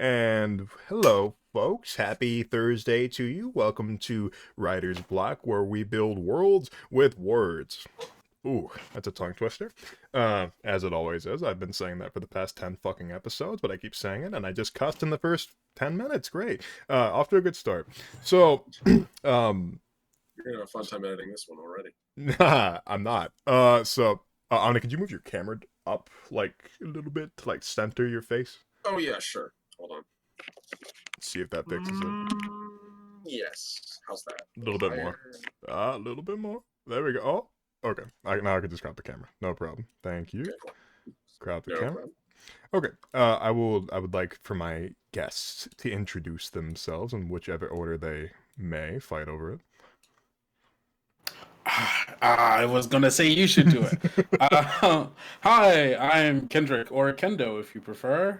And hello, folks. Happy Thursday to you. Welcome to Writer's Block, where we build worlds with words. Ooh, that's a tongue twister. As it always is. I've been saying that for the past 10 fucking episodes, but I keep saying it, and I just cussed in the first 10 minutes. Great. Off to a good start. So, You're gonna have a fun time editing this one already. nah, I'm not. Anna, could you move your camera up, like, a little bit to, like, center your face? Oh yeah, sure. Hold on. Let's see if that fixes it. Yes. How's that? A little bit more. Higher. A little bit more. There we go. Oh, okay. Now I can just crop the camera. No problem. Thank you. Okay, cool. Crop the No camera. problem. Okay. I would like for my guests to introduce themselves in whichever order they may. Fight over it. I was gonna say you should do it. Hi, I'm Kendrick, or Kendo if you prefer.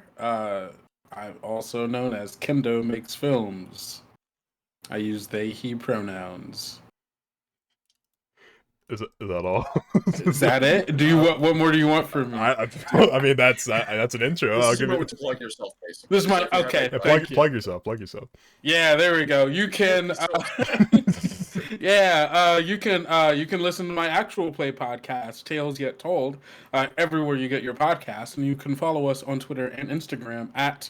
I'm also known as Kendo Makes Films. I use they/he pronouns. Is that all? Is that it? Do you what more do you want from me? I mean that's an intro. This I'll is a give you. moment to plug yourself, basically. This is my- So if you have okay, any Yeah, thank you. plug yourself. Plug yourself. Yeah, there we go. You can, you can listen to my actual play podcast, Tales Yet Told, everywhere you get your podcasts, and you can follow us on Twitter and Instagram at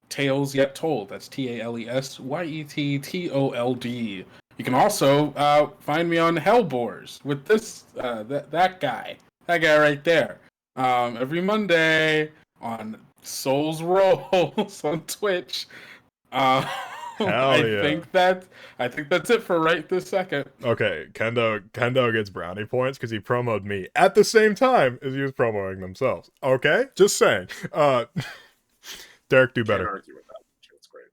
Tales Yet Told. That's TALESYETTOLD. You can also find me on Hellbores with that guy right there. Every Monday on Souls Rolls on Twitch. Hell yeah. I think that's it for right this second. Okay, Kendo gets brownie points because he promoted me at the same time as he was promoting themselves. Okay, just saying. Derek, do Can't better. argue with that. It's great.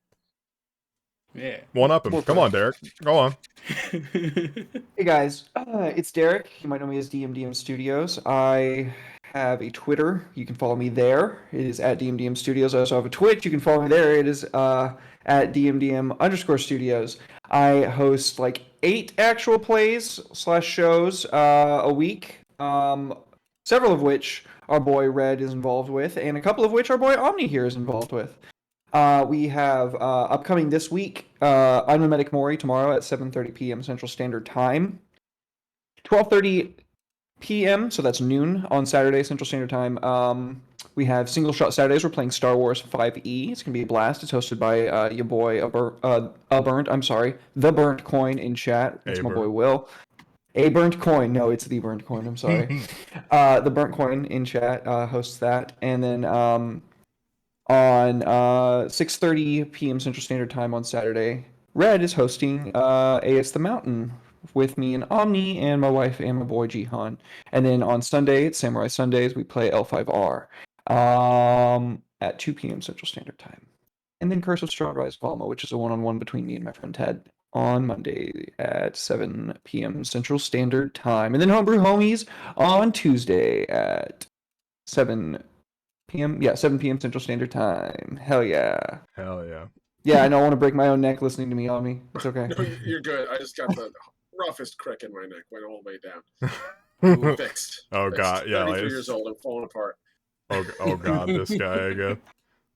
Yeah. One up him. More Come on, Derek. Go on. Hey guys, it's Derek. You might know me as DMDM Studios. I have a Twitter. You can follow me there. It is at DMDM Studios. I also have a Twitch. You can follow me there. It is at DMDM_studios. I host like 8 actual plays / shows a week. Several of which our boy Red is involved with, and a couple of which our boy Omni here is involved with. We have upcoming this week, I'm a Medic Mori tomorrow at 7:30 p.m. Central Standard Time. 12:30 p.m., so that's noon on Saturday Central Standard Time. We have Single Shot Saturdays. We're playing Star Wars 5E. It's going to be a blast. It's hosted by your boy, The Burnt Coin in chat. It's my boy Will. A Burnt Coin. No, it's The Burnt Coin. I'm sorry. The Burnt Coin in chat hosts that. And then on 6:30 p.m. Central Standard Time on Saturday, Red is hosting AS The Mountain with me and Omni and my wife and my boy Jihan. And then on Sunday, it's Samurai Sundays, we play L5R at 2 p.m. Central Standard Time. And then Curse of Strahd Rise Valma, which is a one-on-one between me and my friend Ted on Monday at 7 p.m. Central Standard Time. And then Homebrew Homies on Tuesday at 7 p.m. Yeah, 7 p.m. Central Standard Time. Hell yeah. Hell yeah. Yeah, I don't want to break my own neck listening to me, Omni. It's okay. No, you're good. I just got the roughest crick in my neck. Went all the way down. Fixed. Oh Fixed. god, yeah. 33 years old. I'm falling apart. Oh god, this guy again.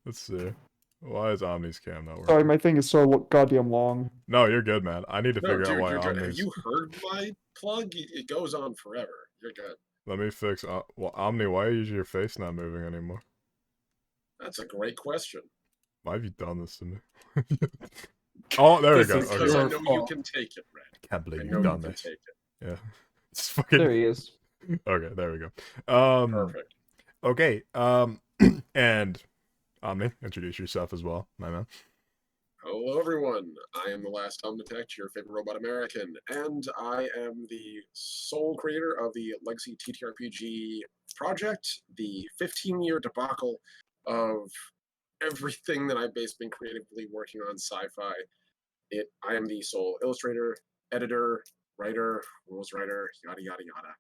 Let's see. Why is Omni's cam not working? Sorry, my thing is so goddamn long. No, you're good, man. I need to No, figure dude, out why you're good. Have Omni's. you heard my plug? It goes on forever. You're good. Let me fix. Well, Omni, why is your face not moving anymore? That's a great question. Why have you done this to me? Oh, there we This go. is Because Okay. I your know you fault. can take it, Red. Can't I believe know you've you done can this. take it. Yeah. It's fucking. There he is. Okay, there we go. Perfect. Okay. And Omni, introduce yourself as well, my man. Hello, everyone. I am the Last Omnitect, your favorite robot American, and I am the sole creator of the Legacy TTRPG project, the 15-year debacle of everything that I've basically been creatively working on sci-fi. I am the sole illustrator, editor, writer, rules writer, yada yada yada.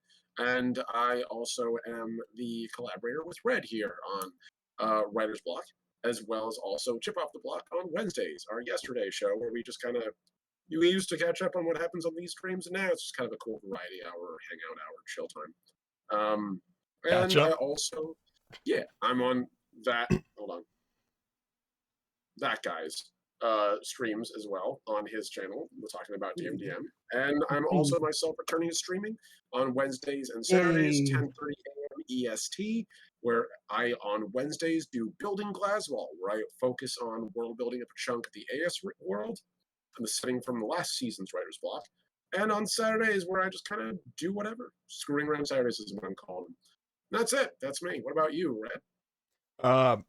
And I also am the collaborator with Red here on Writer's Block, as well as also Chip Off the Block on Wednesdays, our yesterday show, where we just kind of we used to catch up on what happens on these streams, and now it's just kind of a cool variety hour, hangout hour, chill time. And Gotcha. I also, yeah, I'm on that. Hold on. that guy's streams as well on his channel. We're talking about DMDM, and I'm also myself returning to streaming on Wednesdays and Saturdays, Yay. 10:30 a.m. EST, where I on Wednesdays do Building Glaswall, where I focus on world building a chunk of the AS world and the setting from the last season's writer's block. And on Saturdays, where I just kind of do whatever. Screwing around Saturdays is what I'm calling them. That's it. That's me. What about you, Red?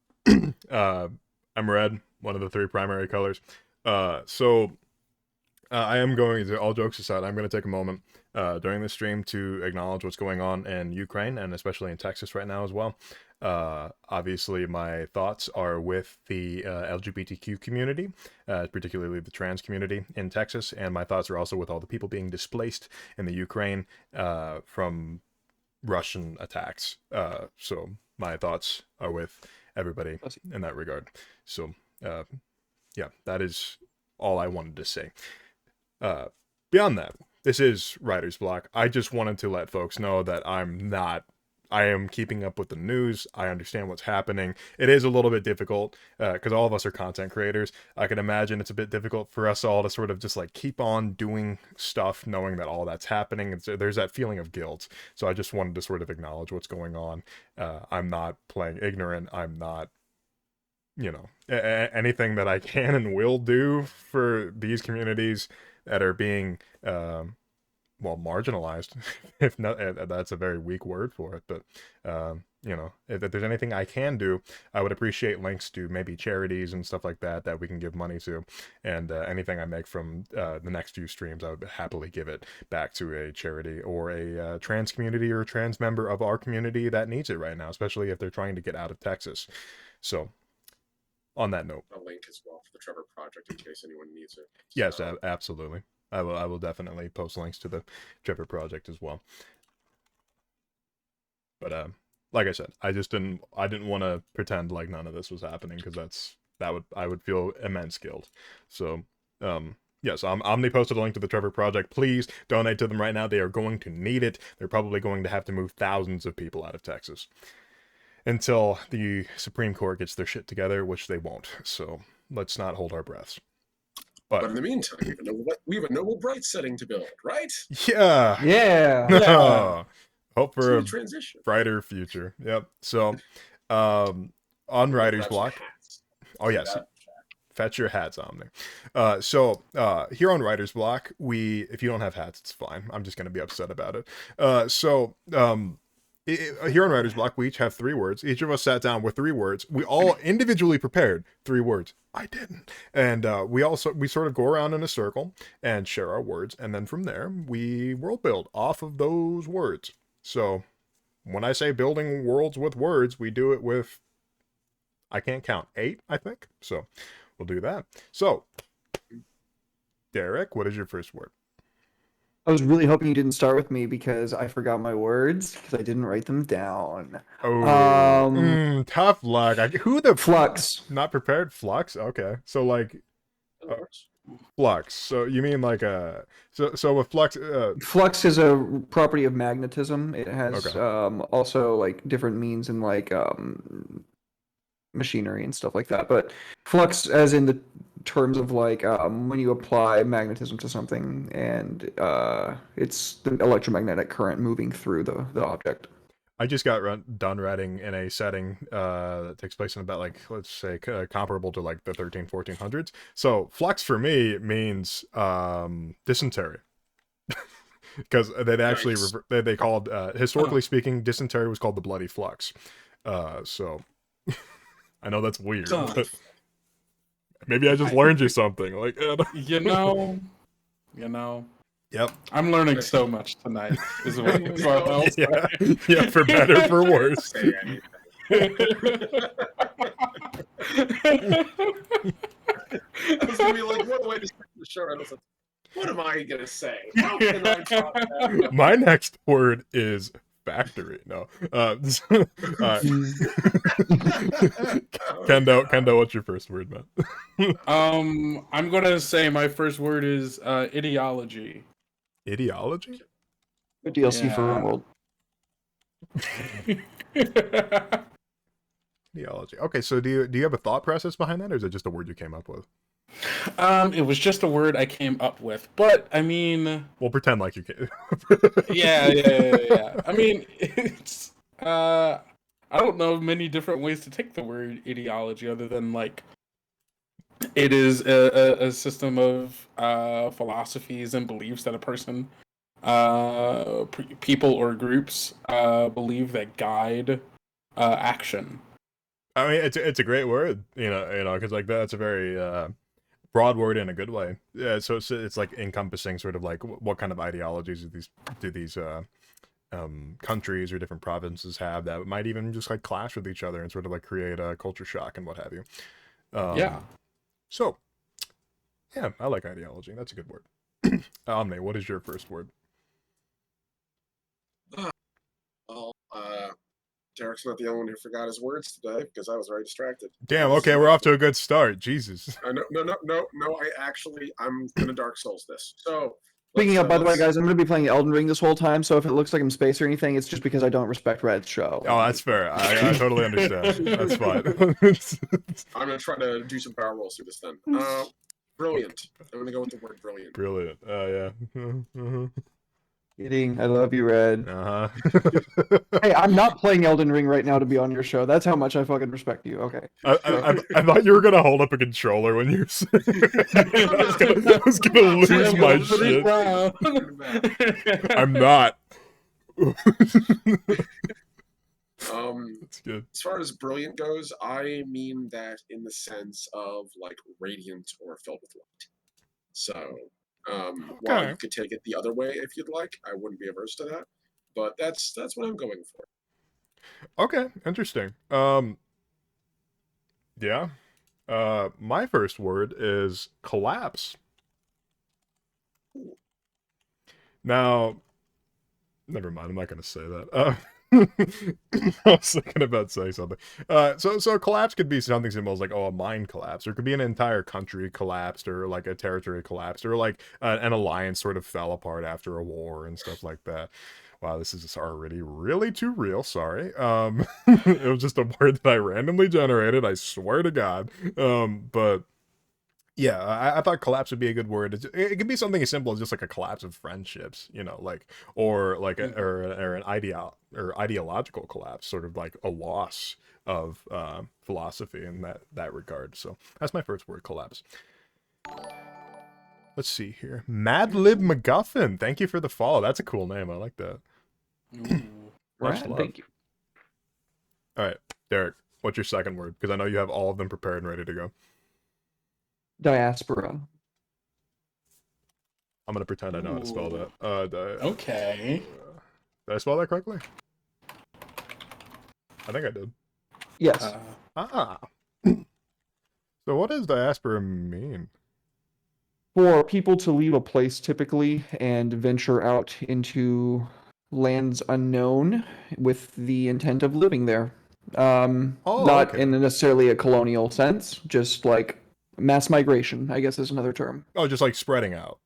I'm red, one of the three primary colors. So I am going to, all jokes aside, I'm going to take a moment during this stream to acknowledge what's going on in Ukraine and especially in Texas right now as well. Obviously, my thoughts are with the LGBTQ community, particularly the trans community in Texas, and my thoughts are also with all the people being displaced in the Ukraine from Russian attacks. So my thoughts are with everybody in that regard. So yeah, that is all I wanted to say. Beyond that, this is Writer's Block. I just wanted to let folks know that I am keeping up with the news. I understand what's happening. It is a little bit difficult because all of us are content creators. I can imagine it's a bit difficult for us all to sort of just like keep on doing stuff knowing that all that's happening. And so there's that feeling of guilt. So I just wanted to sort of acknowledge what's going on. I'm not playing ignorant. I'm not, anything that I can and will do for these communities that are being marginalized. If not, that's a very weak word for it, but if there's anything I can do, I would appreciate links to maybe charities and stuff like that we can give money to, and anything I make from the next few streams, I would happily give it back to a charity or a trans community or a trans member of our community that needs it right now, especially if they're trying to get out of Texas. So on that note, A link as well for the Trevor Project in case anyone needs it. yes, absolutely. I will definitely post links to the Trevor Project as well. But like I said, I didn't want to pretend like none of this was happening because I would feel immense guilt. So yes, Omni posted a link to the Trevor Project. Please donate to them right now. They are going to need it. They're probably going to have to move thousands of people out of Texas until the Supreme Court gets their shit together, which they won't. So let's not hold our breaths. But in the meantime, we have a Noble Bright setting to build, right? Yeah. Yeah. Hope for a transition. brighter future. Yep. So, on Writer's Block. Oh yes. Fetch your hats, Omni. So here on Writer's Block, if you don't have hats, it's fine. I'm just gonna be upset about it. Here on Writer's Block, we each have 3 words. Each of us sat down with 3 words. We all individually prepared 3 words. I didn't. And we sort of go around in a circle and share our words. And then from there, we world build off of those words. So when I say building worlds with words, we do it with, I can't count, 8, I think. So we'll do that. So, Derek, what is your first word? I was really hoping you didn't start with me because I forgot my words because I didn't write them down. Oh, tough luck. Who the Flux? Not prepared? Flux? Okay. So like flux. So you mean like so with flux Flux is a property of magnetism. It has Okay. Also like different means in like machinery and stuff like that. But flux as in the terms of like when you apply magnetism to something and it's the electromagnetic current moving through the object. I just got done writing in a setting that takes place in about like, let's say, comparable to like the 1400s. So flux for me means dysentery. Because they actually they called historically speaking, dysentery was called the bloody flux. So I know that's weird. But maybe I just learned you something. Like you know. Yep. I'm learning so much tonight. Is what I'll say. Yeah, for better, for worse. It's gonna be like, what way to start the show? What am I gonna say? How can I talk about? My next word is factory. No. Kendo, what's your first word, man? I'm gonna say my first word is ideology. Ideology? Good DLC for Yeah. World. Ideology. Okay, so do you have a thought process behind that, or is it just a word you came up with? It was just a word I came up with, but I mean, We'll pretend like you can. yeah. I mean, it's I don't know many different ways to take the word ideology other than like it is a system of philosophies and beliefs that a person, people or groups believe that guide action. I mean, it's a great word, because like that's a very broad word in a good way. Yeah, so it's like encompassing sort of like what kind of ideologies do these countries or different provinces have that might even just like clash with each other and sort of like create a culture shock and what have you. Yeah. So yeah, I like ideology. That's a good word. Omni, what is your first word? Well, Derek's not the only one who forgot his words today because I was very distracted. Damn. Okay, we're off to a good start. Jesus. No. I'm gonna Dark Souls this. So Speaking of, by the way, let's- guys, I'm going to be playing Elden Ring this whole time, so if it looks like I'm space or anything, it's just because I don't respect Red's show. Oh, that's fair. I totally understand. That's fine. I'm gonna try to do some power rolls through this then. Brilliant. I'm gonna go with the word brilliant. Brilliant. Oh yeah. Kidding. I love you, Red. Uh-huh. Hey, I'm not playing Elden Ring right now to be on your show. That's how much I fucking respect you. Okay. I thought you were gonna hold up a controller when you were saying I was gonna lose my shit. I'm not. That's good. As far as brilliant goes, I mean that in the sense of like radiant or filled with light. So, while Okay. you could take it the other way if you'd like, I wouldn't be averse to that. But that's what I'm going for. Okay, interesting. Yeah. My first word is collapse. Now, never mind. I'm not gonna say that. I was thinking about saying something. So collapse could be something simple as like, a mine collapse, or it could be an entire country collapsed, or like a territory collapsed, or like an alliance sort of fell apart after a war and stuff like that. Wow, this is already really too real. Sorry. It was just a word that I randomly generated. I swear to God. But yeah, I thought collapse would be a good word. It could be something as simple as just like a collapse of friendships, like, or like or an ideological collapse, sort of like a loss of philosophy in that regard. So that's my first word, collapse. Let's see here. Madlib MacGuffin. Thank you for the follow. That's a cool name. I like that. Much Rad, love. thank you. All right, Derek, what's your second word? Because I know you have all of them prepared and ready to go. Diaspora. I'm gonna pretend I know how to spell that. Okay. Did I spell that correctly? I think I did. Yes. Ah. So what does diaspora mean? For people to leave a place typically and venture out into lands unknown with the intent of living there. Not okay. in necessarily a colonial sense, just like mass migration, I guess is another term. Oh, just like spreading out.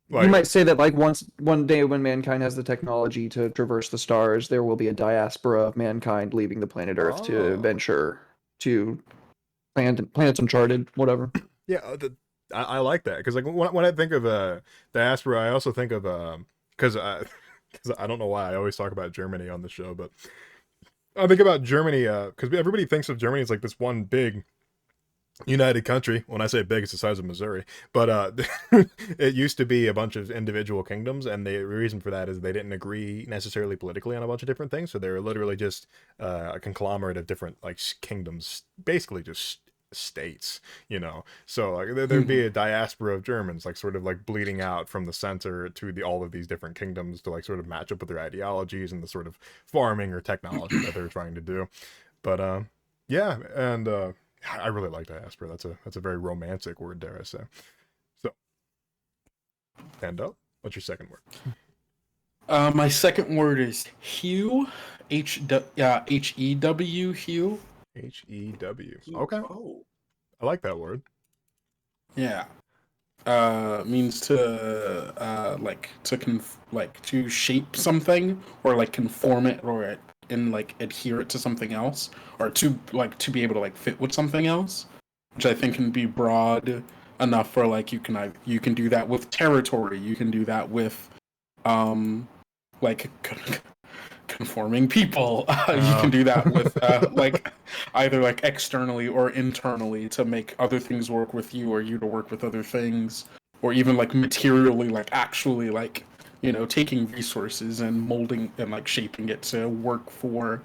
You might say that like one day when mankind has the technology to traverse the stars, there will be a diaspora of mankind leaving the planet Earth to venture to planets uncharted, whatever. Yeah, I like that because like when I think of diaspora, I also think of because I don't know why I always talk about Germany on the show, but I think about Germany because everybody thinks of Germany as like this one big united country. When I say big, it's the size of Missouri, but it used to be a bunch of individual kingdoms, and the reason for that is they didn't agree necessarily politically on a bunch of different things, so they're literally just a conglomerate of different like kingdoms, basically just states, so like there'd be a diaspora of Germans like sort of like bleeding out from the center to all of these different kingdoms to like sort of match up with their ideologies and the sort of farming or technology that they're trying to do. But yeah, and I really like diaspora. That's a very romantic word, dare I say. So, Pando, what's your second word? My second word is Hew. H-E-W, Hew. H-E-W. Okay. Oh. I like that word. Yeah. Means to to shape something or like conform it or and like adhere it to something else, or to be able to like fit with something else, which I think can be broad enough for like you can do that with territory, you can do that with like conforming people. You can do that with like either like externally or internally to make other things work with you, or you to work with other things, or even like materially, like actually like taking resources and molding and like shaping it to work for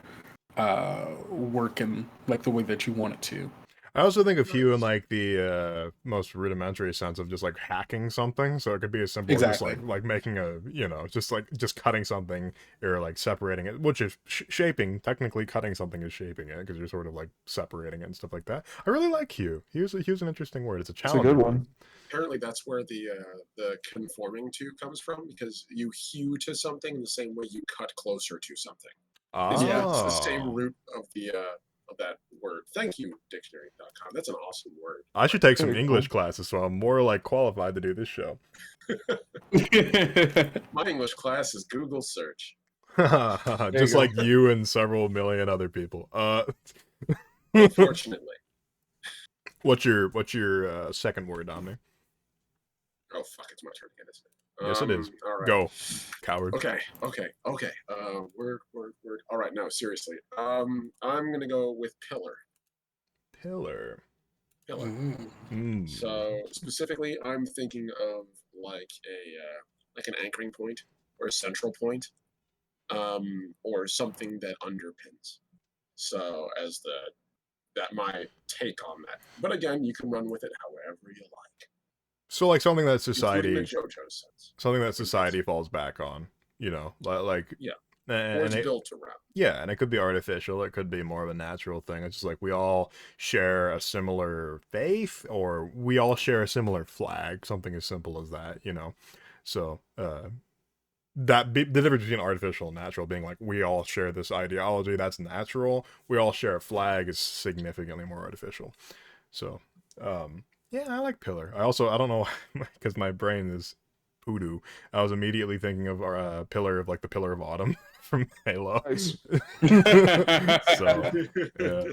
work in like the way that you want it to. I also think of Hue in like the most rudimentary sense of just like hacking something. So it could be as simple as just Exactly. like making a just cutting something or like separating it, which is shaping. Technically, cutting something is shaping it because you're sort of like separating it and stuff like that. I really like Hue. Hue's an interesting word. It's a It's a challenge. good one. Apparently, that's where the conforming to comes from, because you hew to something in the same way you cut closer to something. It's the same Oh, root of that word. Thank you, dictionary.com. That's an awesome word. I should take some Very English cool. classes, so I'm more like qualified to do this show. My English class is Google search. Just go. like you and several million other people. Unfortunately. what's your second word on there? Oh fuck! It's my turn again, isn't it? Yes, it is. All right. Go, coward. Okay. We're all right. No, seriously. I'm gonna go with pillar. Pillar. Pillar. Mm. So specifically, I'm thinking of like an anchoring point or a central point, or something that underpins. So as my take on that. But again, you can run with it however you like, So like something that including the society, JoJo sense. something that society falls back on, like Yeah, or and it's it, built around. yeah, and it could be artificial. It could be more of a natural thing. It's just like we all share a similar faith, or we all share a similar flag. Something as simple as that. So the difference between artificial and natural being like we all share this ideology that's natural. We all share a flag is significantly more artificial. So yeah, I like pillar. I don't know because my brain is hoodoo. I was immediately thinking of our pillar of like the Pillar of Autumn from Halo. Nice. So yeah,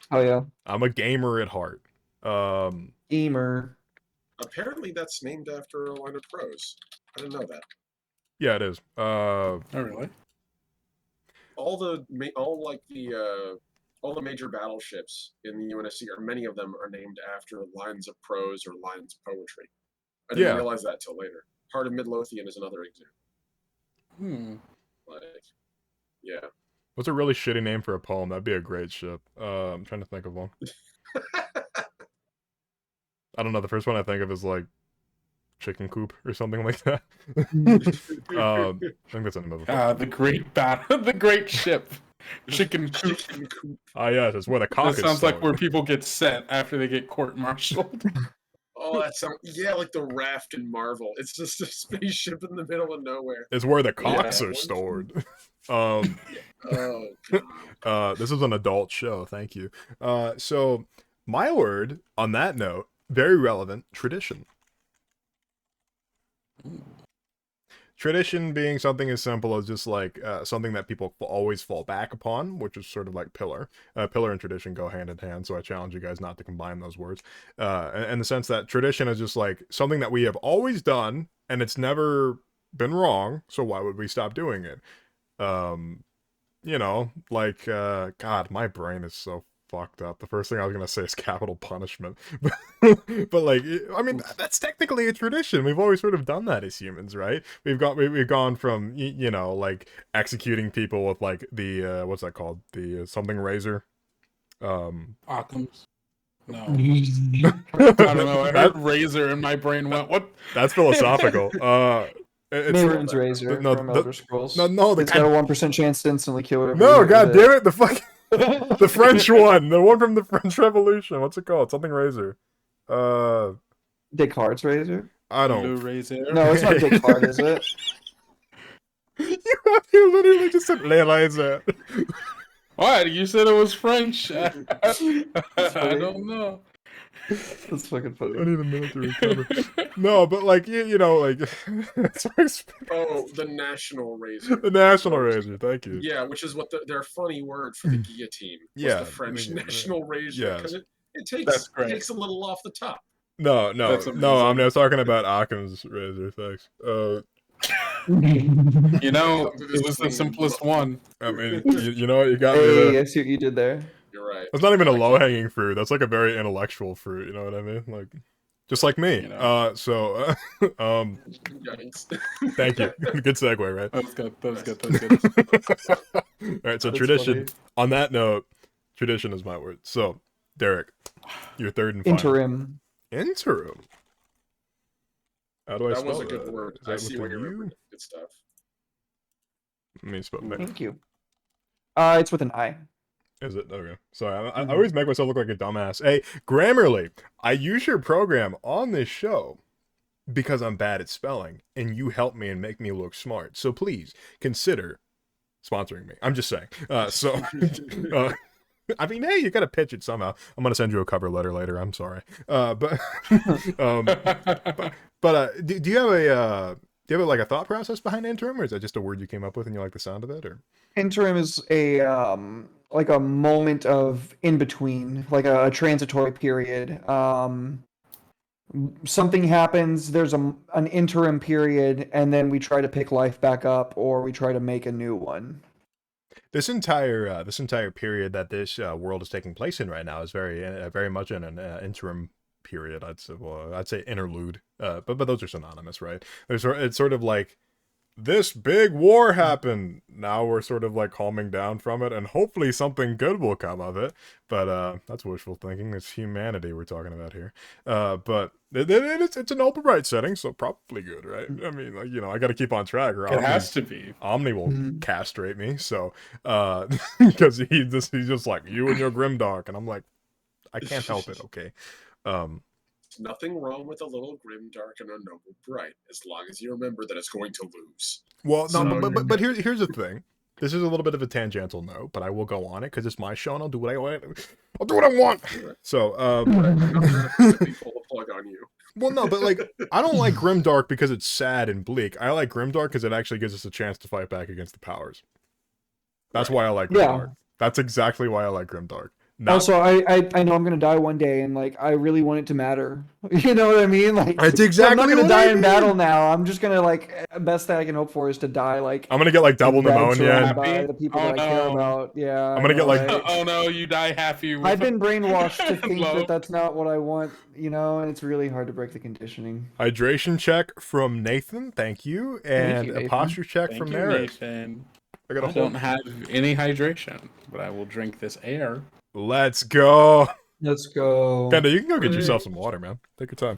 Oh yeah. I'm a gamer at heart. Gamer. Apparently, that's named after a line of prose. I didn't know that. Yeah, it is. Oh really? All the major battleships in the UNSC, or many of them, are named after lines of prose or lines of poetry. I didn't Yeah. realize that till later. Heart of Midlothian is another example. Like, yeah. What's a really shitty name for a poem? That'd be a great ship. I'm trying to think of one. I don't know. The first one I think of is like Chicken Coop or something like that. I think that's the name of it. The great battle, the great ship, Chicken Coop. Chicken coop. Ah, yes, it's where the cock That is sounds like stored. where people get set after they get court-martialed. Oh, that sounds like the raft in Marvel. It's just a spaceship in the middle of nowhere. It's where the Yeah. cocks are stored. Oh, God. This is an adult show. Thank you. So my word on that note, very relevant, tradition. Tradition being something as simple as just like something that people always fall back upon, which is sort of like pillar. Pillar and tradition go hand in hand, so I challenge you guys not to combine those words. In the sense that tradition is just like something that we have always done, and it's never been wrong, so why would we stop doing it? God, my brain is so fucked up. The first thing I was gonna say is capital punishment, but like, I mean, that's technically a tradition. We've always sort of done that as humans, right? We've gone from like executing people with like the what's that called, the something razor. Occams? No. I don't know. I heard razor and my brain went, what? That's philosophical. It's Mehrunes Razor no, from Elder Scrolls. no, It's got a 1% chance to instantly kill whatever. no, you hit god with it. damn it, the fuck. The French one, the one from the French Revolution. What's it called? Something razor. Descartes Razor? I Le don't. razor? No, it's not Descartes, is it? You literally just said le razor. What? You said it was French. I don't know. That's fucking I funny. need a minute to recover. No, but like you know, like Oh, the National Razor. the National Or- Razor. Thank you. Yeah, which is what their funny word for the guillotine was, Yeah, the French the- National Razor, yes. because it That's great. takes a little off the top. No, That's no. I'm amazing. not talking about Occam's razor. Thanks. You know, Come through it this was the clean simplest mu- one. I mean, you know, you got me Hey, there. I see what you did there. You're right. That's not even a Like, low hanging fruit. That's like a very intellectual fruit. You know what I mean? Like, just like me. You know. Yikes. Thank you. Good segue, right? That was good. That was good. That was good. All right. So That's tradition. funny. On that note, tradition is my word. So, Derek, your third and final. Interim. Interim. How do I That spell was a good that? word. Is I that see with why a you U? remembered it. Good stuff. Let me spell it. Thank you. It's with an I. Is it? Okay. Sorry, I Mhm. always make myself look like a dumbass. Hey, Grammarly, I use your program on this show because I'm bad at spelling, and you help me and make me look smart. So please consider sponsoring me. I'm just saying. I mean, hey, you gotta pitch it somehow. I'm gonna send you a cover letter later. I'm sorry. Do you have like a thought process behind interim, or is that just a word you came up with and you like the sound of it, or? Interim is a like a moment of in between, like a transitory period. Something happens, there's an interim period, and then we try to pick life back up, or we try to make a new one. This entire period that this world is taking place in right now is very much in an interim period. I'd say, well, I'd say interlude. But those are synonymous, right? It's sort of like this big war happened. Now we're sort of like calming down from it, and hopefully something good will come of it. But that's wishful thinking. It's humanity we're talking about here. But it's an Albright setting, so probably good, right? I mean, like, you know, I got to keep on track, or It has to be. Omni will Mhm. castrate me. So because he's just like, you and your grimdark, and I'm like, I can't help it. Okay. Nothing wrong with a little grim, dark, and unknowable bright, as long as you remember that it's going to lose. Well, no, So but here's the thing. This is a little bit of a tangential note, but I will go on it because it's my show and I'll do what I want. I'll do what I want. So, I'm gonna officially pull the plug on you. well, no, but like, I don't like Grimdark because it's sad and bleak. I like Grimdark because it actually gives us a chance to fight back against the powers. That's Right. why I like Yeah. Grimdark. That's exactly why I like Grimdark. Not, Also, I know I'm gonna die one day, and like I really want it to matter. You know what I mean? Like That's so I'm exactly not gonna what die I in mean. battle now. I'm just gonna like best thing I can hope for is to die like I'm gonna get like double in bed, pneumonia. surrounded And by Happy? the people Oh, that I care no. about. Yeah, I'm gonna get, like- right? Oh no, you die happy. With I've been brainwashed to think Low. that that's not what I want, you know, and it's really hard to break the conditioning. Hydration check from Nathan, thank you, and you, a Nathan. posture check Thank from you, Maris. Nathan. I got a I whole. don't have any hydration, but I will drink this air. Let's go. Let's go. Kenda, you can go get yourself some water, man. Take your time.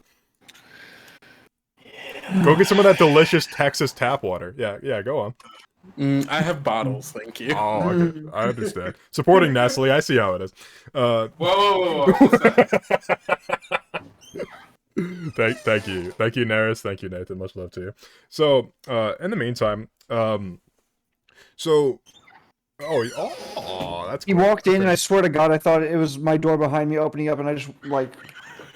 Go get some of that delicious Texas tap water. Yeah, go on. I have bottles, thank you. Oh, okay. I understand. Supporting Nestle, I see how it is. Whoa. What's that? Thank you, Naris. Thank you, Nathan. Much love to you. So, in the meantime, that's He cool. walked in, Okay. and I swear to God, I thought it was my door behind me opening up, and I just like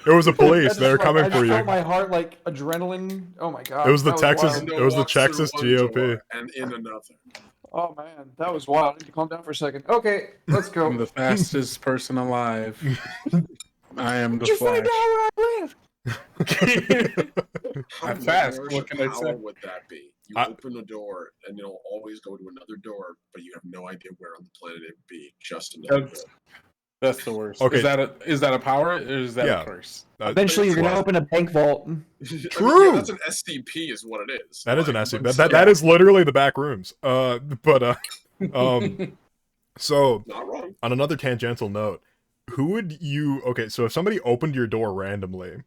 It was the I police. just, They were like, coming I just for you. felt my heart like adrenaline. Oh my God! It was the that Texas- wild. Kendo it was the walks through Texas one GOP. door and in another. Oh man, that was wild. I need to calm down for a second. Okay, let's go. I'm the fastest person alive. I am the Did you find out Flash. where I live? How I'm fast, nightmarish what of can I power say? would that be? You I- open a door and it'll always go to another door, but you have no idea where on the planet it would be. Just another door. That's the worst. Okay. Is that a power or is that Yeah. a curse? Eventually, you're gonna Well, open a bank vault. I mean, True. yeah, that's an SCP, is what it is. That is an Like, essay. but That is literally the back rooms. So not wrong. on another tangential note, who would you? Okay, so if somebody opened your door randomly,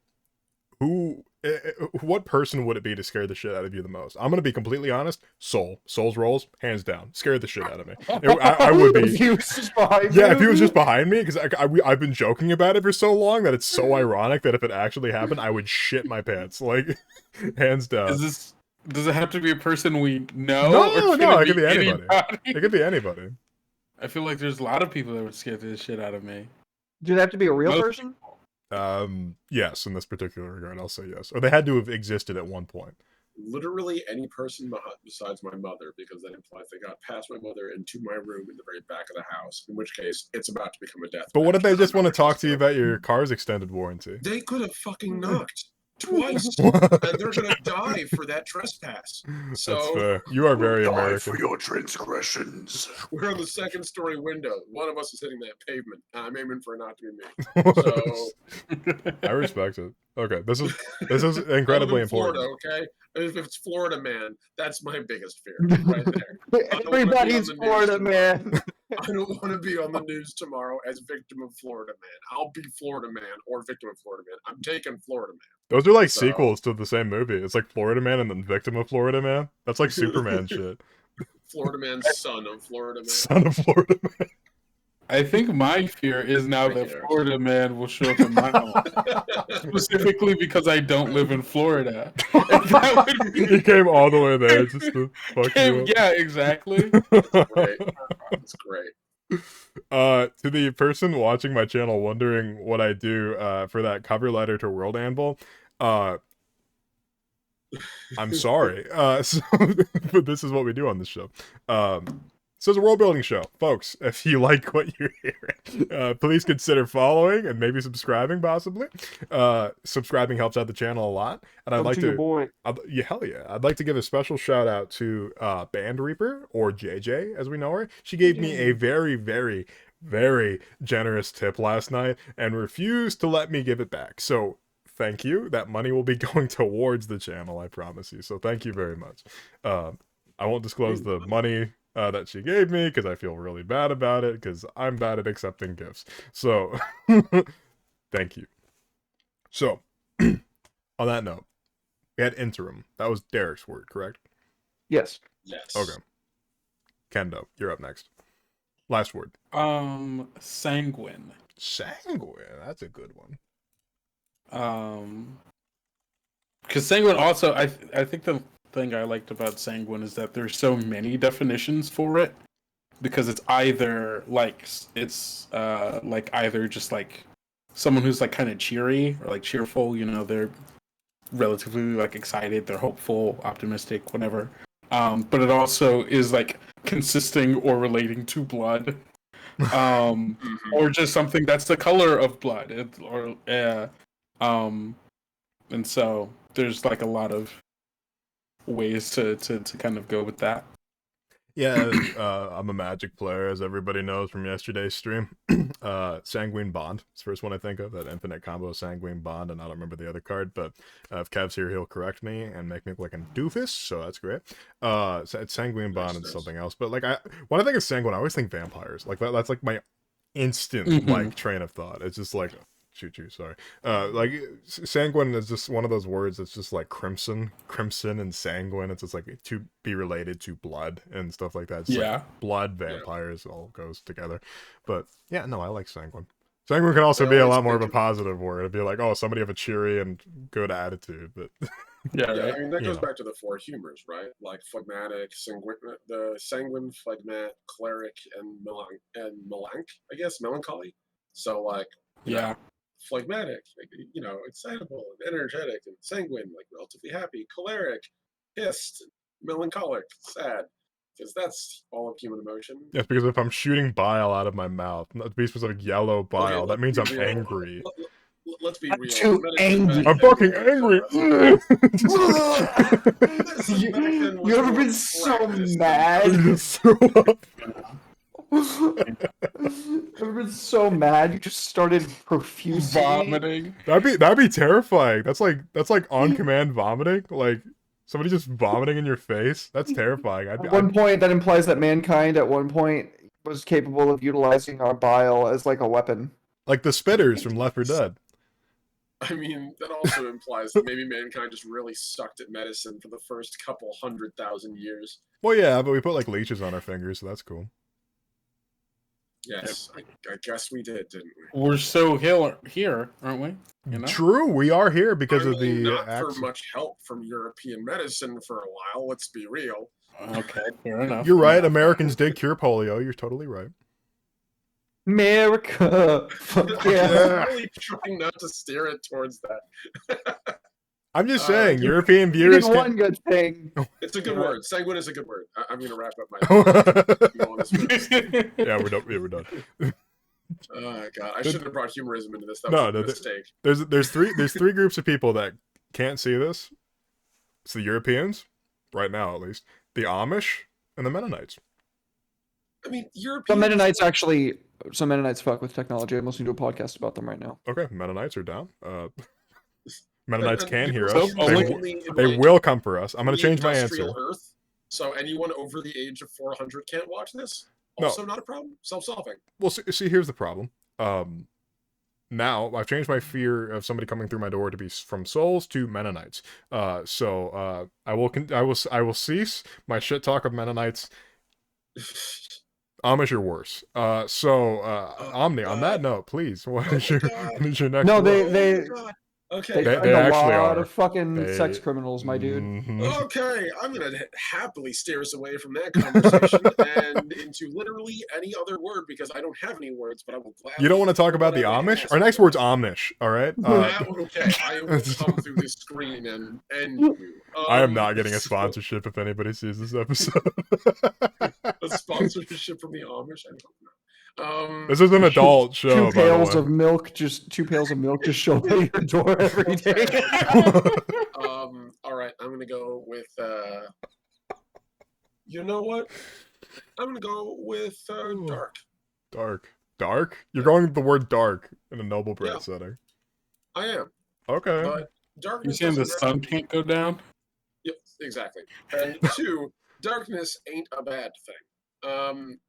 what person would it be to scare the shit out of you the most? I'm gonna be completely honest. Soul's rolls, hands down, scared the shit out of me. I would If be. he was just behind Yeah, you. if he was just behind me, because I've been joking about it for so long that it's so ironic that if it actually happened, I would shit my pants, like hands down. Does it have to be a person we know? No, or can no, it could be anybody. anybody? It could be anybody. I feel like there's a lot of people that would scare the shit out of me. Do they have to be a real Most- person? Yes, in this particular regard, I'll say yes. Or they had to have existed at one point. Literally any person besides my mother, because that implies they got past my mother into my room in the very back of the house, in which case it's about to become a death But what if match, they and just I'm want to not talk to you interested. about your car's extended warranty? They could have fucking knocked twice, and they're gonna die for that trespass. That's So fair. You are very Die American. for your transgressions. we're on the second story window. One of us is hitting that pavement. And I'm aiming for it not to be me. So I respect it. Okay, this is I live incredibly in Florida, important. okay? If it's Florida man, that's my biggest fear right there. I don't wanna be Everybody's on the news Florida tomorrow. man. I don't want to be on the news tomorrow as victim of Florida man. I'll be Florida man or victim of Florida man. I'm taking Florida man. Those are like So- sequels to the same movie. It's like Florida Man and then Victim of Florida Man. That's like Superman shit. Florida man, son of Florida man. Son of Florida Man. I think my fear is now Thank that you. Florida man will show up in my home. Specifically because I don't live in Florida. That would be- He came all the way there just to fuck you up. Yeah, exactly. Great. That's great. To the person watching my channel wondering what I do for that cover letter to World Anvil, I'm sorry. So but this is what we do on this show. So it's a world building show, folks. If you like what you're hearing, please consider following and maybe subscribing, possibly. Subscribing helps out the channel a lot, and I'd Come like to your to. boy. Yeah, hell yeah. I'd like to give a special shout out to Band Reaper, or JJ as we know her. She gave me a very, very, very generous tip last night and refused to let me give it back. So thank you. That money will be going towards the channel, I promise you. So thank you very much. I won't disclose the money that she gave me because I feel really bad about it because I'm bad at accepting gifts. So thank you. So on that note, we had interim. That was Derek's word, correct? Yes. Yes. Okay. Kendo, you're up next. Last word. Sanguine. Sanguine. That's a good one. Because sanguine also, I think the thing I liked about sanguine is that there's so many definitions for it, because it's either like either just like someone who's like kind of cheery or like cheerful, you know, they're relatively like excited, they're hopeful, optimistic, whatever. But it also is like consisting or relating to blood, or just something that's the color of blood, and so there's like a lot of ways to kind of go with that. Yeah, I'm a Magic player, as everybody knows from yesterday's stream. Sanguine Bond. It's the first one I think of, that infinite combo Sanguine Bond, and I don't remember the other card, but if Kev's here, he'll correct me and make me look like a doofus, so that's great. It's Sanguine Bond and something else, but like when I think of Sanguine, I always think vampires. Like that's like my instant like train of thought. It's just like sorry. Like sanguine is just one of those words that's just like crimson and sanguine. It's just like to be related to blood and stuff like that. It's like blood, vampires, all goes together. But yeah, no, I like sanguine. Sanguine can also be a lot more of a positive word. It'd be like, oh, somebody have a cheery and good attitude. But Yeah, Yeah, right? I mean that You goes know. back to the four humors, right? Like phlegmatic, the sanguine, phlegmatic, choleric, and melanch. I guess melancholy. So like, you know, Yeah. phlegmatic, like, you know, excitable and energetic, and sanguine, like relatively happy, choleric, pissed, melancholic, sad, because that's all of human emotion. yes, because if I'm shooting bile out of my mouth, not to be specific, yellow bile, that let's means be I'm real. angry. Let's be I'm real. too Back angry. then I'm fucking was, angry. you, back then was you ever more been so practice than- mad? Just throw up. Ever been so mad you just started profusely Vomiting. That'd be terrifying. That's like on command vomiting. Like somebody just vomiting in your face. That's terrifying. At one point, that implies that mankind at one point was capable of utilizing our bile as like a weapon. like the spitters from Left 4 Dead. I mean, that also implies that maybe mankind just really sucked at medicine for the first couple 100,000 years. Well, yeah, but we put like leeches on our fingers, so that's cool. Yes, I guess we did, didn't we? We're so here, aren't we? You know? True, we are here because I of mean, the not for accident. much help from European medicine for a while. Let's be real. Okay, fair enough. You're right. Americans did cure polio. You're totally right. America. Fuck yeah. I'm really trying not to steer it towards that. I'm just Uh, saying, European You viewers did one good thing. It's a good Yeah. word. Sanguine is a good word. I'm going to wrap up my. can. go on this one. Yeah, we're done. Yeah, we're done. Oh god, I shouldn't have brought humorism into this. That No, was a no, mistake. There's three groups of people that can't see this. It's the Europeans, right now at least, the Amish, and the Mennonites. I mean, Some European. Mennonites fuck with technology. I'm listening to a podcast about them right now. Okay, Mennonites are down. Mennonites And can hear So us. only- They will come for us. I'm gonna change my answer. Industrial Earth. So anyone over the age of 400 can't watch this. No. Also, not a problem. Self-solving. Well, see, here's the problem. Now I've changed my fear of somebody coming through my door to be from Souls to Mennonites. So I will cease my shit talk of Mennonites. Amish are worse. Omni. On that note, please, what is your next? No, word? they Okay. They find a actually lot are. of fucking They- sex criminals, my dude. Mhm. Okay, I'm gonna happily steer us away from that conversation and into literally any other word because I don't have any words, but I will gladly. You don't want to talk about the whatever you Amish? ask Our next for. word's Omnish. All right. Okay, I will come through this screen and end you. I am not getting a sponsorship if anybody sees this episode. A sponsorship from the Amish. I don't know. This is an adult show. Two pails by the of milk, just show up at your door every day. All right, I'm gonna go with. You know what? I'm gonna go with dark. Dark. You're going with the word dark in a noble bred Yeah. setting. I am, Okay. but You darkness. saying the doesn't sun can't go down? Yep, exactly. And two, darkness ain't a bad thing.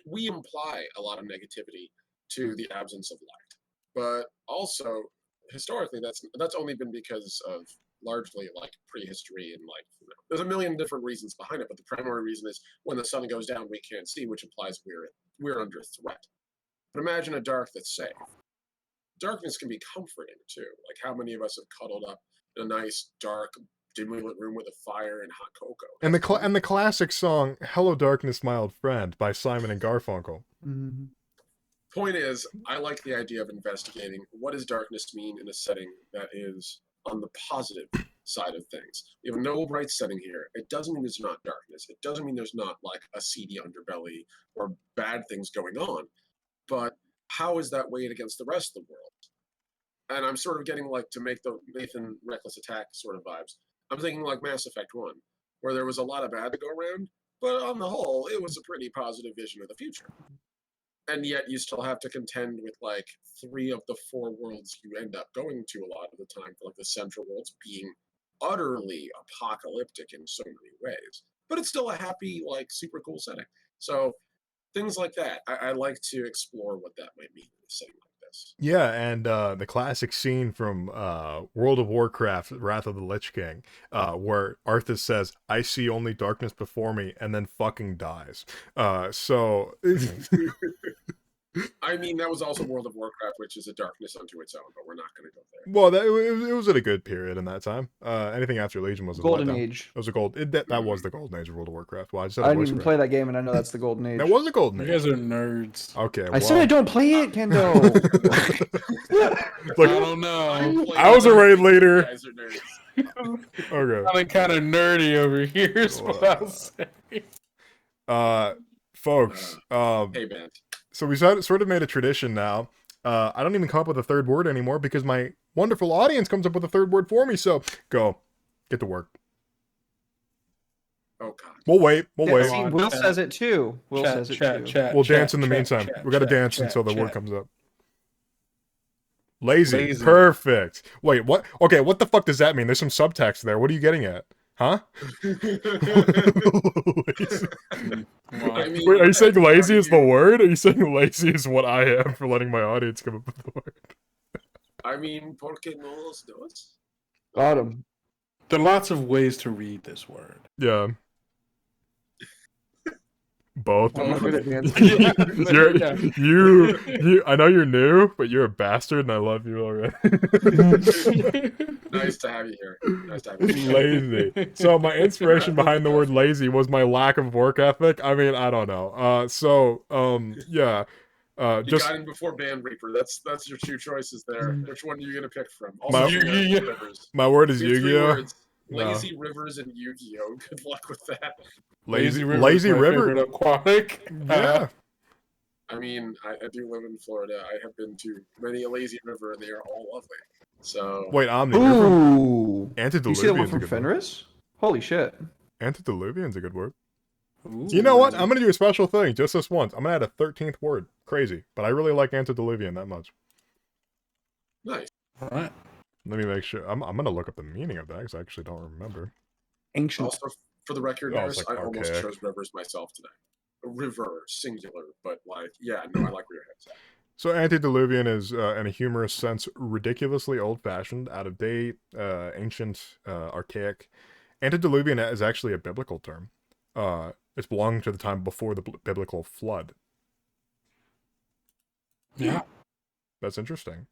We imply a lot of negativity to the absence of light, but also historically, that's only been because of largely like prehistory and like there's a million different reasons behind it, but the primary reason is when the sun goes down, we can't see, which implies we're under threat. But imagine a dark that's safe. Darkness can be comforting too. Like how many of us have cuddled up in a nice dark dimly lit room with a fire and hot cocoa. And the classic song "Hello Darkness, My Old Friend" by Simon and Garfunkel. Mhm. Point is, I like the idea of investigating what does darkness mean in a setting that is on the positive side of things. We have a noble bright setting here. It doesn't mean there's not darkness. It doesn't mean there's not like a seedy underbelly or bad things going on. But how is that weighed against the rest of the world? And I'm sort of getting like to make the Nathan Reckless Attack sort of vibes. I'm thinking like Mass Effect 1, where there was a lot of bad to go around, but on the whole, it was a pretty positive vision of the future. And yet you still have to contend with like 3 of the 4 worlds you end up going to a lot of the time, for like the central worlds being utterly apocalyptic in so many ways. But it's still a happy, like super cool setting. So things like that, I like to explore what that might mean in a setting like this. Yeah, and the classic scene from World of Warcraft, Wrath of the Lich King, where Arthas says, "I see only darkness before me," and then fucking dies. I mean, that was also World of Warcraft, which is a darkness unto its own, but we're not going to go there. Well, it was at a good period in that time. Anything after Legion was a Golden letdown. Age. It was a that was the golden age of World of Warcraft. Well, I just had I a didn't voice even for play it. that game, and I know that's the golden age. That was a golden You age. guys are nerds. Okay, I said I don't play it, Kendo. Look, I don't know. I was a raid leader. You guys are nerds. Okay. Feeling kind of nerdy over here is what I'll say. Folks, Hey, man. so we sort of made a tradition now. I don't even come up with a third word anymore because my wonderful audience comes up with a third word for me. So go, get to work. Oh, God. We'll wait. Yeah, Wait. see, Will says it too. Will says it too. We'll dance in the meantime. We got to dance until the word comes up. Lazy. Lazy. Perfect. Wait, what? Okay, what the fuck does that mean? There's some subtext there. What are you getting at? Huh? Lazy. I mean, Wait, are you saying lazy is the word? Or are you saying lazy is what I am for letting my audience come up with the word? I mean, porque no los dos? Bottom. There are lots of ways to read this word. Yeah. Both. I'm not good at dancing. you I know you're new, but you're a bastard and I love you already. Nice to have you here. Nice to have you here. Lazy. So my inspiration behind the word lazy was my lack of work ethic. I mean, I don't know. Yeah. You Just got him before Band Reaper. That's your two choices there. Which one are you gonna pick from? Also, My- Rivers. my word is We have three Yu-Gi-Oh. words: No. Lazy Rivers and Yu-Gi-Oh. Good luck with that. Lazy is my River. favorite aquatic. Yeah. I mean, I do live in Florida. I have been to many a lazy river, and they are all lovely. So Wait, Omni, you're from Ooh. You see that one Antediluvian's a from good word. Fenris? Holy shit. Antediluvian's a good word. Ooh. You know what? I'm gonna do a special thing just this once. I'm gonna add a 13th word. Crazy, but I really like Antediluvian that much. nice. All right. Let me make sure. I'm gonna look up the meaning of that because I actually don't remember. Ancient. Also, for the record, Oh, Harris, it's I like almost archaic. chose rivers myself today. A river, singular, but like, yeah, no, I like where your head's at. So antediluvian is, in a humorous sense, ridiculously old-fashioned, out-of-date, ancient, archaic. Antediluvian is actually a biblical term. It's belonging to the time before the biblical flood. Yeah. That's interesting.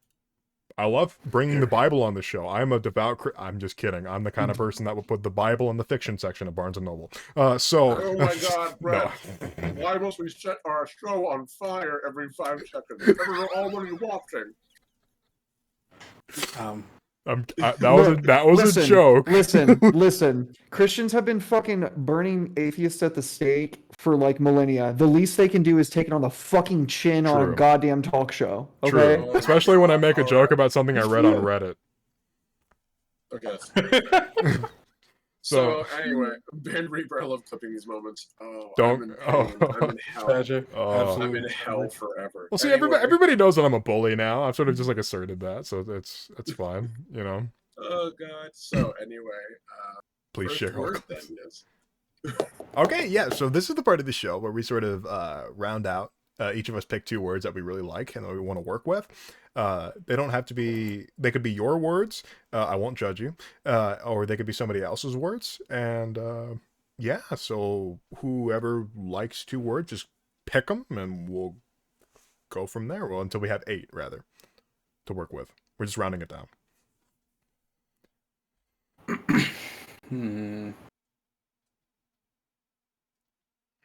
I love bringing the Bible on the show. I'm a devout. I'm just kidding. I'm the kind of person that would put the Bible in the fiction section of Barnes and Noble. Oh my God, Brett! No. Why must we set our show on fire every 5 seconds? Everyone already watching. That was a joke. Listen. Christians have been fucking burning atheists at the stake for like millennia. The least they can do is take it on the fucking chin on True. a goddamn talk show. Okay? True. Especially when I make a joke about something I read on Reddit. Okay. So- So anyway, Band Reaper, I love clipping these moments. Oh, Don't- I'm in pain. I'm in hell. Tragic. Oh. I'm Absolutely. in hell forever. Well, see, Anyway, everybody knows that I'm a bully now. I've sort of just like asserted that, so it's fine. You know. Oh God. So anyway, Please first share. word then is Okay, yeah. So this is the part of the show where we sort of round out. Each of us pick 2 words that we really like and that we want to work with. They don't have to be. They could be your words. I won't judge you. Or they could be somebody else's words. And yeah. So whoever likes 2 words, just pick them, and we'll go from there. Well, until we have 8 rather to work with. We're just rounding it down.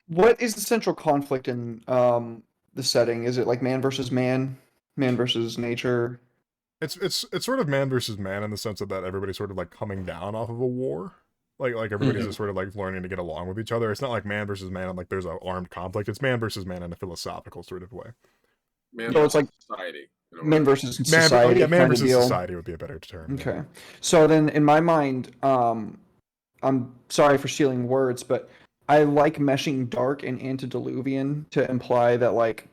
What is the central conflict in the setting? Is it like man versus man versus nature? It's sort of man versus man in the sense of that everybody's sort of like coming down off of a war. Like everybody's just sort of like learning to get along with each other. It's not like man versus man and like there's an armed conflict. It's man versus man in a philosophical sort of way. man So it's versus like society. You know, Man versus Man, society man kind of versus deal. society would be a better term. yeah. Okay. So then in my mind, I'm sorry for stealing words, but I like meshing dark and antediluvian to imply that like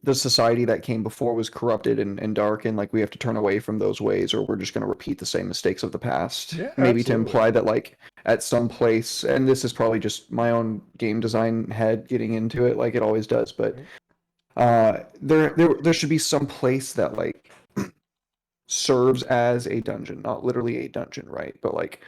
the society that came before was corrupted and dark, and like we have to turn away from those ways or we're just going to repeat the same mistakes of the past. Yeah, Maybe absolutely. to imply that like at some place, and this is probably just my own game design head getting into it like it always does, but there should be some place that like serves as a dungeon, not literally a dungeon, right? But like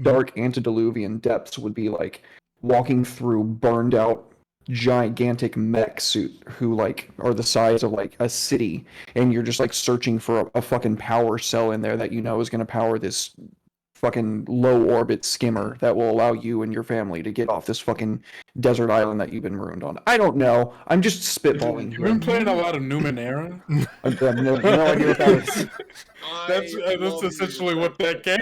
dark antediluvian depths would be like walking through burned out gigantic mech suit who like are the size of like a city, and you're just like searching for a fucking power cell in there that you know is going to power this fucking low orbit skimmer that will allow you and your family to get off this fucking desert island that you've been ruined on. I don't know. I'm just spitballing You've here. been playing a lot of Numenera. I have no idea what that is. That's love you, essentially what that game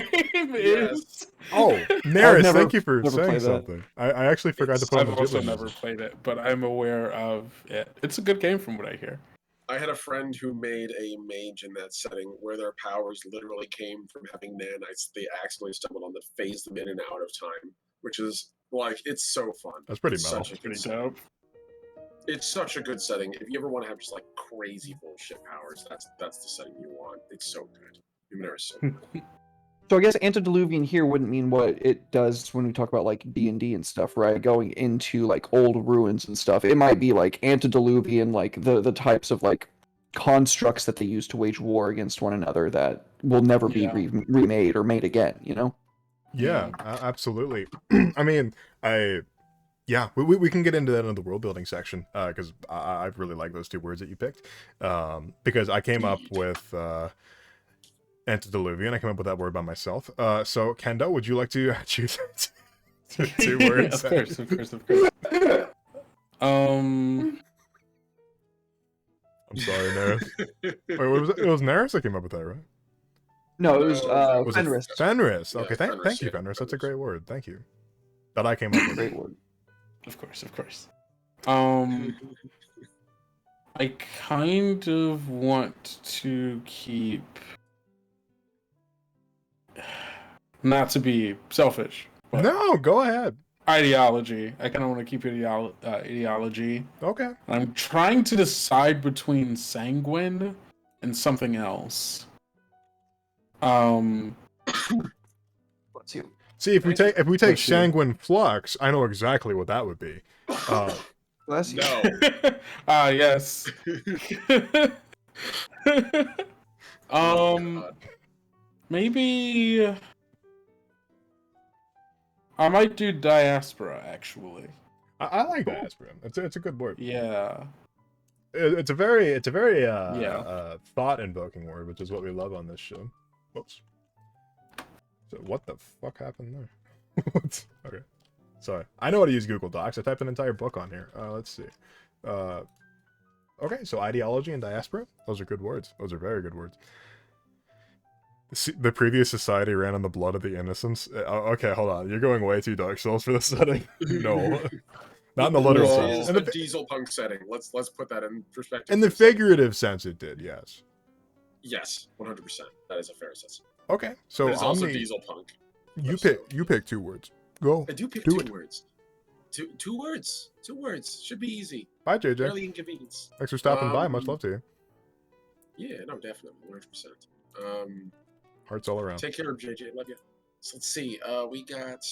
Yes. is. Oh, I've Neris, never- thank you for never saying played that. something. I actually forgot to put on I've the also Ghibli never message. played it, but I'm aware of it. It's a good game from what I hear. I had a friend who made a mage in that setting where their powers literally came from having nanites they accidentally stumbled on that phased them in and out of time, which is like it's so fun. That's pretty It's metal. such a good Pretty setting. dope. It's such a good setting. If you ever want to have just like crazy bullshit powers, that's the setting you want. It's so good. Numenera is so good. So I guess antediluvian here wouldn't mean what it does when we talk about like D&D and stuff, right? Going into like old ruins and stuff. It might be like antediluvian, like the types of like constructs that they use to wage war against one another that will never be Yeah. remade or made again, you know? Yeah, absolutely. I mean, yeah, we can get into that in the world building section because I really like those 2 words that you picked because I came up with antediluvian. I came up with that word by myself. So Kendo, would you like to choose 2 words? Of course. was Naris that came up with that, right? No, it was No, Was Fenris. it Fenris? Yeah, Okay, Fenris, thank you, yeah, Fenris. That's a Fenris. great word. Thank you. That I came up with. Great word. Of course, of course. I kind of want to keep, not to be selfish, but No, go ahead. ideology. I kind of want to keep ideology. Okay. I'm trying to decide between sanguine and something else. Let's see. See, if we Thank take Bless you. sanguine flux, I know exactly what that would be. Bless you. No. Yes. Oh, God. Maybe I might do diaspora actually. I like diaspora. It's a good word. Yeah. It's a very Yeah. thought invoking word, which is what we love on this show. Whoops. So what the fuck happened there? Okay. Sorry. I know how to use Google Docs. I typed an entire book on here. Let's see. Okay, so ideology and diaspora. Those are good words. Those are very good words. The previous society ran on the blood of the innocents. Okay, hold on. You're going way too Dark Souls for this setting. No. Not in the literal Whoa. sense. It In is the, a diesel punk setting. Let's put that in perspective. in the figurative sense, it did, yes. Yes, 100%. That is a fair assessment. Okay, so But it's also Omni, diesel punk. you pick 2 words. Go. I do pick Do two it. words. Two words. 2 words. Should be easy. Bye, JJ. Barely inconvenience. Thanks for stopping by. Much love to you. Yeah, no, definitely. 100%. Hearts all around. Take care of JJ. Love you. So let's see. We got.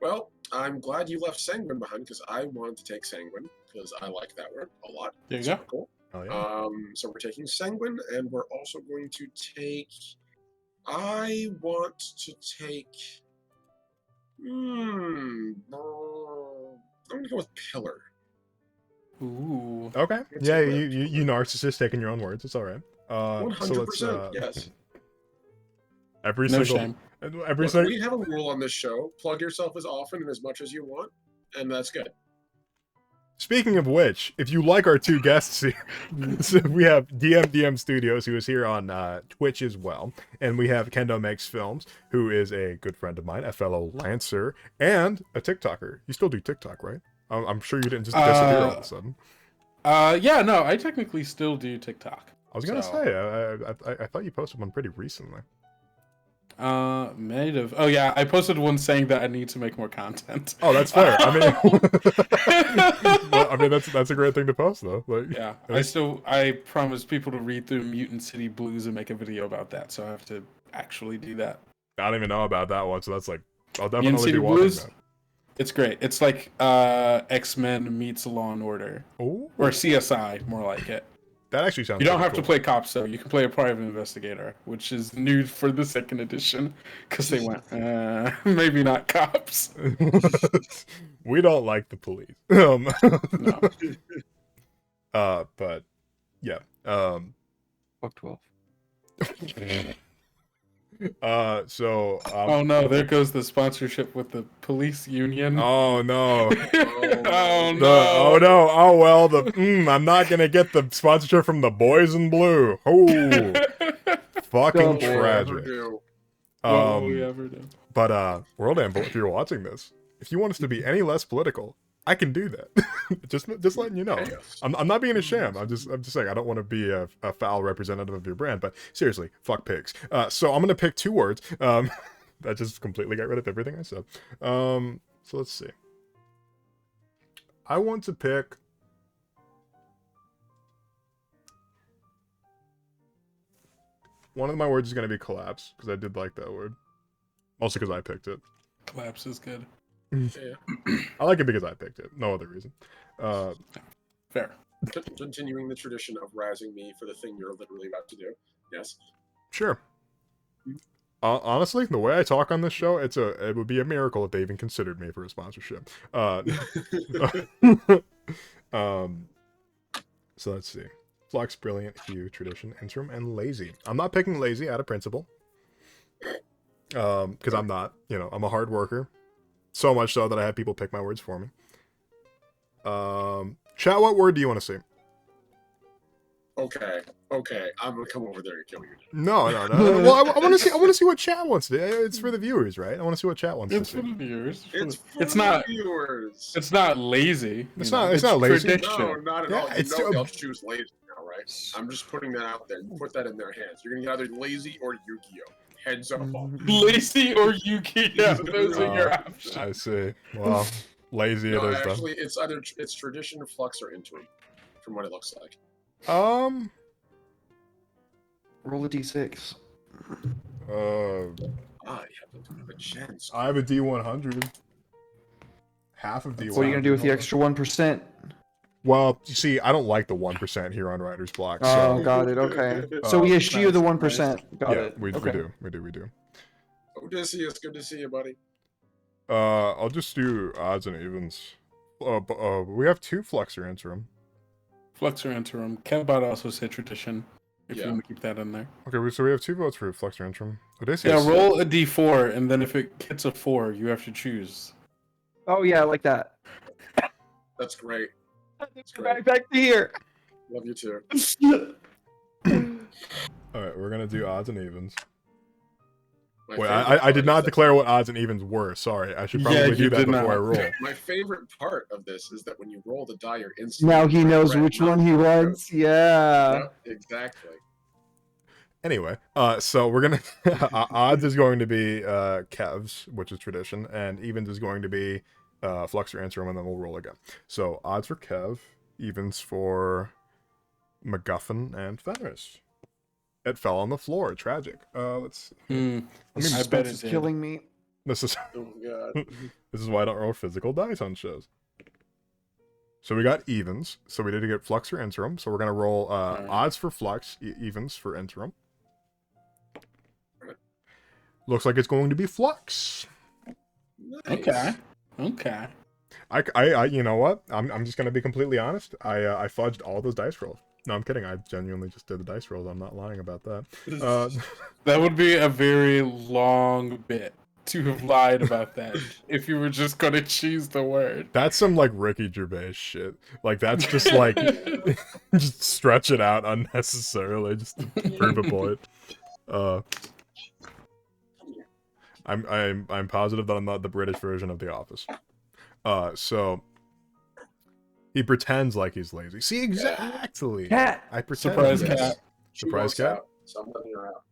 Well, I'm glad you left Sanguine behind because I wanted to take Sanguine because I like that word a lot. There you Super go. Cool. Oh yeah. So we're taking Sanguine, and we're also going to take. I want to take. I'm gonna go with Pillar. Ooh. Okay. It's Yeah, a you narcissist taking your own words. It's all right. 100%. So let's Yes. every No single shame. every Look, single we have a rule on this show: plug yourself as often and as much as you want, and that's good. Speaking of which, if you like our 2 guests here, so we have DM Studios, who is here on Twitch as well, and we have Kendo Makes Films, who is a good friend of mine, a fellow Lancer, and a TikToker. You still do TikTok, right? I'm sure you didn't just disappear all of a sudden. Yeah, no, I technically still do TikTok. I was gonna So- say, I thought you posted one pretty recently. Might have. Oh yeah, I posted one saying that I need to make more content. Oh, that's fair. I mean, well, I mean that's a great thing to post though. Like, Yeah, at least- I promised people to read through Mutant City Blues and make a video about that, so I have to actually do that. I don't even know about that one, so that's like I'll Mutant definitely City be watching Blues. that. It's great. It's like X-Men meets Law and Order, Oh, or CSI, more like it. that actually sounds. You don't pretty have to cool. play cops though. You can play a private investigator, which is new for the 2nd edition, because they went maybe not cops. We don't like the police. No. But yeah. Fuck 12. So. Oh no, there goes the sponsorship with the police union. Oh no. Oh no. Oh no. Oh well. I'm not gonna get the sponsorship from the Boys in Blue. Oh, fucking Don't tragic. What will we ever do? But World Amble, if you're watching this, if you want us to be any less political, I can do that. just letting you know. I'm not being a sham. I'm just saying I don't want to be a foul representative of your brand. But seriously, fuck pigs. So I'm gonna pick 2 words. That just completely got rid of everything I said. So let's see. I want to pick. One of my words is gonna be collapse because I did like that word. Also because I picked it. Collapse is good. Yeah. I like it because I picked it. No other reason. Fair. Continuing the tradition of razzing me for the thing you're literally about to do. Yes. Sure. Honestly, the way I talk on this show, it would be a miracle if they even considered me for a sponsorship. So let's see. Flux, Brilliant, Hue, Tradition, Interim, and Lazy. I'm not picking Lazy out of principle. Because I'm not. I'm a hard worker. So much so that I have people pick my words for me. Chat, what word do you want to see? Okay, I'm gonna come over there and kill you. No. Well, I want to see. I want to see what chat wants to. It's for the viewers, right? I want to see what chat wants It's to for see. the viewers. It's not. viewers. It's not lazy. It's you know, not- it's not lazy. Tradition. No, not at Yeah, all. You it's know still- they'll choose lazy now, right? I'm just putting that out there. You put that in their hands. You're gonna get either lazy or Yu-Gi-Oh. Heads up. Lazy or Yu-Gi-Oh. Those are your Oh, options. I see. Well, lazy No, it is actually, it's tradition, flux, or interim, from what it looks like. though. Roll a d6. Ah, you have a chance. I have a D100. Half of D100. What are you gonna do with the extra 1%? Well, you see, I don't like the 1% here on Writer's Block. Oh, So got it. Okay. So we eschew nice, the 1%. Got yeah, it. we Okay. do. We do. Odysseus, good to see you, buddy. I'll just do odds and evens. We have 2 Fluxer Interim. Fluxer interim. Kevbot also said tradition. If Yeah. you want to keep that in there. Okay, so we have 2 votes for Fluxer Interim. Odysseus. Yeah, roll a d4, and then if it hits a 4, you have to choose. Oh yeah, I like that. That's great. Back to here. Love you too. Alright, we're gonna do odds and evens. My Wait, favorite I part did is not that- declare what odds and evens were. Sorry, I should Yeah, probably do you that did before not. I roll. My favorite part of this is that when you roll the die, you're instantly. Now he knows red, which not one he blue. wants. Yeah. Yep, exactly. Anyway, so we're gonna odds is going to be Kev's, which is tradition, and evens is going to be Fluxer Interim, and then we'll roll again. So odds for Kev, evens for MacGuffin and Fenris. It fell on the floor. Tragic. Let's. Hmm. I mean, I bet it It's did. killing me. This is Oh god. this is why I don't roll physical dice on shows. So we got evens. So we did get Flux for interim. So we're gonna roll odds for Flux, evens for interim. Looks like it's going to be Flux. Nice. Okay. I you know what? I'm just gonna be completely honest. I fudged all those dice rolls. No, I'm kidding. I genuinely just did the dice rolls. I'm not lying about that. That would be a very long bit to have lied about that if you were just going to choose the word. That's some like Ricky Gervais shit. Like that's just like just stretch it out unnecessarily just to prove a point. I'm positive that I'm not the British version of The Office. So he pretends like he's lazy. See, exactly. Cat. I pretend. Surprise yes. cat. She Surprise wants cat? out, so I'm letting her out.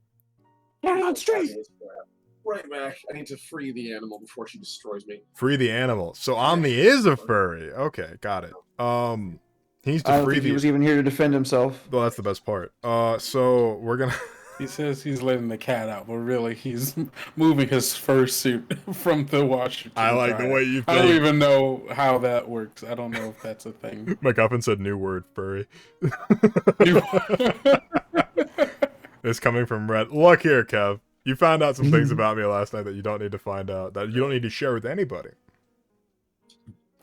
Cat on street. Right, Mac. I need to free the animal before she destroys me. Free the animal. So Omni is a furry. Okay, got it. He needs I to don't free think the. he was even here to defend himself. Well, that's the best part. So we're gonna. He says he's letting the cat out, but really he's moving his fursuit from the washer. To I the like the dryer. way you I don't think. even know how that works. I don't know if that's a thing. MacGuffin said new word, furry. It's coming from Red. Look here, Kev. You found out some things about me last night that you don't need to find out. That you don't need to share with anybody.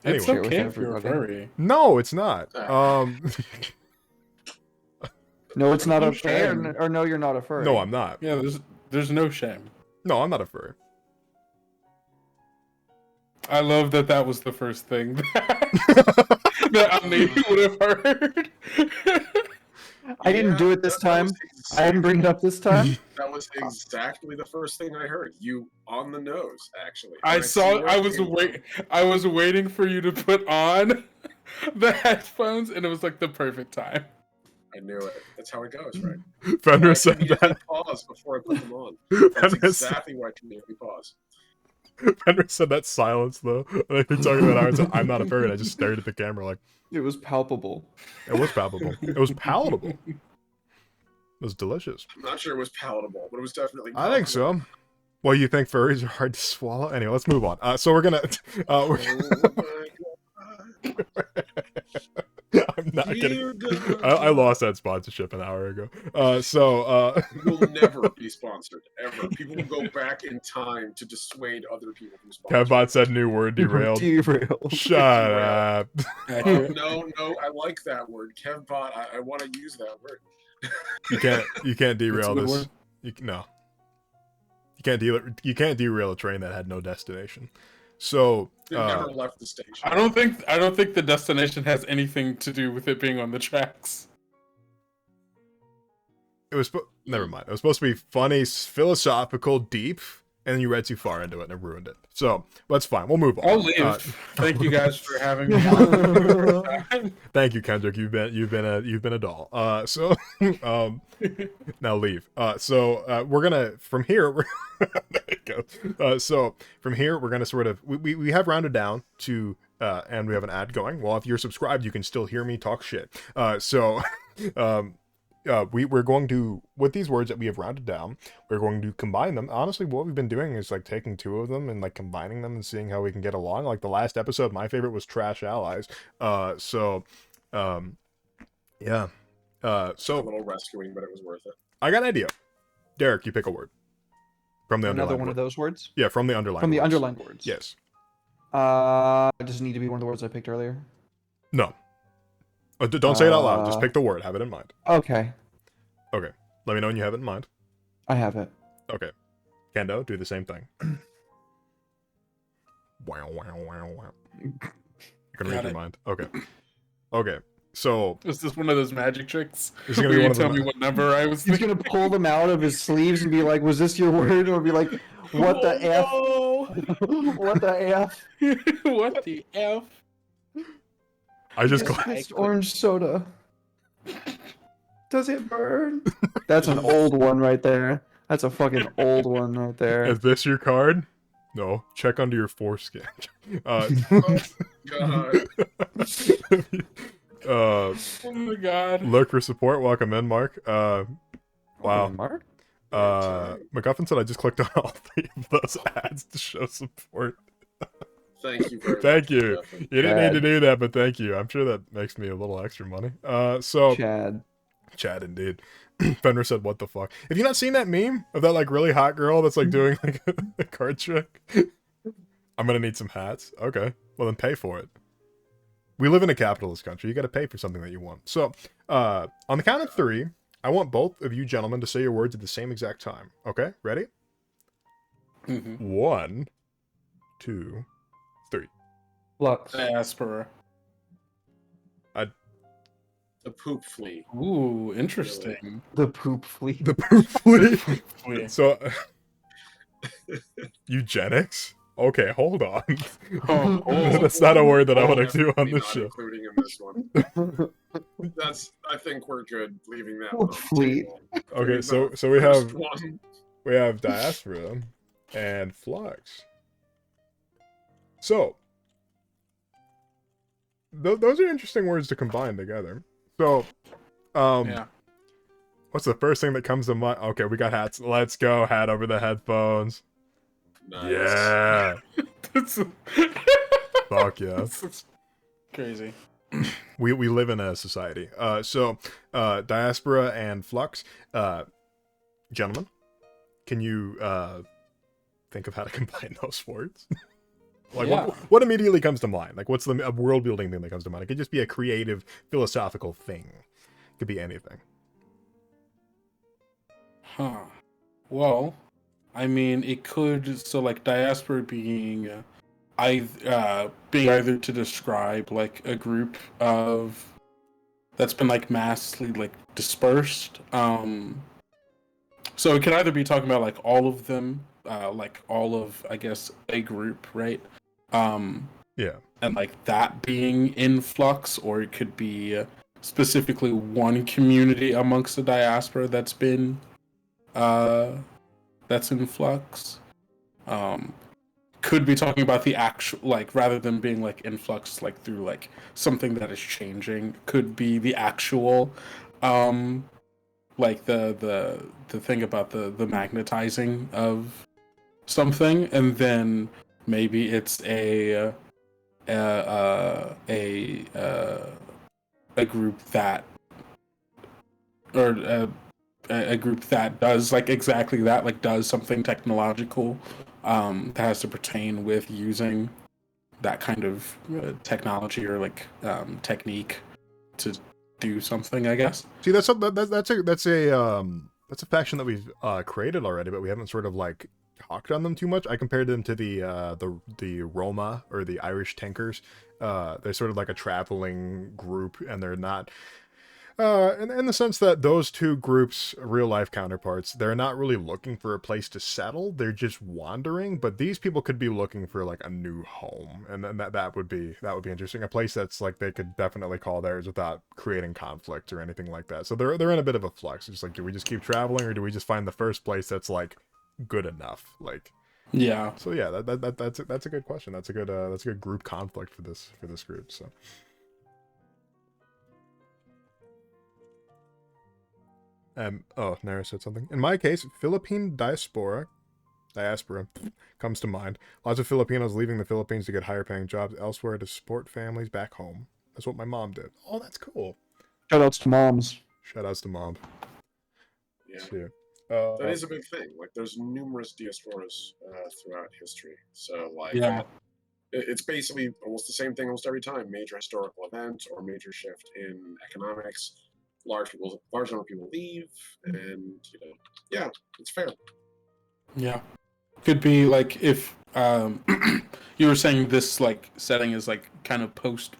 It's Anyway. okay With if you're a everybody. furry. No, it's not. No, it's not No a fair. shame. Or no, you're not a furry. No, I'm not. Yeah, there's no shame. No, I'm not a furry. I love that was the first thing that Omni would have heard. I didn't do it this time. I didn't bring it up this time. That was exactly the first thing I heard. You on the nose, actually. I And saw. see where I it was came from. I was waiting for you to put on the headphones, and it was like the perfect time. I knew it. That's how it goes, right? Fenris said immediately that. pause before I put them on. That's Fenris, exactly why I immediately pause. Fenris said that silence though. Like you're talking about ours. I'm not a furry. And I just stared at the camera like It was palpable. it was palpable. It was palatable. It was delicious. I'm not sure it was palatable, but it was definitely. I think so. Well, you think furries are hard to swallow? Anyway, let's move on. So we're gonna. Oh my I'm not kidding. Dear God. I lost that sponsorship an hour ago. So We'll never be sponsored ever. People will go back in time to dissuade other people from sponsoring. Kevbot said new word derailed. Derailed. Shut up. Oh, no, I like that word, Kevbot. I want to use that word. You can't That's a derail good this. word. No. You can't derail a train that had no destination. So It never left the station. I don't think the destination has anything to do with it being on the tracks. never mind. It was supposed to be funny, philosophical, deep, and then you read too far into it and it ruined it. So that's fine. We'll move on. I'll leave. Thank you guys for having me on. Thank you, Kendrick. You've been a doll. So now leave. We're gonna from here. There it goes. So from here we're gonna sort of we have rounded down to and we have an ad going. Well, if you're subscribed, you can still hear me talk shit. We're going to, with these words that we have rounded down, we're going to combine them. Honestly, what we've been doing is like taking two of them and like combining them and seeing how we can get along. Like the last episode, my favorite was trash allies. A little rescuing, but it was worth it. I got an idea. Derek, you pick a word from the Another underlined one word. of those words? Yeah, from the underlined From the words. underlined words. Yes. Does it need to be one of the words I picked earlier? No. Don't say it out loud. Just pick the word. Have it in mind. Okay. Okay. Let me know when you have it in mind. I have it. Okay. Kendo, do the same thing. Wow, wow, wow, wow. You can read Got your it. mind. Okay. Okay. So Is this one of those magic tricks? This is gonna Where be you one of tell the- me what number I was He's thinking? gonna pull them out of his sleeves and be like, "Was this your word?" Or be like, "What the f? What the f? F? What the F? I just It's orange soda. Does it burn?" That's an old one right there. That's a fucking old one right there. Is this your card? No. Check under your foreskin. Oh, God. Oh my god. Look for support. Welcome in, Mark. Wow. Mark? MacGuffin said I just clicked on all three of those ads to show support. Thank you very Thank much. you. Jeff. You didn't need to do that, but thank you. I'm sure that makes me a little extra money. So Chad. indeed. Fenrir said, "What the fuck?" Have you not seen that meme of that like really hot girl that's like doing like a card trick? I'm gonna need some hats. Okay, well then pay for it. We live in a capitalist country. You got to pay for something that you want. So, on the count of 3, I want both of you gentlemen to say your words at the same exact time. Okay, ready? Mhm. 1, 2, 3. Flux. Diaspora. The poop flea. Ooh, interesting. The poop fleet. The poop flea. Wait. So, eugenics? Okay, hold on. Oh, That's not a word that I want to Definitely do on this not show. Including in this one. I think we're good leaving that one on the Fleet. table. Okay, The so we first have one. diaspora and flux. So those are interesting words to combine together. So, yeah. what's the first thing that comes to mind? Okay, we got hats. Let's go. Hat over the headphones. Nice. Yeah. Fuck yeah. That's crazy. We live in a society. So diaspora and flux. Gentlemen, can you think of how to combine those words? Like, Yeah. what immediately comes to mind? Like, what's a world building thing that comes to mind? It could just be a creative, philosophical thing. It could be anything. Huh. Well, I mean, it could. So, like, diaspora being, being either to describe like a group of that's been like massively like dispersed. So it could either be talking about like all of them, like all of I guess a group, right? Yeah. And like that being in flux, or it could be specifically one community amongst the diaspora that's been that's in flux. Could be talking about the actual, like, rather than being like in flux like through like something that is changing, could be the actual like the thing about the magnetizing of something, and then maybe it's a group that, or a group that does like exactly that, like does something technological that has to pertain with using that kind of technology or like technique to do something, I guess. See, that's a faction that we've created already, but we haven't sort of like talked on them too much. I compared them to the Roma, or the Irish Tankers. They're sort of like a traveling group, and they're not. in the sense that those two groups, real life counterparts, they're not really looking for a place to settle. They're just wandering. But these people could be looking for like a new home, and then that would be interesting. A place that's like they could definitely call theirs without creating conflict or anything like that. So they're in a bit of a flux. It's like, do we just keep traveling, or do we just find the first place that's like good enough? Like, Yeah. so yeah, that's a good question. That's a good group conflict for this group. So. Oh, Nara said something. In my case, Philippine diaspora comes to mind. Lots of Filipinos leaving the Philippines to get higher paying jobs elsewhere to support families back home. That's what my mom did. Oh, that's cool. Shoutouts to moms. Shoutouts to mom. Yeah. So, That is a big thing. Like, there's numerous diasporas throughout history. So, like, Yeah. it's basically almost the same thing almost every time. Major historical event or major shift in economics. Large number of people leave, and yeah, it's fair. Yeah. Could be like if you were saying this like setting is like kind of post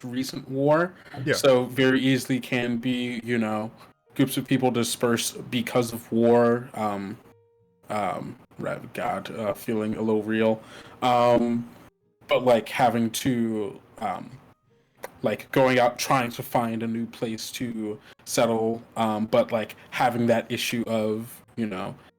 recent war. Yeah. So very easily can be, groups of people disperse because of war. Feeling a little real. But like having to like going out trying to find a new place to settle, but like having that issue of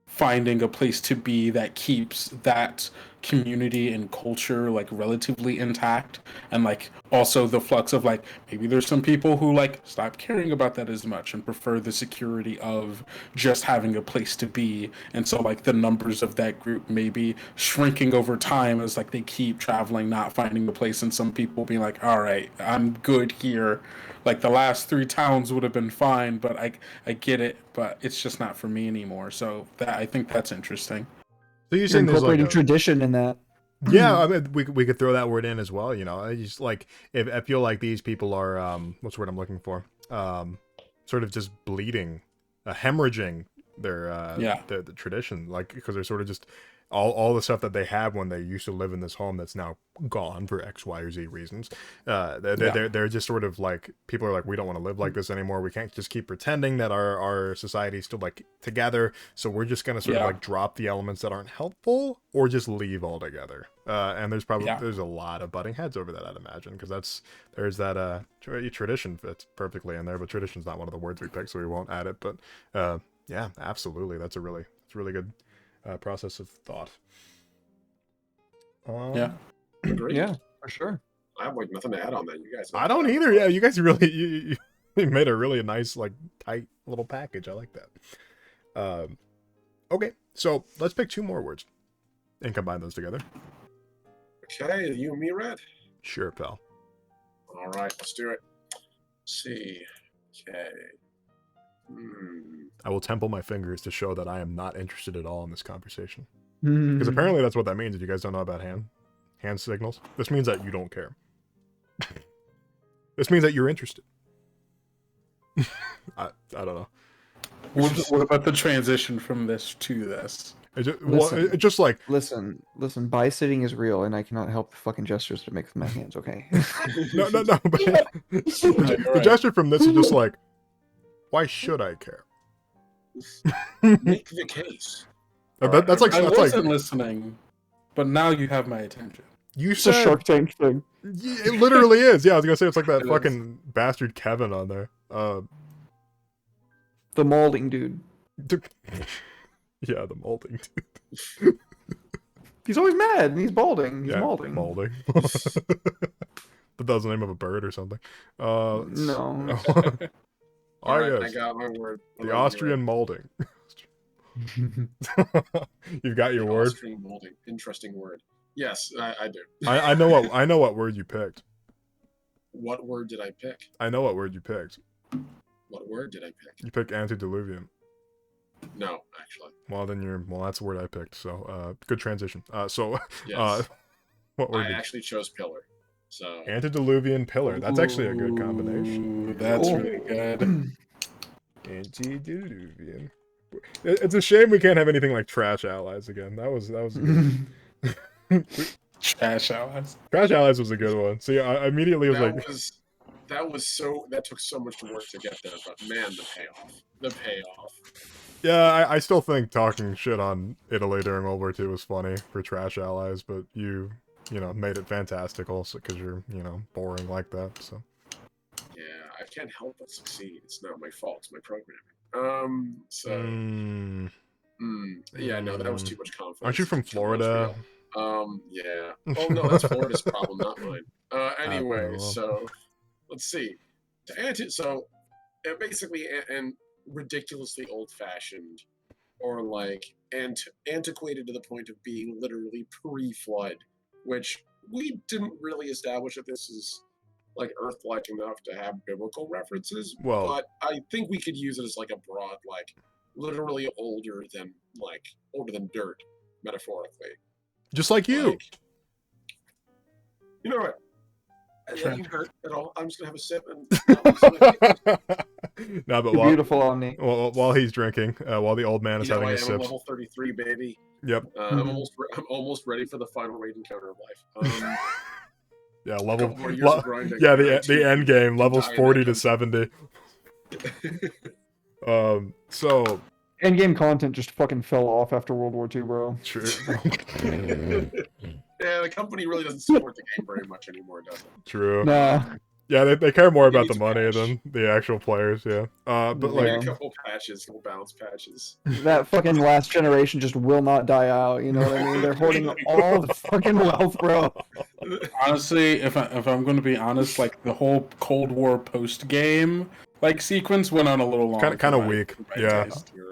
finding a place to be that keeps that community and culture like relatively intact, and like also the flux of like maybe there's some people who like stop caring about that as much and prefer the security of just having a place to be, and so like the numbers of that group maybe shrinking over time as like they keep traveling, not finding a place, and some people being like, all right, I'm good here, like the last 3 towns would have been fine, but I get it, but it's just not for me anymore. So that I think that's interesting. So you're You're saying there's like incorporating tradition in that. yeah, I mean, we could throw that word in as well. I just like if I feel like these people are what's the word I'm looking for? Sort of just bleeding, hemorrhaging their the tradition, like because they're sort of just all the stuff that they have when they used to live in this home that's now gone for X, Y, or Z reasons. They're just sort of like, people are like, we don't want to live like this anymore. We can't just keep pretending that our society is still like together. So we're just gonna sort of like drop the elements that aren't helpful or just leave altogether. And there's probably there's a lot of butting heads over that, I'd imagine, because there's that tradition fits perfectly in there, but tradition's not one of the words we picked, so we won't add it. But yeah, absolutely, it's really good process of thought. Yeah. Agreed. Yeah, for sure. I have like nothing to add on that. You guys. I don't either. Yeah, you guys really you made a really nice like tight little package. I like that. Okay, so let's pick 2 more words and combine those together. Okay, you and me, Red. Sure, pal. All right, let's do it. Let's see. Okay. I will temple my fingers to show that I am not interested at all in this conversation. Hmm. Because apparently that's what that means. If you guys don't know about hand signals, this means that you don't care. This means that you're interested. I don't know. What about the transition from this to this? It's just like Listen. Bi-sitting is real, and I cannot help the fucking gestures to make with my hands. Okay. no. But the gesture from this is just like, why should I care? Make the case. That's like I that's wasn't like listening, but now you have my attention. you It's a said. Shark Tank thing. Yeah, it literally is. Yeah, I was gonna say it's like that It is. fucking bastard Kevin on there. The molding dude. Yeah, the molding dude. He's always mad, and he's balding. He's Yeah, molding. molding. But that was the name of a bird or something. No. All right, yes. I got my word. The Austrian molding. You've got your The word. Austrian molding. Interesting word. Yes, I do. I know what word you picked. What word did I pick? I know what word you picked. What word did I pick? You picked antediluvian. No, actually. Well, that's the word I picked. So, good transition. Yes. What word? I actually chose pillar. So Antediluvian pillar. That's actually a good combination. Ooh, that's Oh. really good. Antediluvian. It's a shame we can't have anything like trash allies again. That was good. Trash allies. Trash allies was a good one. See, I immediately was that like, was that took so much work to get there, but man, the payoff. Yeah, I still think talking shit on Italy during World War II was funny for trash allies, but you made it fantastic also because you're, boring like that, so. Yeah, I can't help but succeed. It's not my fault. It's my programming. Yeah, no, that was too much conflict. Aren't you from Florida? Yeah. Oh no, that's Florida's problem, not mine. Anyway, well. so let's see. Basically, and ridiculously old-fashioned, or like antiquated to the point of being literally pre-flood, which we didn't really establish that this is like Earth-like enough to have biblical references. Well, but I think we could use it as like a broad, like literally older than dirt, metaphorically. just like you. You know what? That doesn't hurt at all. I'm just gonna have a sip and. No, but You're beautiful, Omni. while he's drinking, while the old man is having I his am sips. level 33, baby. Yep. I'm almost ready for the final raid encounter of life. Yeah, couple more years of grinding. Yeah, the end game levels die in 40 that to 70. So Endgame content just fucking fell off after World War II, bro. true. Yeah, the company really doesn't support the game very much anymore, does it? True. Nah. Yeah, they care more It about needs the money patch. than the actual players. Yeah. But Like like, a couple balance patches. That fucking last generation just will not die out, you know what I mean? They're hoarding all the fucking wealth, bro. Honestly, if I'm going to be honest, like the whole Cold War post game like sequence went on a little long. kind of weak. Yeah.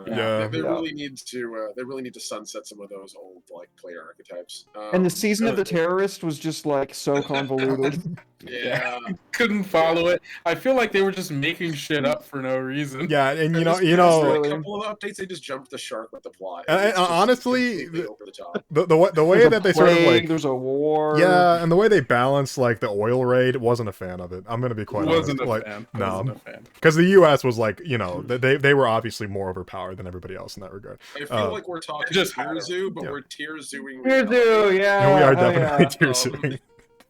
Yeah. They Yeah. really need to sunset some of those old like player archetypes. And the season of the terrorist was just like so convoluted. Yeah. Couldn't follow it. I feel like they were just making shit up for no reason. Yeah, and Like, Really? a couple of updates, they just jumped the shark with the plot. And It's just honestly, completely over the top. the way that they sort of like, there's a war. yeah, and the way they balance like the oil raid, wasn't a fan of it. I'm gonna be quite Wasn't honest. a Like, fan. no. Wasn't a fan. because the U.S. was like, they were obviously more overpowered than everybody else in that regard. I feel like we're talking just Tier Zoo, but yeah. we're Tier Zooing. Tier Zoo, yeah. we are hell definitely yeah. tier suing.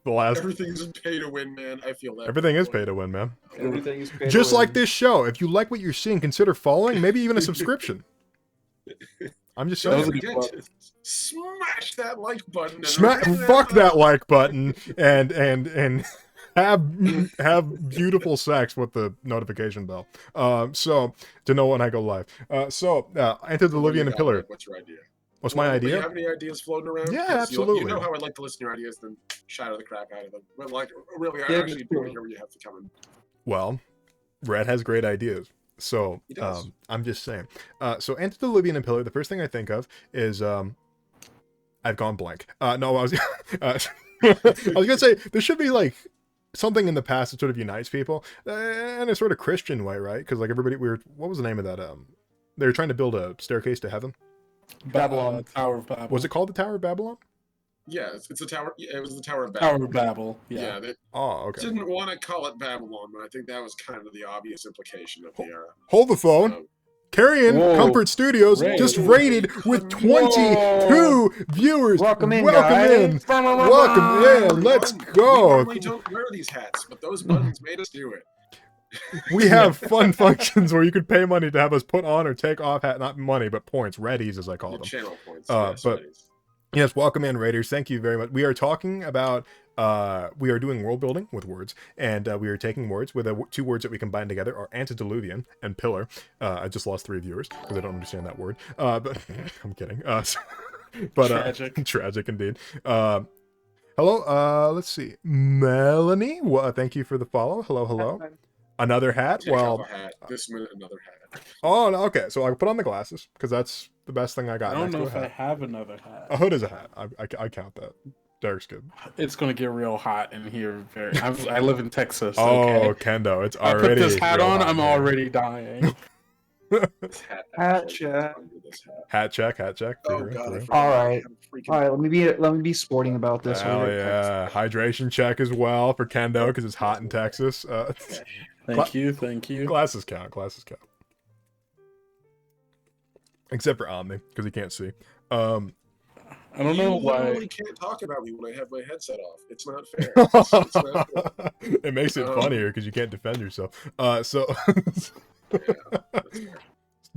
The last Everything's pay to win, man. I feel that. everything is pay to win, man. Everything is paid Just to like win. this show. If you like what you're seeing, consider following, maybe even a subscription. I'm just Don't saying. forget to smash that like button. And Fuck that like button and have beautiful sex with the notification bell. So to know when I go live. Antediluvian and Pillar. What's your idea? What's my Do you idea? have any ideas floating around? Yeah, 'Cause absolutely. You know how I like to listen to your ideas, then shadow the crap out of them. But like, really, I Yeah, actually do hear what you have to come in. Well, Red has great ideas. So He does. I'm just saying. So Antediluvian and Pillar, the first thing I think of is I've gone blank. No, I was I was gonna say there should be like something in the past that sort of unites people in a sort of Christian way, right? Because like everybody, what was the name of that? They were trying to build a staircase to heaven. Babylon. Tower of Babel. Was it called the Tower of Babylon? Yeah, it's the tower. It was the Tower of Tower Babel. of Babel? Yeah, Yeah. they Oh, okay. didn't want to call it Babylon, but I think that was kind of the obvious implication of the era. Hold the phone. Um, Carrion Whoa. Comfort Studios Raid. just rated with 22 viewers. Welcome in, Welcome guys. in. Welcome in. Let's we go. normally don't wear these hats, but those buttons made us do it. We have fun functions where you could pay money to have us put on or take off hat, not money, but points, readies as I call The them. channel points. But- buddies. Yes, welcome in, Raiders. Thank you very much. We are talking about, we are doing world building with words, and we are taking words with two words that we combine together are antediluvian and pillar. I just lost 3 viewers because I don't understand that word. But I'm kidding. But Tragic. tragic indeed. Hello. Let's see, Melanie. Thank you for the follow. Hello. Another hat. Take off Well, a hat. This minute, another hat. oh, no, okay. So I put on the glasses because that's the best thing I got. I don't next know to if a I hat. have another hat. A hood is a hat. I count that. Derek's good. It's gonna get real hot in here. I live in Texas. Oh, Okay. Kendo, it's I already. put this hat real on. hot I'm here. already dying. This hat. Hat actually check. goes under this hat. Hat check. Oh for real, god, for I real. forgot. All right. I'm freaking- All right, let me be sporting about this. Hell We're yeah, hydration check as well for Kendo because it's hot in Texas. Thank you. Glasses count. Except for Omni because he can't see. I don't know You why. literally can't talk about me when I have my headset off. It's not fair. It's not fair. It makes it Um, funnier because you can't defend yourself. So Yeah, that's fair.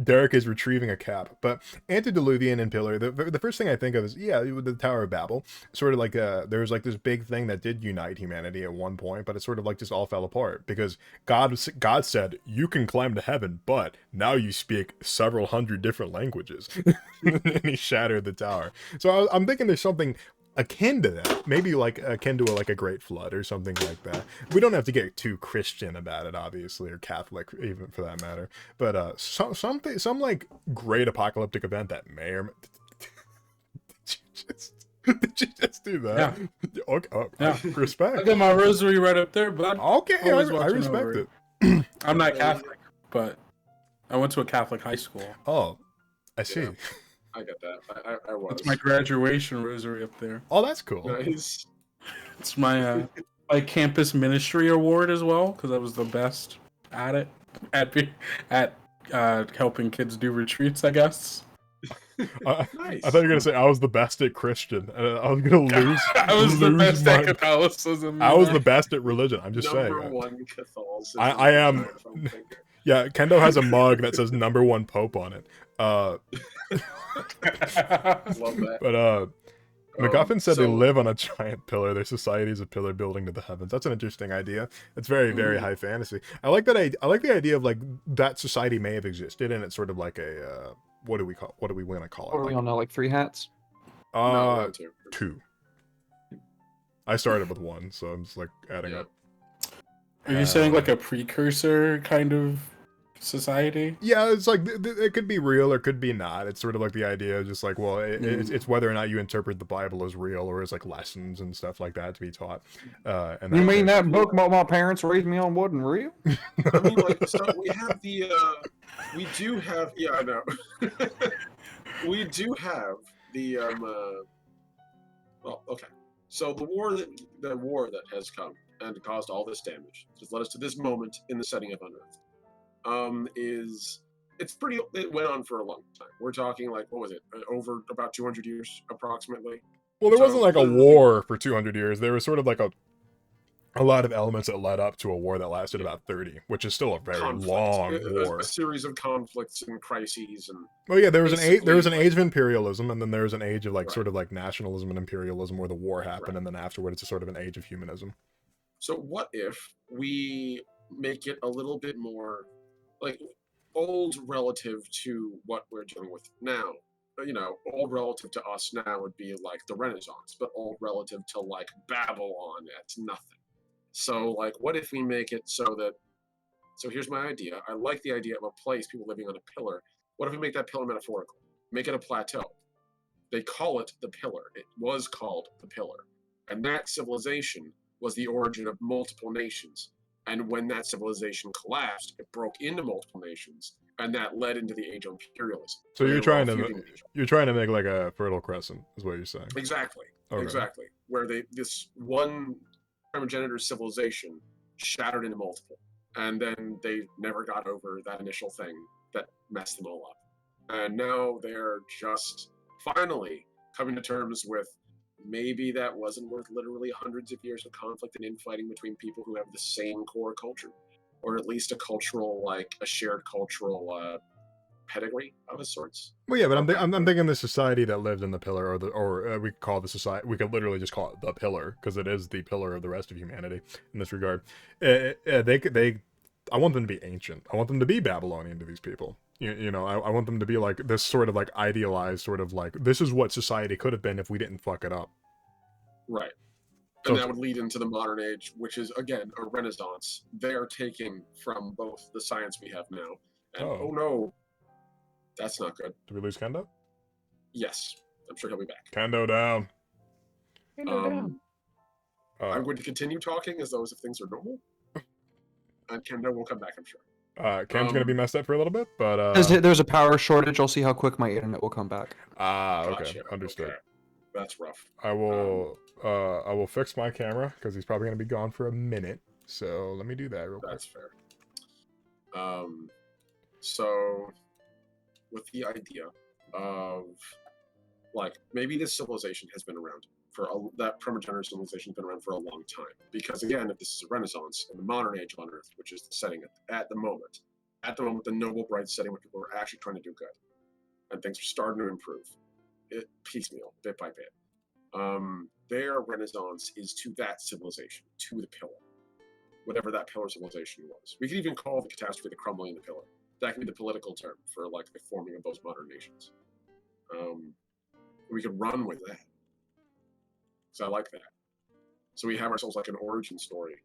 Derek is retrieving a cap, but antediluvian and pillar. The first thing I think of is with the Tower of Babel. Sort of like there was like this big thing that did unite humanity at one point, but it sort of like just all fell apart because God said you can climb to heaven, but now you speak several hundred different languages, and he shattered the tower. So I'm thinking there's something akin to that, maybe like akin to a great flood or something like that. We don't have to get too Christian about it, obviously, or Catholic even for that matter, but some like great apocalyptic event that may or did you just do that? Yeah. Okay, Yeah. respect. I got my rosary right up there, but Okay, I always watching respect over it. I'm not Catholic, but I went to a Catholic high school. Oh, I see. Yeah. I get that. I was. It's my graduation rosary up there. Oh, that's cool. Nice. It's my campus ministry award as well because I was the best at it at helping kids do retreats, I guess. Nice. I thought you were gonna say I was the best at Christian. I was gonna lose. I was the lose best my- at Catholicism. I was the best at religion. I'm just Number saying. one Catholicism. I am- giant foam finger. Yeah, Kendo has a mug that says "number one Pope" on it. Love that. But MacGuffin said they so- live on a giant pillar. Their society is a pillar building to the heavens. That's an interesting idea. It's very, very Ooh. high fantasy. I like that. I like the idea of like that society may have existed, and it's sort of like a what do we want to call it? What are we on now? Like 3 hats? No, Uh, round two. 2. I started with 1, so I'm just like adding Yeah. up. Are you saying like a precursor kind of society? Yeah, it's like it could be real or could be not. It's sort of like the idea of just like, well, it's whether or not you interpret the Bible as real or as like lessons and stuff like that to be taught. And You mean that that book about my parents raised me on wasn't real? I mean, like, so we have the, we do have, yeah, I know. We do have the, well, okay. So the war that has come and caused all this damage, has led us to this moment in the setting of Unearthed, it went on for a long time. We're talking like, what was it, over about 200 years approximately? Well, there So, wasn't like a literally- war for 200 years. There was sort of like a lot of elements that led up to a war that lasted about 30, which is still a very Conflict. long A war. series of conflicts and crises and Well, yeah, there was an basically, age of imperialism, and then there was an age of like Right. sort of like nationalism and imperialism where the war happened, Right. and then afterward it's a sort of an age of humanism. So what if we make it a little bit more like old relative to what we're dealing with now? You know, old relative to us now would be like the Renaissance, but old relative to like Babylon, it's nothing. So like, what if we make it so that? So here's my idea. I like the idea of a place, people living on a pillar. What if we make that pillar metaphorical? Make it a plateau. They call it the pillar. It was called the pillar, and that civilization was the origin of multiple nations. And when that civilization collapsed, it broke into multiple nations, and that led into the age of imperialism. So where you're they were all trying to feuding with each other. you're trying to make like a fertile crescent, is what you're saying. Exactly. Okay. Exactly. Where this one primogenitor civilization shattered into multiple. And then they never got over that initial thing that messed them all up. And now they're just finally coming to terms with maybe that wasn't worth literally hundreds of years of conflict and infighting between people who have the same core culture. Or at least a cultural, like a shared cultural pedigree of a sorts. Well, yeah, but I'm Okay. thinking the society that lived in the pillar, or we could call the society. We could literally just call it the pillar because it is the pillar of the rest of humanity in this regard. I want them to be ancient. I want them to be Babylonian to these people. You know, I want them to be like this sort of like idealized, sort of like this is what society could have been if we didn't fuck it up. Right. So And that would lead into the modern age, which is, again, a renaissance. They're taking from both the science we have now, and Oh. oh no, that's not good. Did we lose Kendo? Yes, I'm sure he'll be back. Kendo down. I'm going to continue talking as though as if things are normal. And Kendo will come back, I'm sure. Cam's gonna be messed up for a little bit, but There's a power shortage. I'll see how quick my internet will come back. okay, Gotcha. understood. Okay. That's rough. I will fix my camera because he's probably gonna be gone for a minute. So let me do that real quick. That's fair. So, with the idea of like maybe this civilization has been around that primogenitor civilization has been around for a long time. Because again, if this is a Renaissance in the modern age on Earth, which is the setting at the moment, the noble, bright setting where people are actually trying to do good, and things are starting to improve, piecemeal, bit by bit. Their Renaissance is to that civilization, to the pillar, whatever that pillar civilization was. We could even call the catastrophe the crumbling of the pillar. That could be the political term for like the forming of those modern nations. We could run with that. So I like that. So we have ourselves like an origin story,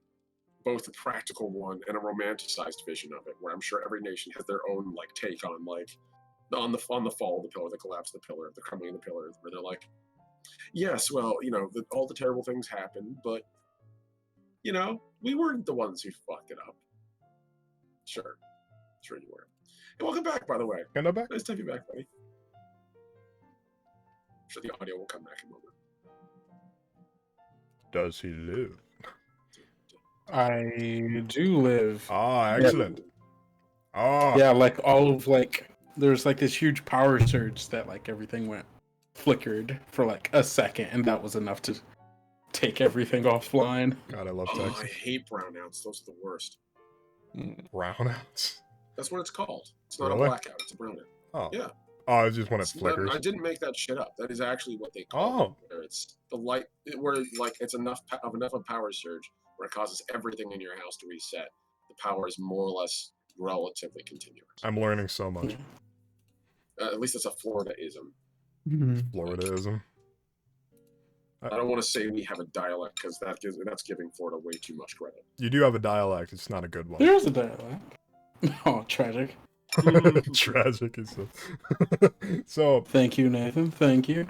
both a practical one and a romanticized vision of it, where I'm sure every nation has their own like take on like on the fall of the pillar, the collapse of the pillar, the crumbling of the pillar, where they're like, yes, well, all the terrible things happened, but we weren't the ones who fucked it up. Sure you were. And welcome back, by the way. Can I back? Nice to have you back, buddy. I'm sure the audio will come back in a moment. Does he live? I do live. Ah, excellent. Ah, Yeah, like all of there's like this huge power surge that like everything went flickered for like a second, and that was enough to take everything offline. God, I love Oh, I Texas. hate brownouts. Those are the worst. Brownouts. That's what it's called. It's not Really? a blackout. It's a brownout. Oh. Yeah. Oh, it's just when it It's not- flickers. I didn't make that shit up. That is actually what they call Oh. it. Where it's the light, where like it's enough of power surge where it causes everything in your house to reset. The power is more or less relatively continuous. I'm learning so much. At least it's a Florida-ism. Floridaism. I don't want to say we have a dialect because that's giving Florida way too much credit. You do have a dialect. It's not a good one. There's a dialect. Oh, tragic. Tragic is so. Thank you, Nathan. Thank you.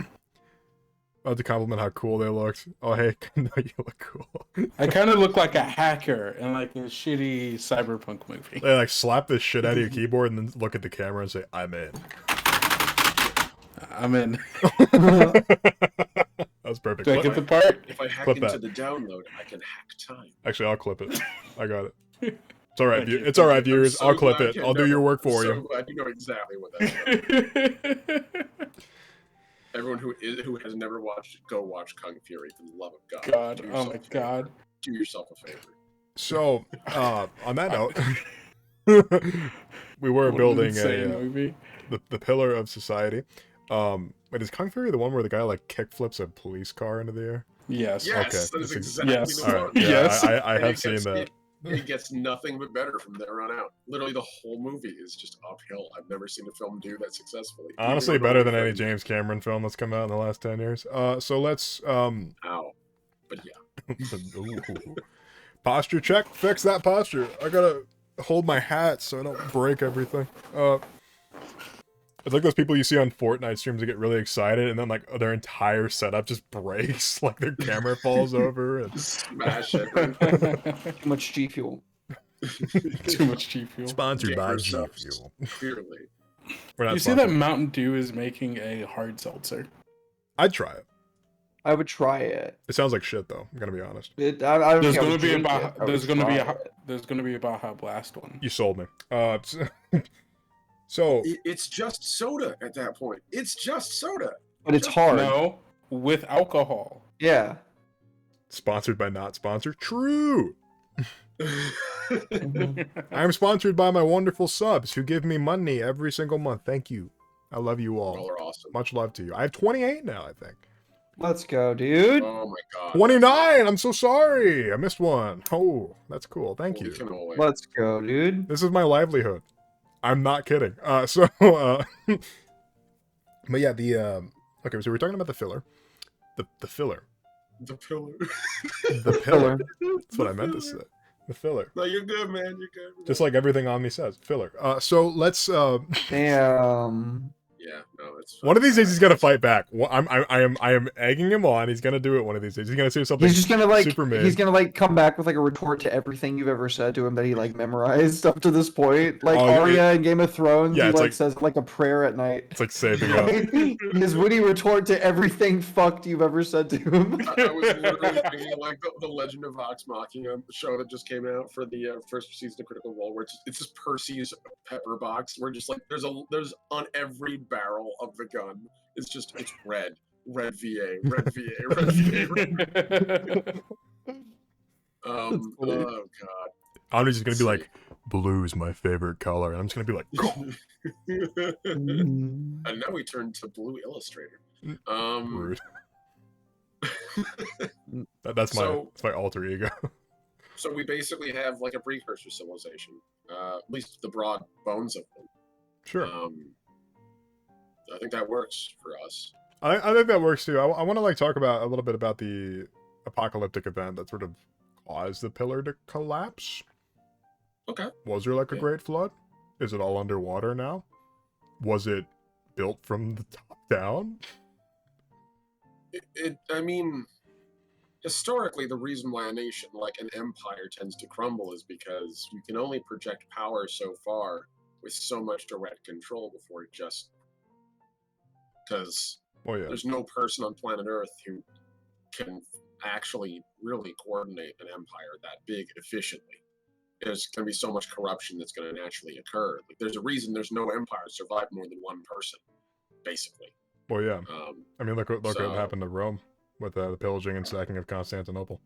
I have to compliment how cool they looked. Oh, hey, no, you look cool. I kind of look like a hacker in like a shitty cyberpunk movie. They like slap the shit out of your keyboard and then look at the camera and say, "I'm in." I'm in. That's perfect. Do I get the part? If I hack Clip into that. the download, I can hack time. Actually, I'll clip it. I got it. It's all right. Thank you. It's all right, I'm viewers. so I'll clip glad it. you I'll do know. your work for I'm so you. glad you know exactly what that is. Everyone who has never watched, go watch Kung Fury for the love of God. God. Do Oh yourself my a favor. God. Do yourself a favor. So, on that note, we were What an building insane a movie. the pillar of society. Wait, is Kung Fury the one where the guy like kickflips a police car into the air? Yes. Yes, Okay, that is that's exactly yes. the All right. one. Yeah, Yes. I And have it seen gets- that. It gets nothing but better from there on out. Literally, the whole movie is just uphill. I've never seen a film do that successfully. Honestly, Even better though than any film- James Cameron film that's come out in the last 10 years. So let's Ow. But yeah. ooh. Posture check. Fix that posture. I gotta hold my hat so I don't break everything. It's like those people you see on Fortnite streams that get really excited and then like their entire setup just breaks, like their camera falls over. And... Smash it. Too much G Fuel. Too much G Fuel. Sponsored by Gamer G subs. Fuel. Clearly. We're not You see that sponsored. Mountain Dew is making a hard seltzer? I'd try it. I would try it. It sounds like shit though. I'm gonna be honest. I don't There's think I gonna would be a drink Baja, it, I would there's gonna be try a it. there's gonna be a Baja Blast one. You sold me. So It's just soda at that point. It's just soda. But it's hard. No, with alcohol. Yeah. sponsored by not sponsored. True. Mhm. I'm sponsored by my wonderful subs who give me money every single month. Thank you. I love you All all. are awesome. Much love to you. I have 28 now, I think. Let's go, dude. Oh my god. 29! I'm so sorry. I missed one. Oh, that's cool. Thank Holy you. cannoli. Let's go, dude. This is my livelihood. I'm not kidding. But yeah, okay, so we're talking about the filler. The filler. The pillar. The pillar. That's what I meant to say. The filler. No, you're good, man. You're good. Just like everything on me says. Filler. So let's Damn. Yeah, no, it's one of these days he's gonna fight back. I am egging him on. He's gonna do it one of these days. He's gonna say something. He's just gonna like super mid. he's gonna like come back with like a retort to everything you've ever said to him that he like memorized up to this point. Like Oh, Arya in Game of Thrones, Yeah, he it's like like- says like a prayer at night. It's like saving up. His witty retort to everything fucked you've ever said to him. I was literally thinking like the Legend of Vox Machina show that just came out for the first season of Critical Role, where it's just Percy's pepper box. Where just like there's on every barrel of the gun. It's red VA, red VA, red VA. Red. That's funny. Oh god. Omni's just gonna be like, blue is my favorite color, and I'm just gonna be like, Mm. And now we turn to Blue Illustrator. rude. That's my alter ego. So we basically have like a precursor civilization, at least the broad bones of them. Sure. I think that works for us. I think that works too. I want to like talk about a little bit about the apocalyptic event that sort of caused the pillar to collapse. Okay. Was there like a Yeah. great flood? Is it all underwater now? Was it built from the top down? I mean, historically, the reason why a nation like an empire tends to crumble is because you can only project power so far with so much direct control before it just. Because Oh yeah. there's no person on planet Earth who can actually really coordinate an empire that big efficiently. There's going to be so much corruption that's going to naturally occur. Like, there's a reason there's no empire survive more than one person, basically. Well yeah. I mean look what So- happened to Rome with the pillaging and sacking of Constantinople.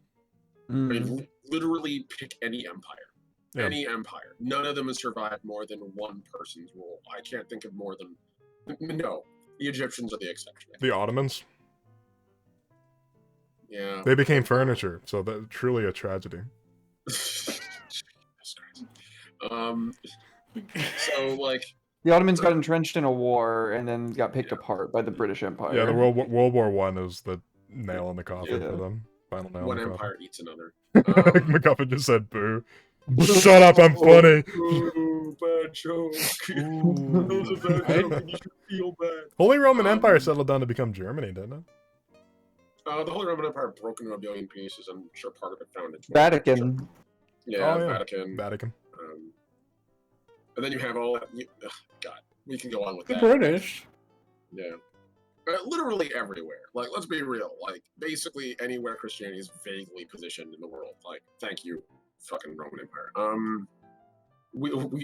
I mean, Mm. literally pick any empire. Yeah. Any empire. None of them has survived more than one person's rule. I can't think of more than. No, the Egyptians are the exception. The Ottomans, Yeah. they became furniture, so that's truly a tragedy. Jesus Christ. So like, The Ottomans got entrenched in a war and then got picked apart by the British Empire. Yeah, the World War One is the nail in the coffin Yeah. for them. Final nail one in the empire eats another. coffin. McGuffin just said boo. Shut up, I'm funny. Ooh, bad joke. That was a bad joke, and you should feel bad. Holy Roman Empire Um, settled down to become Germany, didn't it? The Holy Roman Empire broke into a billion pieces. I'm sure part of it found its way. Vatican. Yeah, Oh, yeah. Vatican. Vatican. And then you have all that. God, we can go on with The that. British. Yeah. Literally everywhere. Like, let's be real. Like, basically anywhere Christianity is vaguely positioned in the world. Like, thank you, fucking Roman Empire.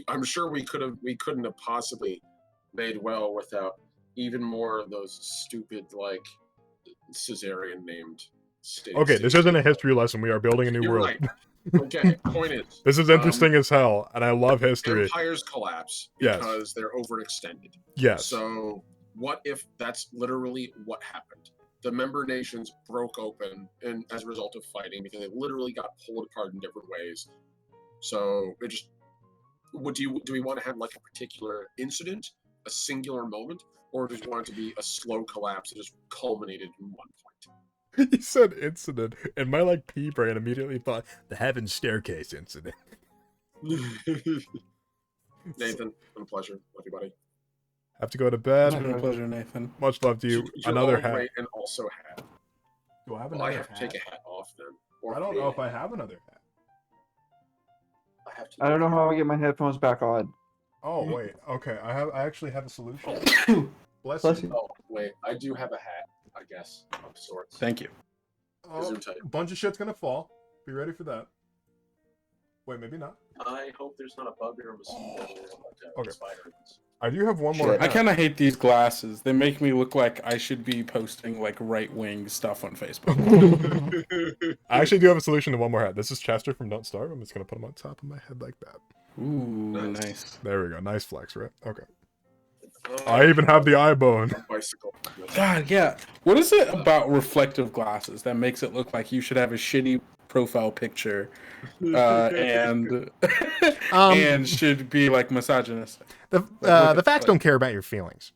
I'm sure we couldn't have possibly made well without even more of those stupid, like, Caesarian named states. Okay, this isn't a history lesson. We are building a new You're world. right. Okay, point is, This is interesting as hell, and I love history. empires collapse Yes. because they're overextended. Yes. So what if that's literally what happened? The member nations broke open and as a result of fighting because they literally got pulled apart in different ways. So it just do we want to have like a particular incident, a singular moment, or do we want it to be a slow collapse that just culminated in one point? He said incident, and my like pea brain immediately thought the heaven staircase incident. Nathan, been a pleasure. Love you, buddy. Have to go to It's bed. been a pleasure, Nathan. Much love to you. You're Another all hat. great and also hat. Do I have Well, I have to take a hat off then. Or I don't know if I have another hat. I have to. I don't know how I get my headphones back on. Oh wait, okay. I actually have a solution. Bless, Bless you. you. Oh wait, I do have a hat, I guess, of sorts. Thank you. Oh, Zoom tight. a bunch of shit's gonna fall. Be ready for that. Wait, maybe not. I hope there's not a bug or a mosquito or Okay. a spider. I do have one more. Shit. I hat. kind of hate these glasses. They make me look like I should be posting like right-wing stuff on Facebook. I actually do have a solution to one more hat. This is Chester from Don't Starve. I'm just gonna put him on top of my head like that. Ooh, Nice. nice. There we go. Nice flex, right? Okay. Oh, I even have the eye bone. a bicycle. God, yeah. What is it about reflective glasses that makes it look like you should have a shitty profile picture and and should be like misogynistic? The facts don't care about your feelings.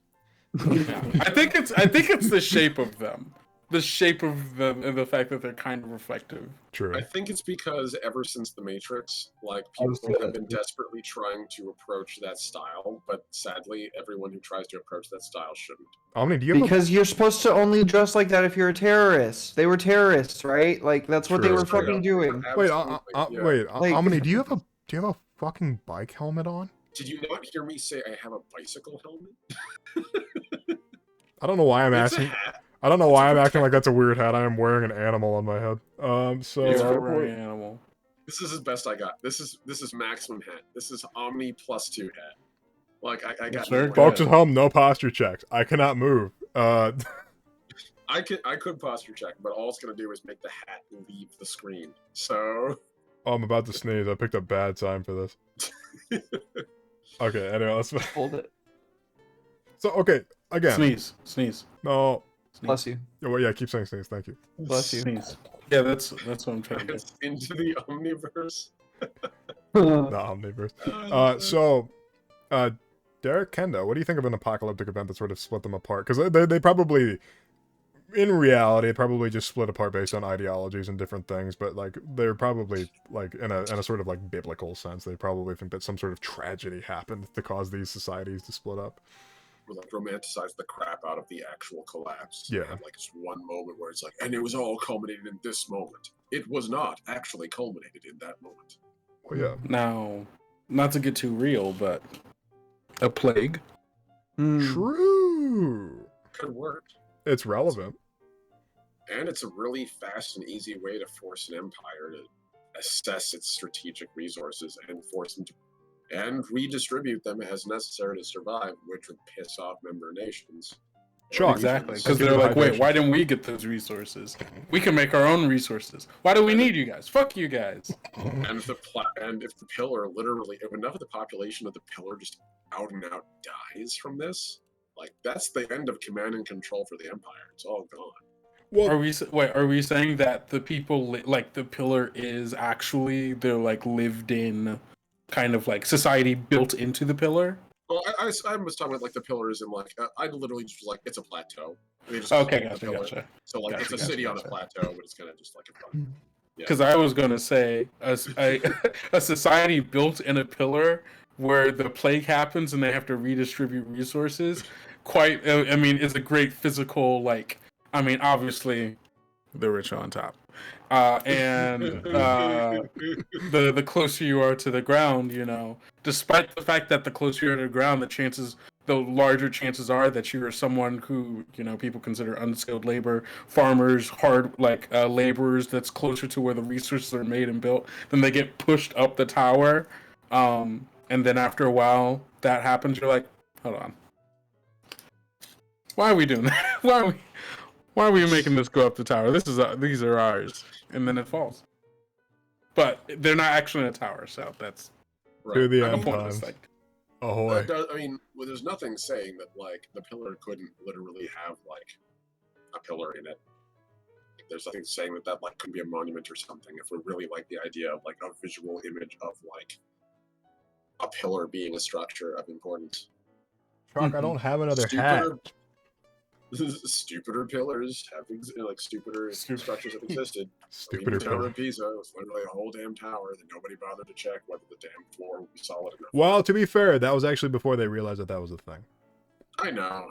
Yeah. I think it's the shape of them. The shape of them and the fact that they're kind of reflective. True. I think it's because ever since The Matrix, like I was people have thinking- been desperately trying to approach that style, but sadly, everyone who tries to approach that style shouldn't. Omni, do you have Because you're supposed to only dress like that if you're a terrorist. They were terrorists, right? Like that's what they True. were Straight fucking up. doing. wait? Absolutely, yeah. Wait, Like- Omni, do you have a fucking bike helmet on? Did you not hear me say I have a bicycle helmet? I don't know why I'm It's a asking. hat. I don't know why I'm acting like that's a weird hat. I am wearing an animal on my head. So You're Yeah. a wearing animal. This is as best I got. This is maximum hat. This is Omni +2 hat. Like I That's got very no Folks good. at home, no posture checks. I cannot move. I could posture check, but all it's gonna do is make the hat leave the screen. So Oh, I'm about to sneeze. I picked a bad time for this. Okay, anyway, let's. Hold it. So, okay, again. Sneeze. Sneeze. No. Sneeze. Bless you. Well, yeah, keep saying sneeze. Thank you. Bless you. Sneeze. Yeah, that's what I'm trying to do. it's into the omniverse. The omniverse. Derek Kendo, what do you think of an apocalyptic event that sort of split them apart? Because they probably, in reality, probably just split apart based on ideologies and different things. But like, they're probably like in a sort of like biblical sense, they probably think that some sort of tragedy happened to cause these societies to split up. Or like romanticize the crap out of the actual collapse. Yeah. And like it's one moment where it's like, and it was all culminated in this moment. It was not actually culminated in that moment. Well, yeah. Now, not to get too real, but a plague. True. Could work. It's relevant. And it's a really fast and easy way to force an empire to assess its strategic resources and force them to and redistribute them as necessary to survive, which would piss off member nations. Sean, Exactly, Let's because get they're to like, wait, hydration. why didn't we get those resources? We can make our own resources. Why do we need you guys? Fuck you guys. And if the pillar literally, if enough of the population of the pillar just out and out dies from this, like that's the end of command and control for the empire. It's all gone. Well, Are we saying that the people like the pillar is actually the like lived in kind of like society built into the pillar? Well, I was talking about like the pillars and like I literally just was like it's a plateau. They just Okay, call it a gotcha, pillar. gotcha. So like Gotcha, it's a city gotcha, on a plateau, but it's kind of just like a fun. Because I was gonna say a society built in a pillar where the plague happens and they have to redistribute resources. Quite, I mean, is a great physical like. I mean, obviously, the rich on top, and the closer you are to the ground, you know, despite the fact that the closer you are to the ground, the larger chances are that you are someone who, you know, people consider unskilled labor, farmers, hard laborers that's closer to where the resources are made and built. Then they get pushed up the tower, and then after a while that happens. You're like, hold on, why are we doing that? Why are we making this go up the tower? These are ours, and then it falls. But they're not actually in a tower, so that's to the I end mean, pointless times. thing. Ahoy. I mean, well, there's nothing saying that like the pillar couldn't literally have like a pillar in it. Like, there's nothing saying that like could be a monument or something. If we really like the idea of like a visual image of like a pillar being a structure of importance. Chuck, I don't have another hat. Stupider pillars have stupider Stupid. structures have existed. Stupider The Tower pillar. of Pisa was literally a whole damn tower that nobody bothered to check whether the damn floor would be solid enough. Well, to be fair, that was actually before they realized that that was a thing. I know.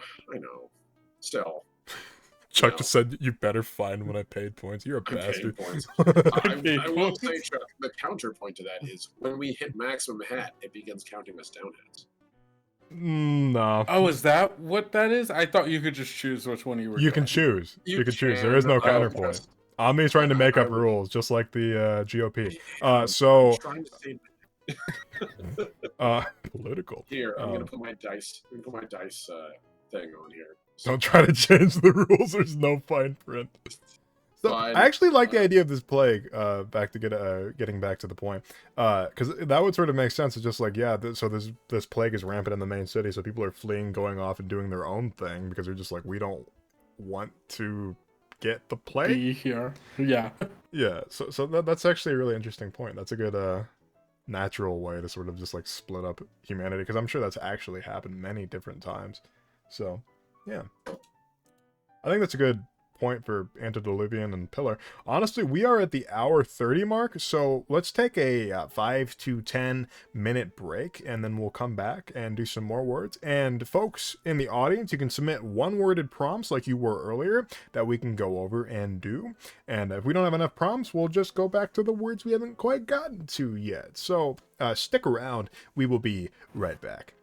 Still, Chuck No. just said, "You better find when I paid points." You're a I paid bastard. points. I will say, Chuck, the counterpoint to that is when we hit maximum hat, it begins counting us down hats. No. Oh, is that what that is? I thought you could just choose which one you were. You can doing. choose. You can choose. There is no can, counterpoint. Omni's trying to make up rules, just like the GOP. I'm trying to say Political. here. I'm gonna Um, put my dice. I'm gonna put my dice thing on here. Don't try to change the rules. There's no fine print. So Fine. I actually like the idea of this plague. Back to getting back to the point, because that would sort of make sense. It's just like, yeah, so this plague is rampant in the main city, so people are fleeing, going off, and doing their own thing because they're just like, we don't want to get the plague. Be here. Yeah. Yeah, so that's actually a really interesting point. That's a good natural way to sort of just like split up humanity, because I'm sure that's actually happened many different times. So yeah, I think that's a good point for Antediluvian and Pillar. Honestly, we are at the hour 30 mark, so let's take a 5 to 10 minute break, and then we'll come back and do some more words. And folks in the audience, you can submit one-worded prompts like you were earlier that we can go over and do. And if we don't have enough prompts, we'll just go back to the words we haven't quite gotten to yet. So stick around. We will be right back.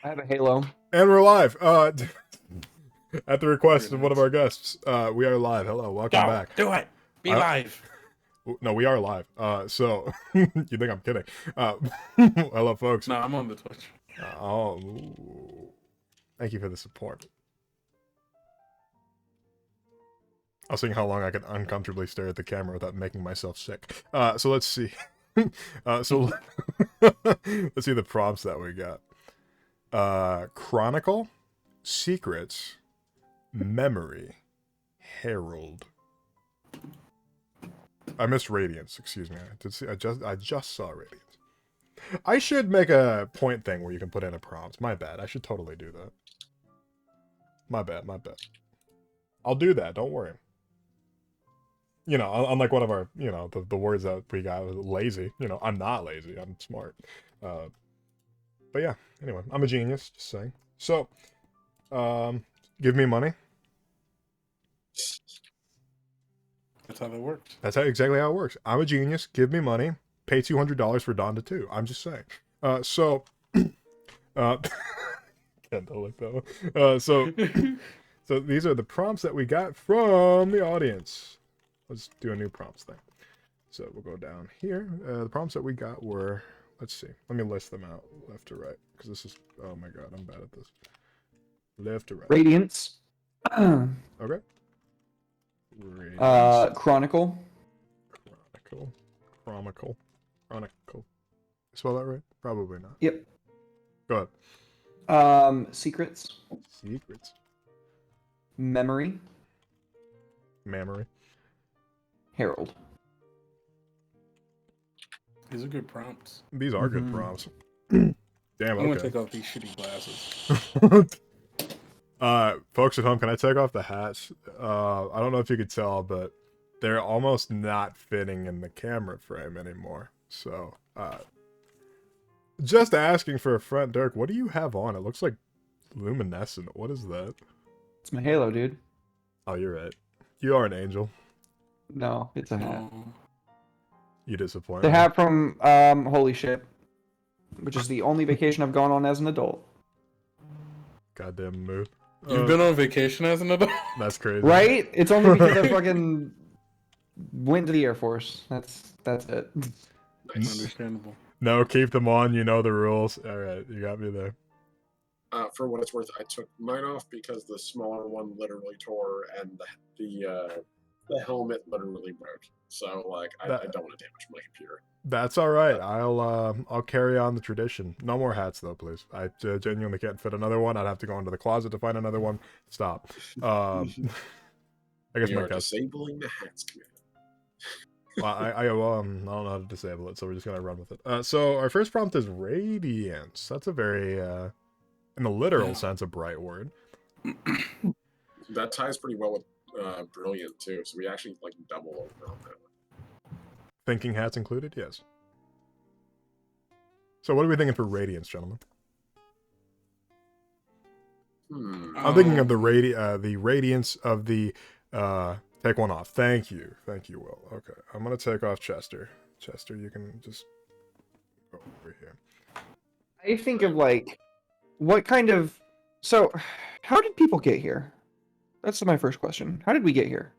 I have a Halo. And we're live. At the request of one of our guests, we are live. Hello, welcome back. Do it. Be live. No, we are live. So you think I'm kidding? Hello, folks. No, I'm on the Twitch. Thank you for the support. I'll see how long I can uncomfortably stare at the camera without making myself sick. So let's see. Let's see the prompts that we got. Chronicle, Secrets, Memory, Herald. I missed Radiance. Excuse me. I just saw Radiance. I should make a point thing where you can put in a prompt. My bad. I should totally do that. My bad. I'll do that. Don't worry. You know, unlike one of our, you know, the words that we got was lazy. You know, I'm not lazy. I'm smart. But yeah. Anyway, I'm a genius. Just saying. So, give me money. That's how that works. That's exactly how it works. I'm a genius. Give me money. Pay $200 for Donda 2. I'm just saying. So, can't like that one. So these are the prompts that we got from the audience. Let's do a new prompts thing. So we'll go down here. The prompts that we got were, let's see. Let me list them out left to right. Because this is, oh my god, I'm bad at this. Left to right. Radiance. Okay. Radiance. Chronicle. Chronicle. Spell that right? Probably not. Yep. Go ahead. Secrets. Secrets. Memory. Herald. These are good prompts. These are good prompts. Damn, I'm gonna okay. take off these shitty glasses. Folks at home, can I take off the hats? I don't know if you could tell, but they're almost not fitting in the camera frame anymore. So, just asking for a friend, Dirk, what do you have on? It looks like luminescent. What is that? It's my Halo, dude. Oh, you're right. You are an angel. No, it's a hat. Oh. You disappoint The me. hat from Holy Shit, which is the only vacation I've gone on as an adult. Goddamn move. You've been on vacation as an adult? That's crazy. Right? It's only because I fucking went to the Air Force. That's it. Nice. Understandable. No, keep them on. You know the rules. All right, you got me there. For what it's worth, I took mine off because the smaller one literally tore and the helmet literally broke. So like, I don't want to damage my computer. That's all right. I'll carry on the tradition. No more hats though, please. I genuinely can't fit another one. I'd have to go into the closet to find another one. Stop. I guess We my are guess. disabling the hats command. Well, I don't know how to disable it, so we're just gonna run with it. So our first prompt is radiance. That's a very, in the literal sense, a bright word. That ties pretty well with brilliant too. So we actually like double over on that one. Thinking hats included, yes. So what are we thinking for radiance, gentlemen? I'm thinking of the radiance of the take one off. Thank you, Will. Okay, I'm gonna take off Chester. Chester, you can just go over here. I think of like, what kind of... So, how did people get here? That's my first question. How did we get here?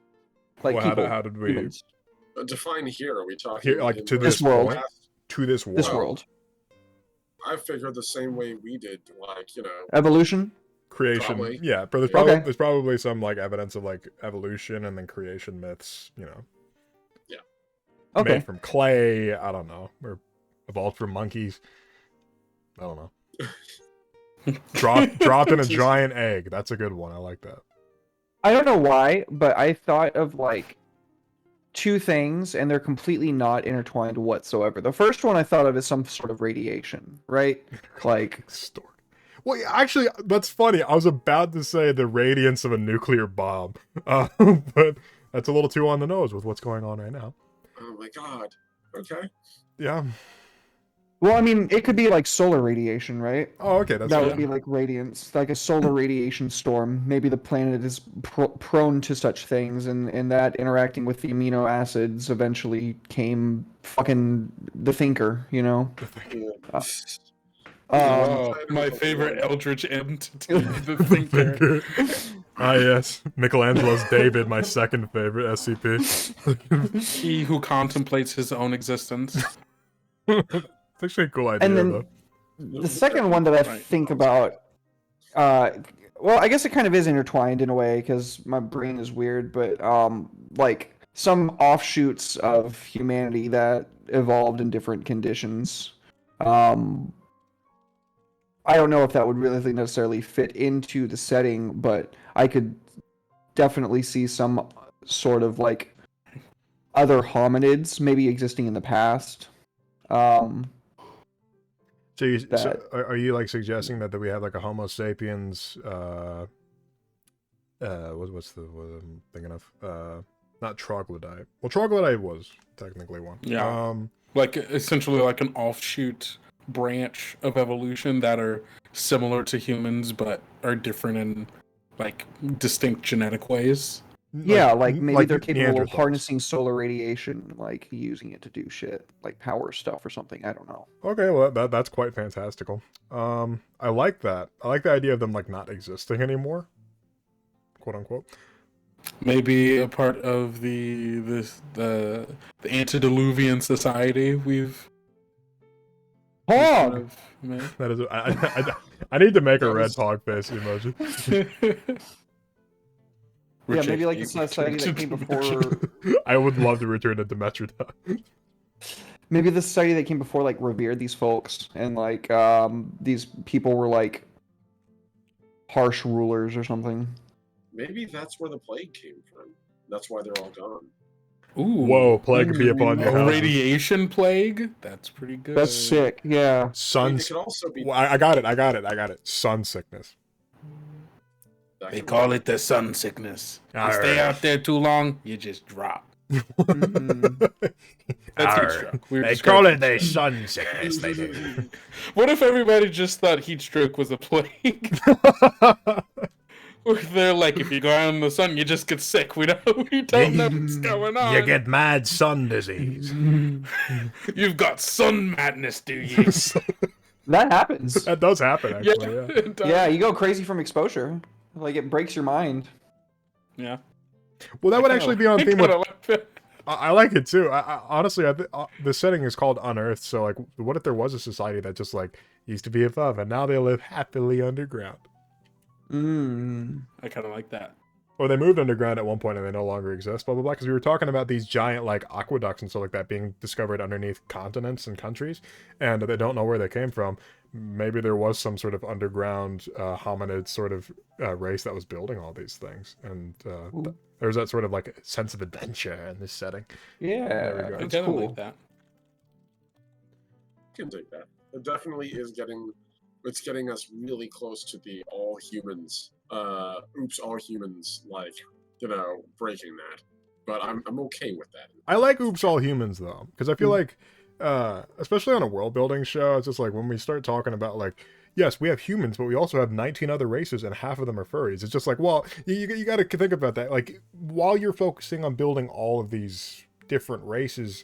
Like, Well, people, how did we humans. Define here. Are we talking here, like in to the this world? point? To this world. This world. I figured the same way we did. Like, you know, Evolution? Creation. Probably. Yeah, but Okay. there's probably some like evidence of like evolution and then creation myths, you know. Okay. Made from clay, I don't know, or evolved from monkeys. I don't know. Dropped in a giant egg. That's a good one. I like that. I don't know why, but I thought of like two things, and they're completely not intertwined whatsoever. The first one I thought of as some sort of radiation, right? Like, Stored. Well, yeah, actually, that's funny. I was about to say the radiance of a nuclear bomb, but that's a little too on the nose with what's going on right now. oh my god. Okay. Yeah. well, I mean, it could be like solar radiation, right? Oh, okay. That's That good. would be like radiance, like a solar radiation storm. Maybe the planet is prone to such things, and that interacting with the amino acids eventually came fucking the thinker, you know? Yeah. Um, Wow. My favorite Eldritch entity, the Thinker. Ah, yes. Michelangelo's David, my second favorite SCP. He who contemplates his own existence. It's actually a cool idea, And then though. the second one that I Right. think about, well, I guess it kind of is intertwined in a way because my brain is weird, but like some offshoots of humanity that evolved in different conditions. I don't know if that would really necessarily fit into the setting, but I could definitely see some sort of like other hominids maybe existing in the past. So, that- are you like suggesting that we have like a Homo sapiens? What's the what I'm thinking of? Not troglodyte. Well, troglodyte was technically one. Yeah. Like essentially like an offshoot branch of evolution that are similar to humans but are different in like distinct genetic ways. Yeah, like maybe they're capable of Neanderthals. harnessing solar radiation, like using it to do shit, like power stuff or something. I don't know. Okay, well that's quite fantastical. I like that. I like the idea of them like not existing anymore, quote unquote. Maybe a part of the antediluvian society we've Hog! kind of made. That is, I need to make a red hog face emoji. Yeah, maybe like the society that came before. I would love to return to Demetrius. Maybe the society that came before like revered these folks, and like these people were like harsh rulers or something. Maybe that's where the plague came from. That's why they're all gone. Ooh. Whoa, plague be upon your A house. radiation plague? That's pretty good. That's sick. Yeah. I mean, Sun. it could also be. Well, I got it. Sun sickness. that They could call be- it the sun sickness. You Arr. stay out there too long, you just drop. Mhm. That's heat Arr. stroke. We were They just call gonna- it the sun sickness. They do. What if everybody just thought heat stroke was a plague? Or they're like, if you go out in the sun, you just get sick. We don't know what's going on. You get mad sun disease. You've got sun madness, do you? That happens. That does happen, actually. Yeah. it does. Yeah, you go crazy from exposure. Like it breaks your mind. Yeah. Well, that would actually be on I theme kinda with. like that. I like it too. Honestly, the setting is called Unearthed. So, like, what if there was a society that just like used to be above and now they live happily underground? Mm. I kind of like that. Or they moved underground at one point and they no longer exist, blah, blah, blah. Because we were talking about these giant, like, aqueducts and stuff like that being discovered underneath continents and countries, and they don't know where they came from. Maybe there was some sort of underground hominid sort of race that was building all these things. And there's that sort of, like, sense of adventure in this setting. Yeah, There we go. I that's kind of cool. like that. can take that. It definitely is getting. It's getting us really close to the all humans. Oops, all humans. Like breaking that. But I'm okay with that. I like Oops All Humans, though, because I feel like, especially on a world-building show, it's just like when we start talking about, like, yes, we have humans, but we also have 19 other races, and half of them are furries. It's just like, well, you got to think about that. Like, while you're focusing on building all of these different races,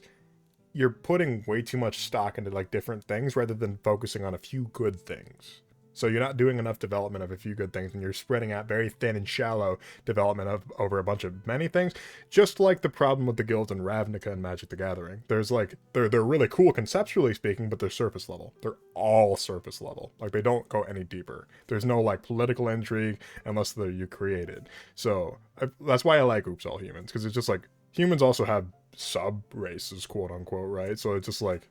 you're putting way too much stock into, like, different things rather than focusing on a few good things. So you're not doing enough development of a few good things, and you're spreading out very thin and shallow development of over a bunch of many things. Just like the problem with the guilds in Ravnica and Magic the Gathering. There's like they're really cool conceptually speaking, but they're surface level. They're all surface level. Like they don't go any deeper. There's no like political intrigue unless they're you created. So that's why I like Oops All Humans, because it's just like humans also have sub races, quote unquote, right? So it's just like,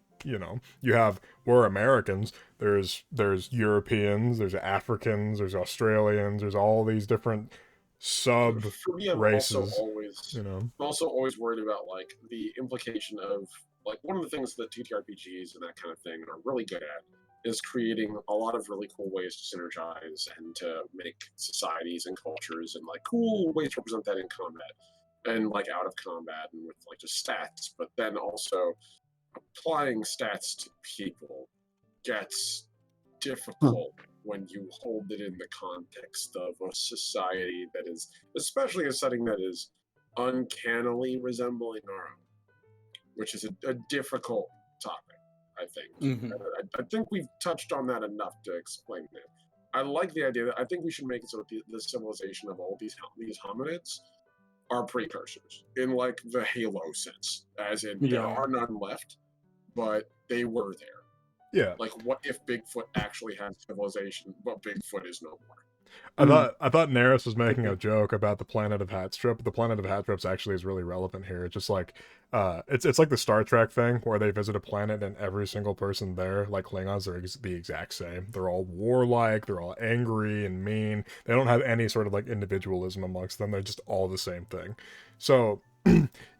we're Americans, there's Europeans, there's Africans, there's Australians, there's all these different sub For me, I'm races, I'm also always worried about like the implication of like one of the things that TTRPGs and that kind of thing are really good at is creating a lot of really cool ways to synergize and to make societies and cultures and like cool ways to represent that in combat and like out of combat and with like just stats, but then also applying stats to people gets difficult when you hold it in the context of a society that is, especially a setting that is uncannily resembling our own, which is a difficult topic. I think. Mhm. I think we've touched on that enough to explain it. I like the idea that I think we should make it so that the civilization of all these hominids are precursors in like the Halo sense, as in there Yeah. are none left, but they were there. Yeah. Like, what if Bigfoot actually had civilization, but Bigfoot is no more? I thought Neris was making a joke about the planet of Hatstrip. The planet of Hatstrips actually is really relevant here. It's just like it's like the Star Trek thing where they visit a planet and every single person there, like Klingons, are the exact same. They're all warlike, they're all angry and mean. They don't have any sort of like individualism amongst them. They're just all the same thing. So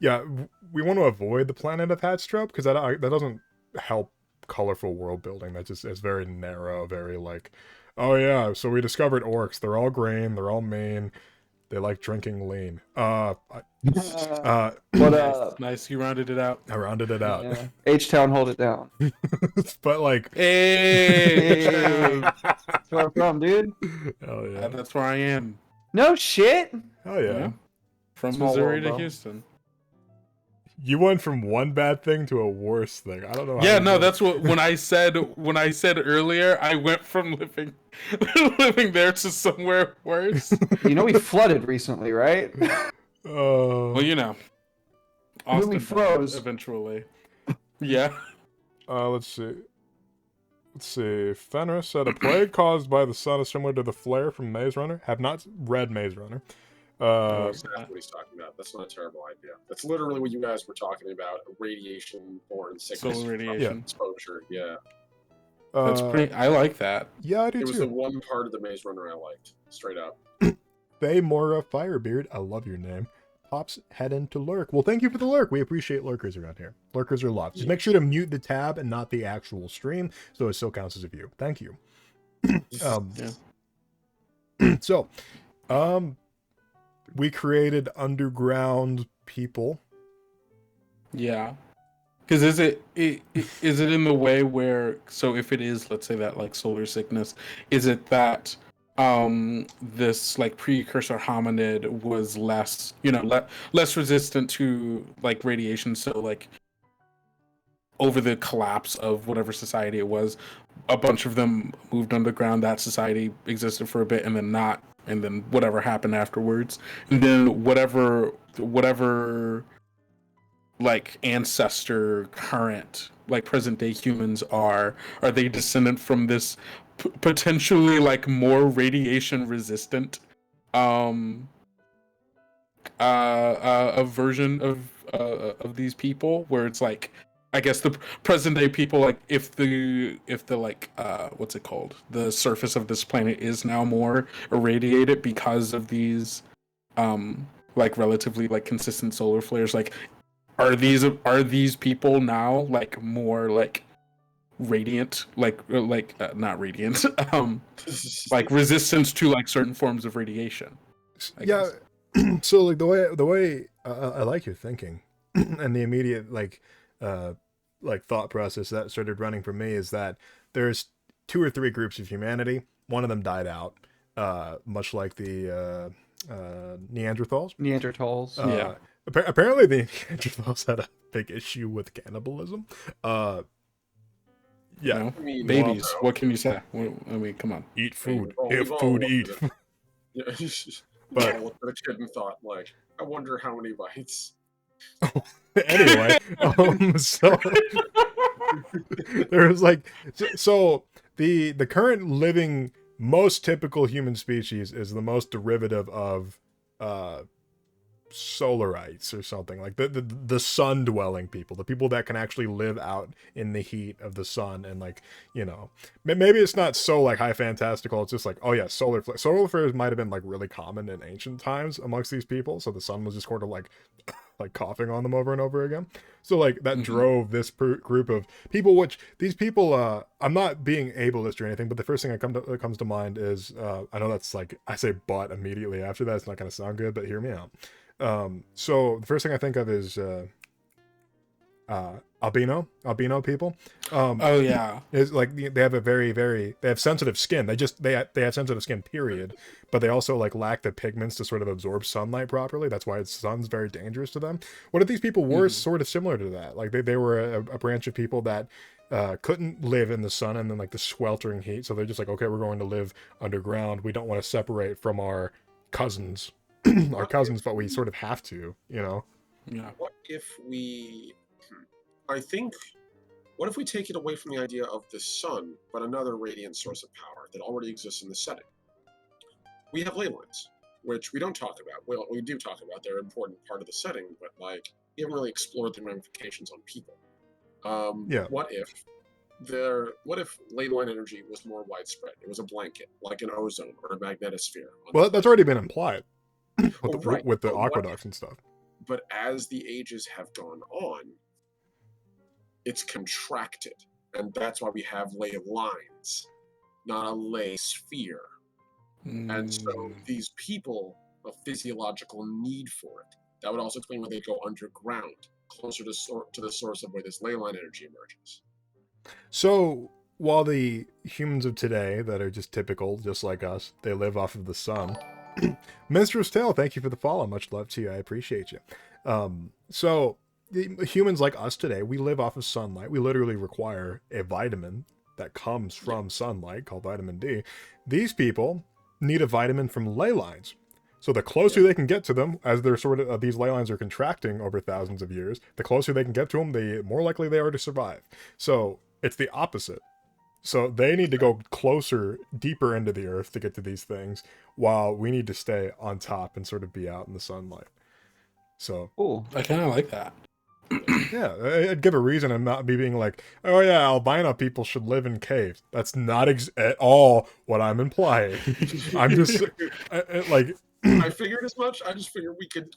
yeah, we want to avoid the planet of Hatstrip because that doesn't help colorful world building. That just is very narrow, very like, oh yeah, so we discovered orcs. They're all green. They're all mean. They like drinking lean. But Nice, you rounded it out. I rounded it out. yeah. H-Town, hold it down. But like, Hey, That's where I'm from, dude. hell yeah, that's where I am. No shit. hell yeah. Yeah. From Small Missouri world, to bro. Houston. You went from one bad thing to a worse thing. I don't know. How Yeah, you no, did it. that's what when I said earlier, I went from living there to somewhere worse. You know we flooded recently, right? Well, you know, Then we Austin froze. eventually. Yeah. Let's see. Let's see. Fenris said a plague caused by the sun is similar to the flare from Maze Runner. Have not read Maze Runner. That's what he's talking about. That's not a terrible idea. That's literally what you guys were talking about: radiation-borne sickness, Solar from radiation. exposure. Yeah, That's pretty. I like that. Yeah, I do it was the too. one part of the Maze Runner I liked, straight up. Faye Mora Firebeard, I love your name. Pops heading to lurk. Well, thank you for the lurk. We appreciate lurkers around here. Lurkers are loved. Just make sure to mute the tab and not the actual stream, so it still counts as a view. Thank you. So, we created underground people. Yeah. Because is it in the way where, so if it is, let's say that like solar sickness, is it that this like precursor hominid was less, less resistant to like radiation, so like over the collapse of whatever society it was, a bunch of them moved underground, that society existed for a bit and then not, and then whatever happened afterwards, and then whatever like ancestor current like present day humans are they descendant from this potentially like more radiation resistant a version of these people, where it's like, I guess the present day people, like if the like what's it called, the surface of this planet is now more irradiated because of these like relatively like consistent solar flares, like are these people now like more like radiant, like not radiant like resistance to like certain forms of radiation, I Yeah. So like the way I like your thinking and the immediate like thought process that started running for me is that there's 2 or 3 groups of humanity. One of them died out, much like the Neanderthals. Neanderthals. Yeah. Apparently the Neanderthals had a big issue with cannibalism. Yeah. You know? I mean, Babies, well, what can you say? I mean, come on. Eat food. We've If all food, looked eat. at it. Yeah, But- I looked at a kid and thought, like, I wonder how many bites. Anyway, so there was like, so the current living most typical human species is the most derivative of solarites or something, like the sun dwelling people, the people that can actually live out in the heat of the sun, and like, maybe it's not so like high fantastical, it's just like, oh yeah, solar flares might have been like really common in ancient times amongst these people, so the sun was just sort of like coughing on them over and over again. So like that drove this group of people, which these people, I'm not being ableist or anything, but the first thing that comes to mind is, I know that's like, I say but immediately after that, it's not going to sound good, but hear me out. So the first thing I think of is albino people. Oh yeah. It's like they have a they have sensitive skin. They have sensitive skin, period. But they also like lack the pigments to sort of absorb sunlight properly. That's why the sun's very dangerous to them. What if these people were sort of similar to that? Like they were a branch of people that couldn't live in the sun and then like the sweltering heat. So they're just like, okay, we're going to live underground. We don't want to separate from our cousins, but we sort of have to, you know. Yeah. What if we? I think. What if we take it away from the idea of the sun, but another radiant source of power that already exists in the setting? We have ley lines, which we don't talk about. Well, we do talk about. They're an important part of the setting, but like we haven't really explored the ramifications on people. Yeah. What if ley line energy was more widespread? It was a blanket, like an ozone or a magnetosphere. Well, that's already been implied with Well, right, with the but what aqueducts and stuff. But as the ages have gone on, it's contracted, and that's why we have ley lines, not a ley sphere. And so these people, a physiological need for it. That would also explain why they go underground, closer to the source of where this ley line energy emerges. So while the humans of today that are just typical, just like us, they live off of the sun. Minstrel's Tale, thank you for the follow. Much love to you. I appreciate you. So the humans like us today, we live off of sunlight. We literally require a vitamin that comes from sunlight called vitamin D. These people need a vitamin from ley lines. So the closer they can get to them, as they're sort of these ley lines are contracting over thousands of years, the closer they can get to them, the more likely they are to survive. So it's the opposite. So they need to go closer, deeper into the earth to get to these things, while we need to stay on top and sort of be out in the sunlight. So Cool. I kind of like that. yeah, I'd give a reason and not be being like, oh yeah, albino people should live in caves. That's not at all what I'm implying. I'm just like. I figured as much. I just figured we could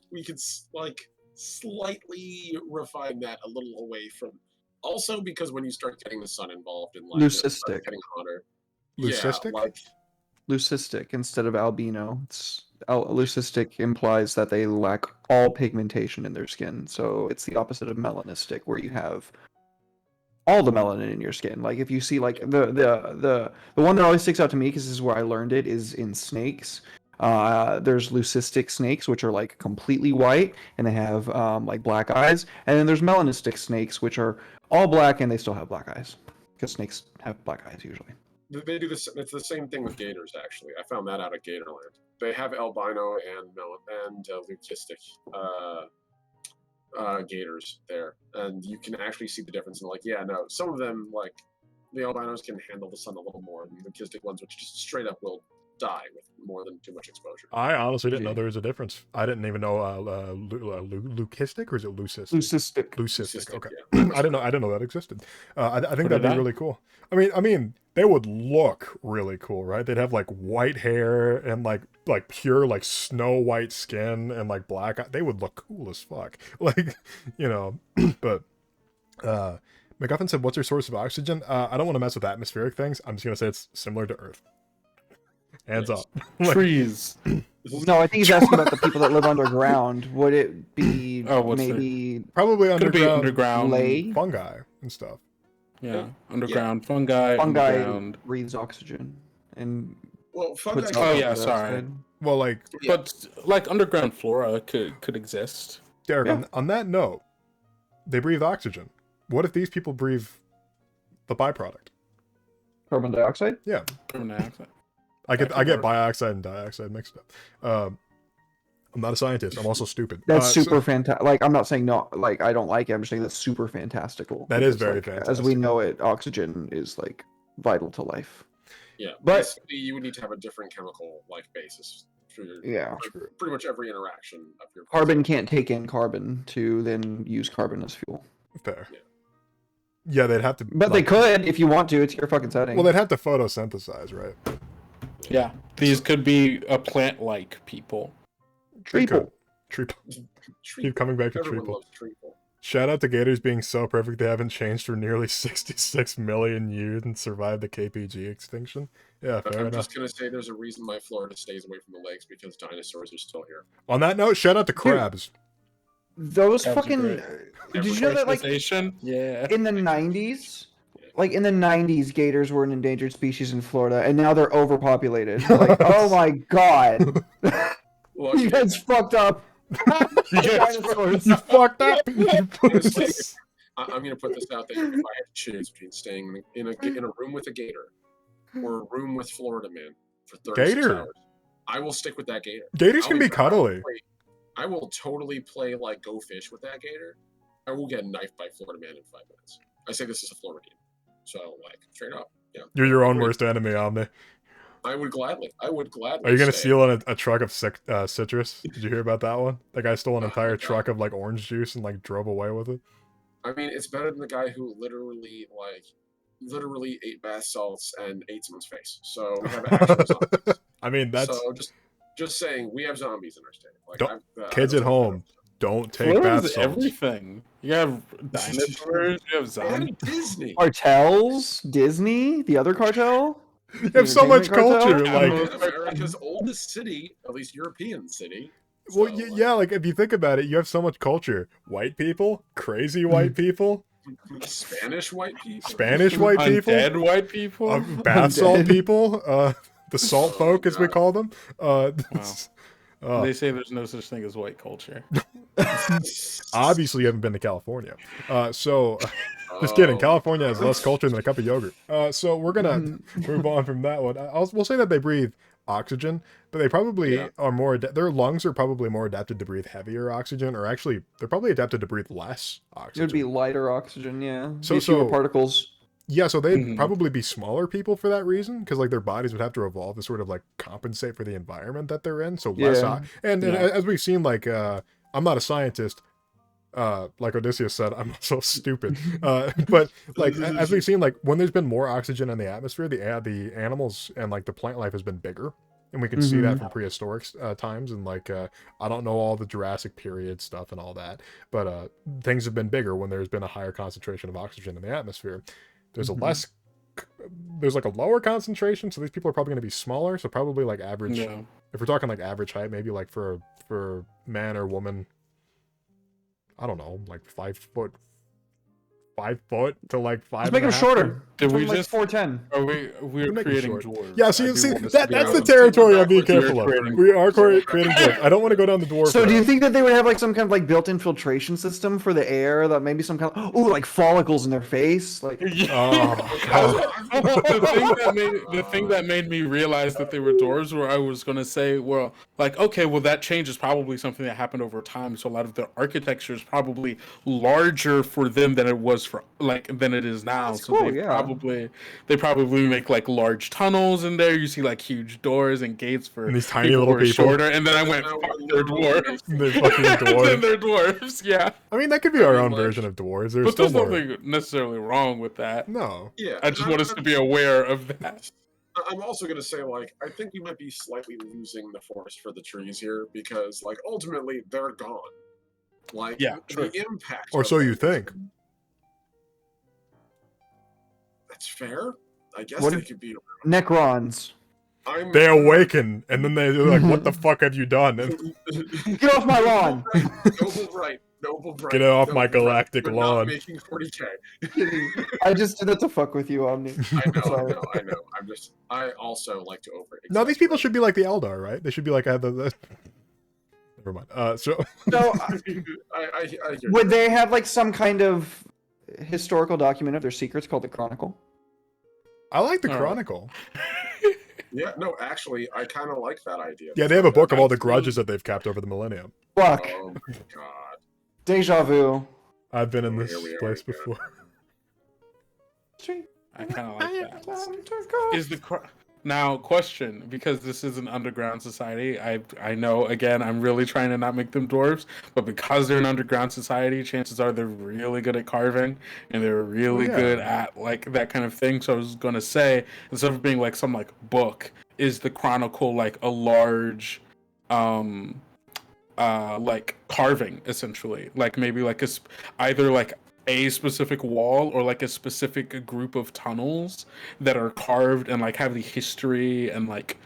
like slightly refine that a little away from. Also, because when you start getting the sun involved in like Leucistic. getting hotter, Leucistic? yeah, like Leucistic instead of albino. Leucistic implies that they lack all pigmentation in their skin, so it's the opposite of melanistic, where you have all the melanin in your skin. Like if you see like the one that always sticks out to me, because this is where I learned it, is in snakes. There's leucistic snakes, which are like completely white and they have like black eyes, and then there's melanistic snakes, which are all black and they still have black eyes, because snakes have black eyes usually. they do this. It's the same thing with gators. Actually, I found that out at Gatorland. They have albino and leucistic gators there, and you can actually see the difference. And like, yeah, no, some of them, like the albinos, can handle the sun a little more, and the leucistic ones, which just straight up will die with more than too much exposure. I honestly didn't know there was a difference. I didn't even know leucistic, or is it leucistic? Leucistic. Okay. Yeah. I didn't know that existed. I think that'd be really cool. I mean, they would look really cool, right? They'd have like white hair and like pure like snow white skin and like black. They would look cool as fuck. Like, you know. But McGuffin said, "What's your source of oxygen?" I don't want to mess with atmospheric things. I'm just gonna say it's similar to Earth. Hands up. Like, Trees. No, I think he's asking about the people that live underground. Would it be what's maybe probably Could be underground underground. lay? fungi and stuff. Yeah, underground fungi. Fungi Underground. breathes oxygen and Well, fungi. puts Oh, out yeah, the sorry. oxide. Well, like Yeah. But like underground flora could exist. Derek, Yeah. on that note, they breathe oxygen. What if these people breathe the byproduct? Carbon dioxide? Yeah, Carbon dioxide. I get That could work. bioxide and dioxide mixed up. I'm not a scientist. I'm also stupid. That's So- super fantastic. Like, I'm not saying no, like I don't like it. I'm just saying that's super fantastical. That is because, very like, as we fantastic. know it, oxygen is like vital to life. Yeah, But- basically, you would need to have a different chemical like basis for Yeah. pretty much every interaction of your Carbon can't take in carbon to then use carbon as fuel. fair. Yeah. Yeah, they'd have to. But they could if you want to. It's your fucking setting. Well, they'd have to photosynthesize, right? Yeah, these could be a plant-like people. They Treeple. could. Treeple. Treeple. Keep coming back to Everyone Treeple. loves treacle. Shout out to Gators being so perfect they haven't changed for nearly 66 million years and survived the KPG extinction. Yeah, But fair I'm enough. just gonna say there's a reason why Florida stays away from the lakes, because dinosaurs are still here. On that note, shout out to crabs. those Cabs are fucking. great. Did you know that like Deforestation? Yeah. in the 90s, like in the 90s, gators were an endangered species in Florida, and now they're overpopulated. Like, oh my god, Look, you guys fucked up. Dinosaurs. You fucked up. honestly, I'm gonna put this out there. If I had to choose between staying in a room with a gator or a room with Florida man for 36 Gator. hours, I will stick with that gator. Gators I'll can be even- cuddly. I will totally play like go fish with that gator. I will get knifed by Florida man in 5 minutes. I say this is a Florida game, so like straight up, yeah. You're your own worst enemy, Omni. I would gladly. Are you gonna stay. steal a truck of citrus? Did you hear about that one? That guy stole an entire truck of like orange juice and like drove away with it. I mean, it's better than the guy who literally ate bath salts and ate someone's face. So we have actual zombies. I mean, that's So just saying, we have zombies in our state. Like, Don't- kids at home, don't take Florida bath has salts. everything. You have dinosaurs. You have zombies. And Disney. Cartels, Disney, the other cartel. You have so much Entertainment culture, cartel? like. America's oldest city, at least European city. Well, So, yeah, like if you think about it, you have so much culture. White people, crazy white people, Spanish white people. Spanish white people, Undead white people. bath salt Undead. people, the salt folk, as we call them. They say there's no such thing as white culture. Obviously, you haven't been to California. So, just Oh, kidding. California has less culture than a cup of yogurt. So we're gonna Mm-hmm. move on from that one. We'll say that they breathe oxygen, but they probably Yeah. are more. Their lungs are probably more adapted to breathe heavier oxygen, or actually, they're probably adapted to breathe less It oxygen. would be lighter oxygen, yeah. So- Be fewer so- particles. Yeah, so they'd Mhm. probably be smaller people for that reason, because like their bodies would have to evolve to sort of like compensate for the environment that they're in. So less, Yeah. and Yeah. as we've seen, like I'm not a scientist, like Odysseus said, I'm so stupid. But like as we've seen, like when there's been more oxygen in the atmosphere, the animals and like the plant life has been bigger. And we can see that from prehistoric times, and like I don't know all the Jurassic period stuff and all that, but things have been bigger when there's been a higher concentration of oxygen in the atmosphere. There's there's like a lower concentration, so these people are probably going to be smaller. So probably like average, Yeah. if we're talking like average height, maybe like for man or woman, I don't know, like 5 foot to like 5. Let's make them shorter. Did we From, like just- 4'10". We're Make it creating short. dwarves. Yeah, I see, do want us that's to be the honest. territory I'm being We're careful of. creating We are dwarves. creating dwarves. I don't want to go down the dwarf. So do you route. think that they would have like some kind of like built-in filtration system for the air, that maybe some kind of like follicles in their face, like Oh, God. The thing that made me realize that they were dwarves, where I was gonna say, well, like, okay, well, that change is probably something that happened over time. So a lot of their architecture is probably larger for them than it was for than it is now. That's so cool, they yeah. probably make like large tunnels in there. You see like huge doors and gates for And these tiny people little who are people. shorter. And then I went, No, fuck, we're they're literally dwarves. They're fucking then dwarves. they're dwarves, yeah. I mean, that could be our I mean, own like- version of dwarves. There's But still there's more. nothing necessarily wrong with that. No. Yeah. I just and want us to be aware of that. I'm also going to say, like, I think we might be slightly losing the forest for the trees here because, like, ultimately they're gone. Like, Yeah, true. the impact. Or of so them you is- think. That's fair. I guess What they if- could be. Necrons. I'm, They awaken, and then they're like, "What the fuck have you done?" And Get off my lawn. Noble right. Noble right. Get off my noble right. galactic We're lawn. Not making 40K. I just did that to fuck with you, Omni. I know, Sorry. I know. I also like to over. no, these people should be like the Eldar, right? They should be like the... Never mind. So So I hear would they have like some kind of historical document of their secrets called the Chronicle? I like the All right. Chronicle. Yeah, no, actually, I kind of like that idea. Yeah, they have a book of all the That's grudges that they've kept over the millennium. Fuck. Oh my god. Deja vu. I've been in Oh, this here we are place again. before. I kind of like that. Is the now question, because this is an underground society? I know, again, I'm really trying to not make them dwarves, but because they're an underground society, chances are they're really good at carving and they're really yeah. good at like that kind of thing. So I was gonna say, instead of being like some like book, is the Chronicle like a large like carving, essentially, like maybe like either like a specific wall or like a specific group of tunnels that are carved and like have the history and like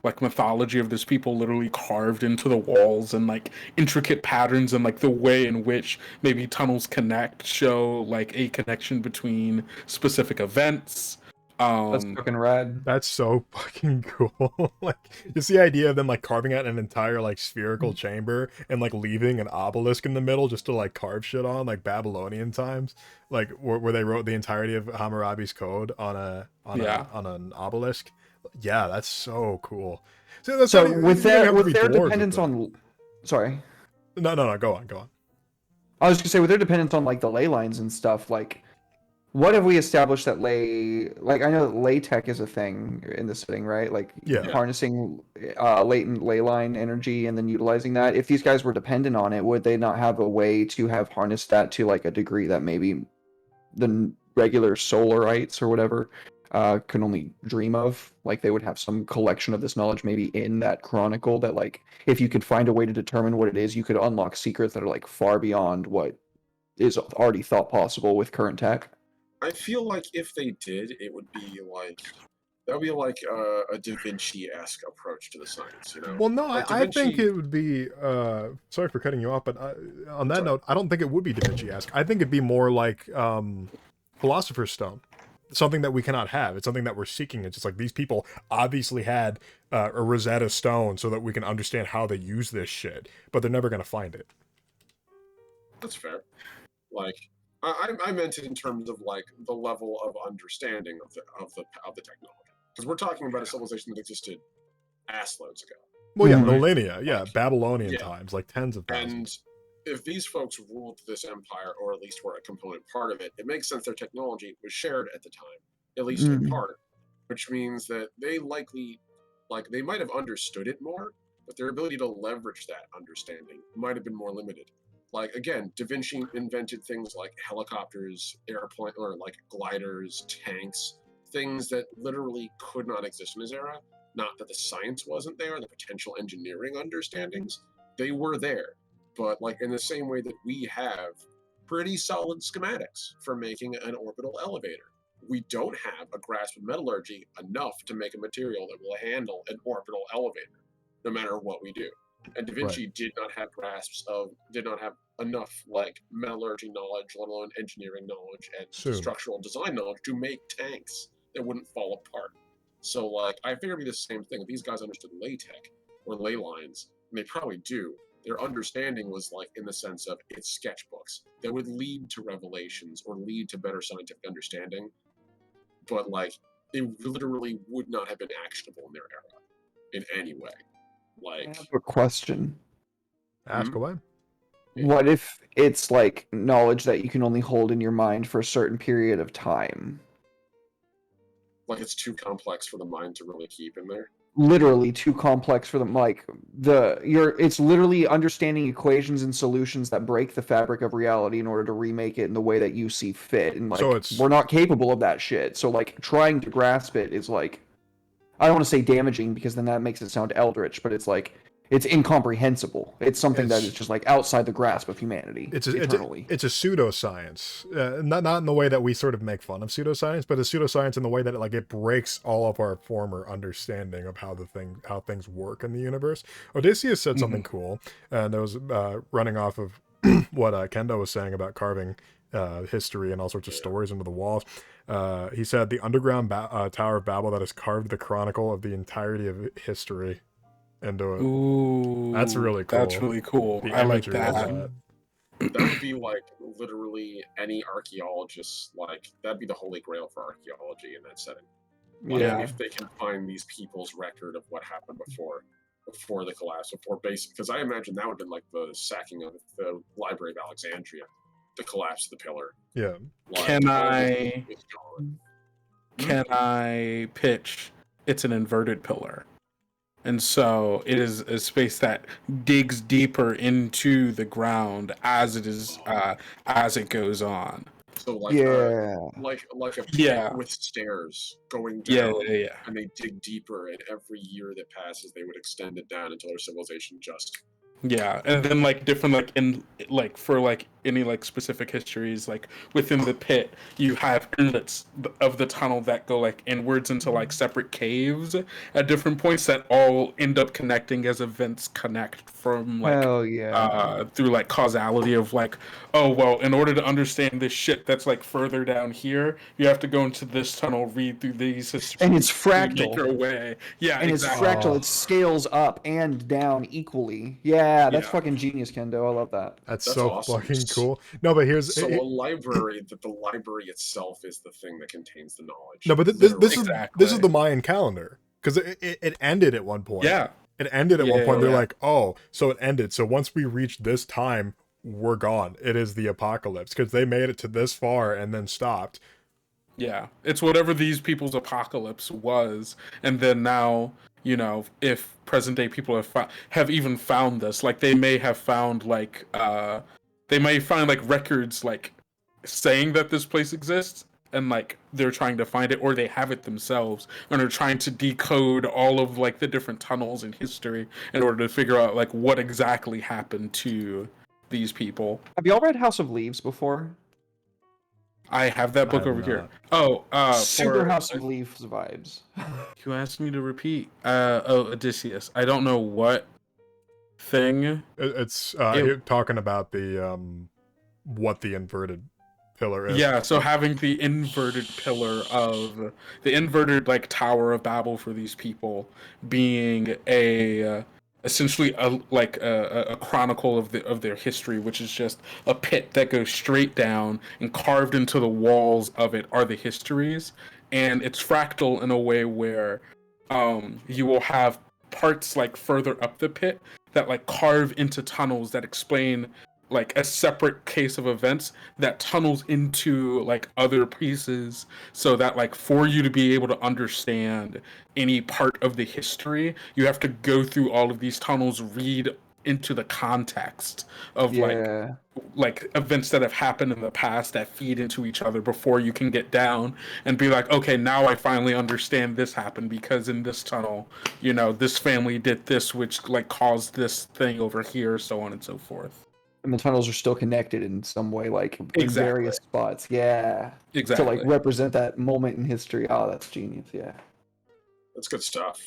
like mythology of this people literally carved into the walls, and like intricate patterns, and like the way in which maybe tunnels connect show like a connection between specific events. That's fucking rad. That's so fucking cool. Like, just the idea of them like carving out an entire like spherical chamber and like leaving an obelisk in the middle just to like carve shit on, like Babylonian times, like where they wrote the entirety of Hammurabi's code on on an obelisk. Yeah, that's so cool. So, that's So not even- with you don't their have to with be their dwarves with dependence them. on, sorry, No, go on. I was gonna say with their dependence on like the ley lines and stuff, like what have we established that like I know that ley tech is a thing in this thing, right? Like Yeah. harnessing latent ley line energy and then utilizing that. If these guys were dependent on it, would they not have a way to have harnessed that to like a degree that maybe the regular solarites or whatever can only dream of? Like they would have some collection of this knowledge maybe in that chronicle that like if you could find a way to determine what it is, you could unlock secrets that are like far beyond what is already thought possible with current tech. I feel like if they did, it would be like that would be like a Da Vinci-esque approach to the science, you know? Well, no, Like Da I think Vinci- it would be. Sorry for cutting you off, but on that Sorry. note, I don't think it would be Da Vinci-esque. I think it'd be more like Philosopher's Stone, something that we cannot have. It's something that we're seeking. It's just like these people obviously had a Rosetta Stone so that we can understand how they use this shit, but they're never gonna find it. That's fair. Like I meant it in terms of like the level of understanding of the technology, because we're talking about a civilization that existed ass loads ago. Well, yeah, Mhm. millennia, yeah, Like, Babylonian yeah. times, like tens of thousands. And if these folks ruled this empire, or at least were a component part of it, it makes sense their technology was shared at the time, at least in Mm. part, which means that they likely, like, they might have understood it more, but their ability to leverage that understanding might have been more limited. Like, again, Da Vinci invented things like helicopters, airplane, or like gliders, tanks, things that literally could not exist in his era. Not that the science wasn't there, the potential engineering understandings, they were there. But like in the same way that we have pretty solid schematics for making an orbital elevator, we don't have a grasp of metallurgy enough to make a material that will handle an orbital elevator, no matter what we do. And Da Vinci did not have enough like metallurgy knowledge, let alone engineering knowledge and Soon. structural design knowledge to make tanks that wouldn't fall apart. So like I figure it'd be the same thing. If these guys understood ley tech or ley lines, and they probably do, their understanding was like in the sense of it's sketchbooks that would lead to revelations or lead to better scientific understanding, but like they literally would not have been actionable in their era in any way. I Like have a question. Ask away. What if it's like knowledge that you can only hold in your mind for a certain period of time? it's too complex for the mind to really keep in there. Literally too complex for them. Like it's literally understanding equations and solutions that break the fabric of reality in order to remake it in the way that you see fit. And like So it's- we're not capable of that shit. So like trying to grasp it is like, I don't want to say damaging because then that makes it sound eldritch, but it's like it's incomprehensible. It's something that It's- is just like outside the grasp of humanity. It's eternally. a pseudoscience, not in the way that we sort of make fun of pseudoscience, but a pseudoscience in the way that it breaks all of our former understanding of how things work in the universe. Odysseus said something cool, and it was running off of what Kendo was saying about carving history and all sorts of stories into the walls. He said the underground Tower of Babel that has carved the chronicle of the entirety of history into it. Ooh, That's really That's cool. really cool. The I like imagery of that. That would be like literally any archaeologist, like that'd be the holy grail for archaeology in that setting. Like, Yeah. if they can find these people's record of what happened before the collapse, before basic, because I imagine that would have been like the sacking of the Library of Alexandria, the collapse of the pillar. Yeah. Like, Can all this I is gone. can I pitch? It's an inverted pillar. And so it is a space that digs deeper into the ground as it goes on. So like like a pit Yeah. with stairs going Yeah, down, yeah, yeah. and they dig deeper, and every year that passes, they would extend it down until their civilization just Yeah, and then like different like in like for like any like specific histories, like within the pit, you have inlets of the tunnel that go like inwards into like separate caves at different points that all end up connecting as events connect from like Hell yeah. through like causality of like, oh well, in order to understand this shit that's like further down here, you have to go into this tunnel, read through these histories, And it's make fractal. your way. Yeah, And exactly. it's fractal. It scales up and down equally. Yeah, that's Yeah. fucking genius, Kendo. I love that. That's That's so awesome. fucking cool. No, but here's So a library, that the library itself is the thing that contains the knowledge. no, but this Literally. is Exactly. this is the Mayan calendar because it ended at one point. Yeah. It ended at one Yeah, point. They're yeah. like, oh, so it ended. So once we reach this time, we're gone. It is the apocalypse because they made it to this far and then stopped. Yeah, it's whatever these people's apocalypse was, and then now, you know, if present day people have even found this, like they may have found like they may find like records like saying that this place exists, and like they're trying to find it, or they have it themselves and are trying to decode all of like the different tunnels in history in order to figure out like what exactly happened to these people. Have y'all read House of Leaves before? I have that book I have over here. not. Oh, Super for- House of Leaves vibes. You asked me to repeat. Odysseus. I don't know what thing. It's It- you're talking about the what the inverted pillar is. Yeah, so having the inverted pillar of the inverted like Tower of Babel for these people being a essentially a chronicle of their history, which is just a pit that goes straight down, and carved into the walls of it are the histories, and it's fractal in a way where you will have parts like further up the pit that like carve into tunnels that explain like a separate case of events that tunnels into like other pieces, so that like for you to be able to understand any part of the history, you have to go through all of these tunnels, read into the context of Yeah. like events that have happened in the past that feed into each other before you can get down and be like, okay, now I finally understand this happened because in this tunnel, you know, this family did this, which like caused this thing over here, so on and so forth. And the tunnels are still connected in some way, like in Exactly. various spots. Yeah. Exactly. To like represent that moment in history. Oh, that's genius. Yeah. That's good stuff.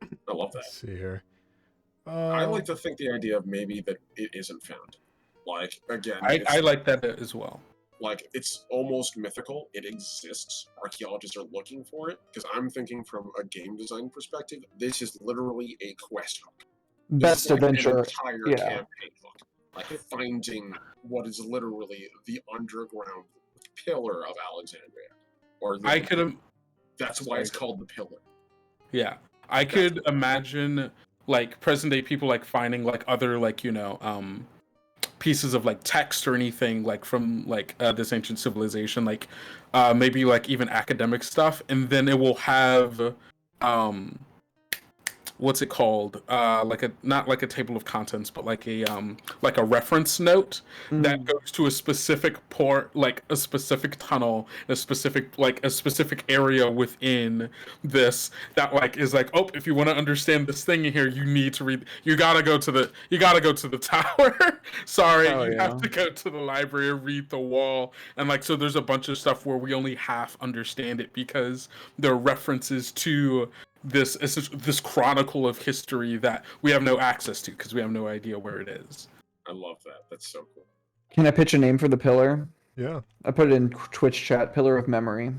I love that. Let's see here. I like to think the idea of maybe that it isn't found. Like again, I like that as well. like it's almost mythical. It exists. Archaeologists are looking for it because I'm thinking from a game design perspective. This is literally a quest hook. This Best is like adventure. An entire Yeah. campaign hook. Like finding what is literally the underground pillar of Alexandria, or I could That's why it's called the pillar. Yeah, I could imagine like present day people like finding like other like, you know, pieces of like text or anything like from like this ancient civilization, like maybe like even academic stuff, and then it will have what's it called, like a not like a table of contents, but like a reference note that goes to a specific port, like a specific tunnel, a specific area within this that like is like, oh, if you want to understand this thing in here, you need to read, you gotta go to the tower. Sorry, Oh, you yeah. have to go to the library and read the wall. And like, so there's a bunch of stuff where we only half understand it because there are references to this chronicle of history that we have no access to because we have no idea where it is. I love that. That's so cool. Can I pitch a name for the pillar? Yeah, I put it in Twitch chat. Pillar of Memory.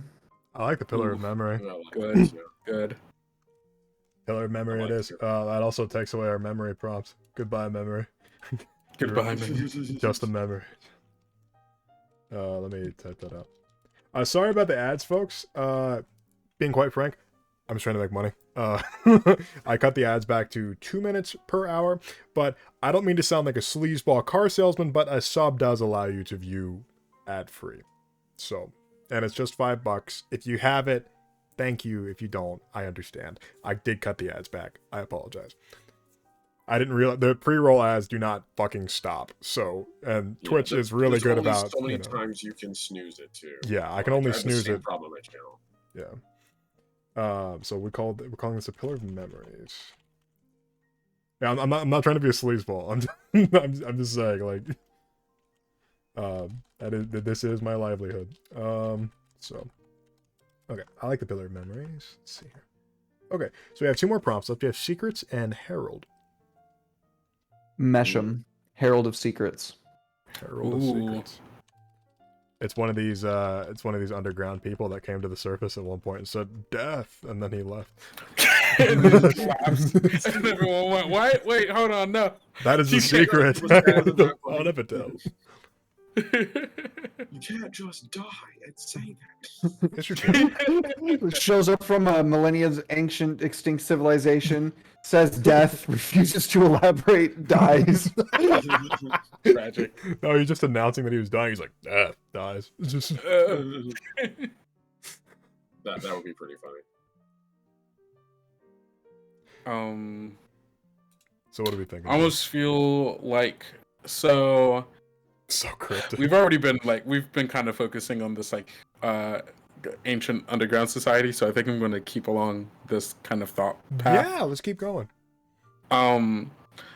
I like the pillar of Ooh. memory. I like Good. that, too. Good. Pillar of memory I it like is. it. That also takes away our memory prompts. Goodbye, memory. Goodbye, man. Just a memory. Let me type that out. Sorry about the ads, folks. Being quite frank, I'm just trying to make money. I cut the ads back to 2 minutes per hour, but I don't mean to sound like a sleazeball car salesman, but a sub does allow you to view ad-free. So, and it's just $5. If you have it, thank you. If you don't, I understand. I did cut the ads back. I apologize. I didn't realize the pre-roll ads do not fucking stop. So, and Yeah, Twitch is really there's good only about, so many you know, times you can snooze it too. yeah, I can Like, only have the snooze same it. problem on my channel. Yeah. So we're calling this a pillar of memories. Yeah, I'm not trying to be a sleazeball. I'm just saying, like, This is my livelihood. So okay, I like the Pillar of Memories. Let's see here. Okay, so we have two more prompts left. We have Secrets and Herald. Mesham, Herald of Secrets. Herald of Ooh. Secrets. It's one of these underground people that came to the surface at one point and said death, and then he left. And then it collapsed. And everyone went, "What? Wait, hold on, no." That is the You can't- secret on Epitel. You can't just die and say that. It's your Shows up from a millennia's ancient extinct civilization, says death, refuses to elaborate, dies. Tragic. No, he's just announcing that he was dying. He's like, death dies. It's just that would be pretty funny. So what do we think? I almost feel like so cryptic. we've been kind of focusing on this ancient underground society, so I think I'm going to keep along this kind of thought path. Yeah, let's keep going. I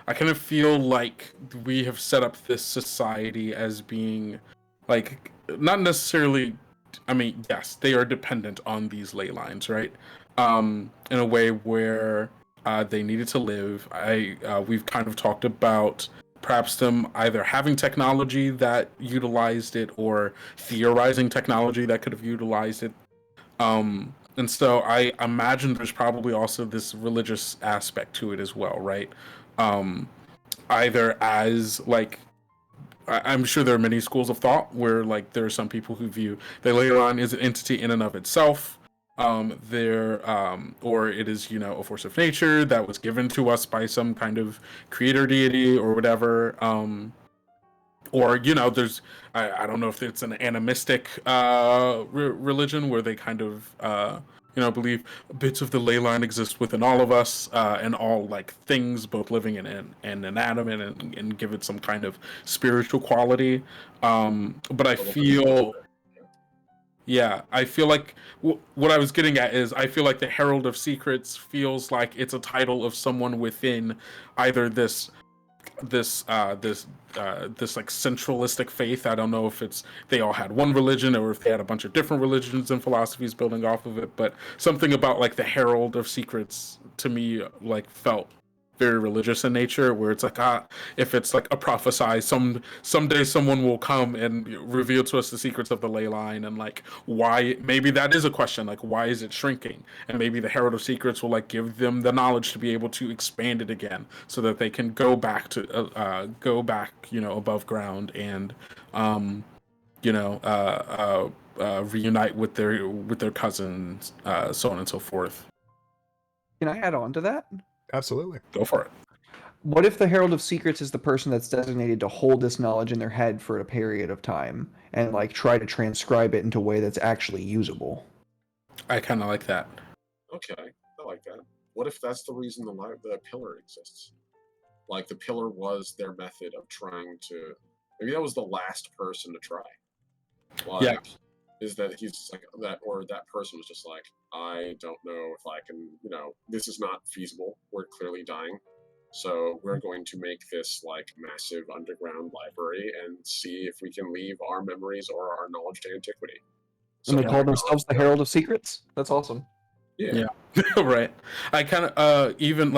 kind of feel like we have set up this society as being like not necessarily, I mean, yes, they are dependent on these ley lines, right? In a way where they needed to live. We've kind of talked about perhaps them either having technology that utilized it or theorizing technology that could have utilized it. And so I imagine there's probably also this religious aspect to it as well, right? Either as like, I'm sure there are many schools of thought where like there are some people who view the ley line as an entity in and of itself. Or it is, a force of nature that was given to us by some kind of creator deity or whatever. Or there's I don't know if it's an animistic religion where they kind of believe bits of the ley line exist within all of us, and all like things, both living and inanimate, and give it some kind of spiritual quality. But I feel. Yeah, I feel like what I was getting at is I feel like the Herald of Secrets feels like it's a title of someone within either this like centralistic faith. I don't know if they all had one religion or if they had a bunch of different religions and philosophies building off of it, but something about like the Herald of Secrets to me like felt very religious in nature, where it's like, if it's like a prophesy, someday someone will come and reveal to us the secrets of the ley line, and like why, maybe that is a question, like why is it shrinking, and maybe the Herald of Secrets will like give them the knowledge to be able to expand it again so that they can go back above ground and reunite with their cousins, so on and so forth. Can I add on to that? Absolutely. Go for it. What if the Herald of Secrets is the person that's designated to hold this knowledge in their head for a period of time and like try to transcribe it into a way that's actually usable? I kind of like that. Okay, I like that. What if that's the reason the pillar exists? Like the pillar was their method of trying to. Maybe that was the last person to try. Like, yeah. Is that he's like that, or that person was just like, I don't know if I can, this is not feasible. We're clearly dying. So we're going to make this like massive underground library and see if we can leave our memories or our knowledge to antiquity. And they call themselves the Herald of Secrets? That's awesome. Yeah. Right. I kind of even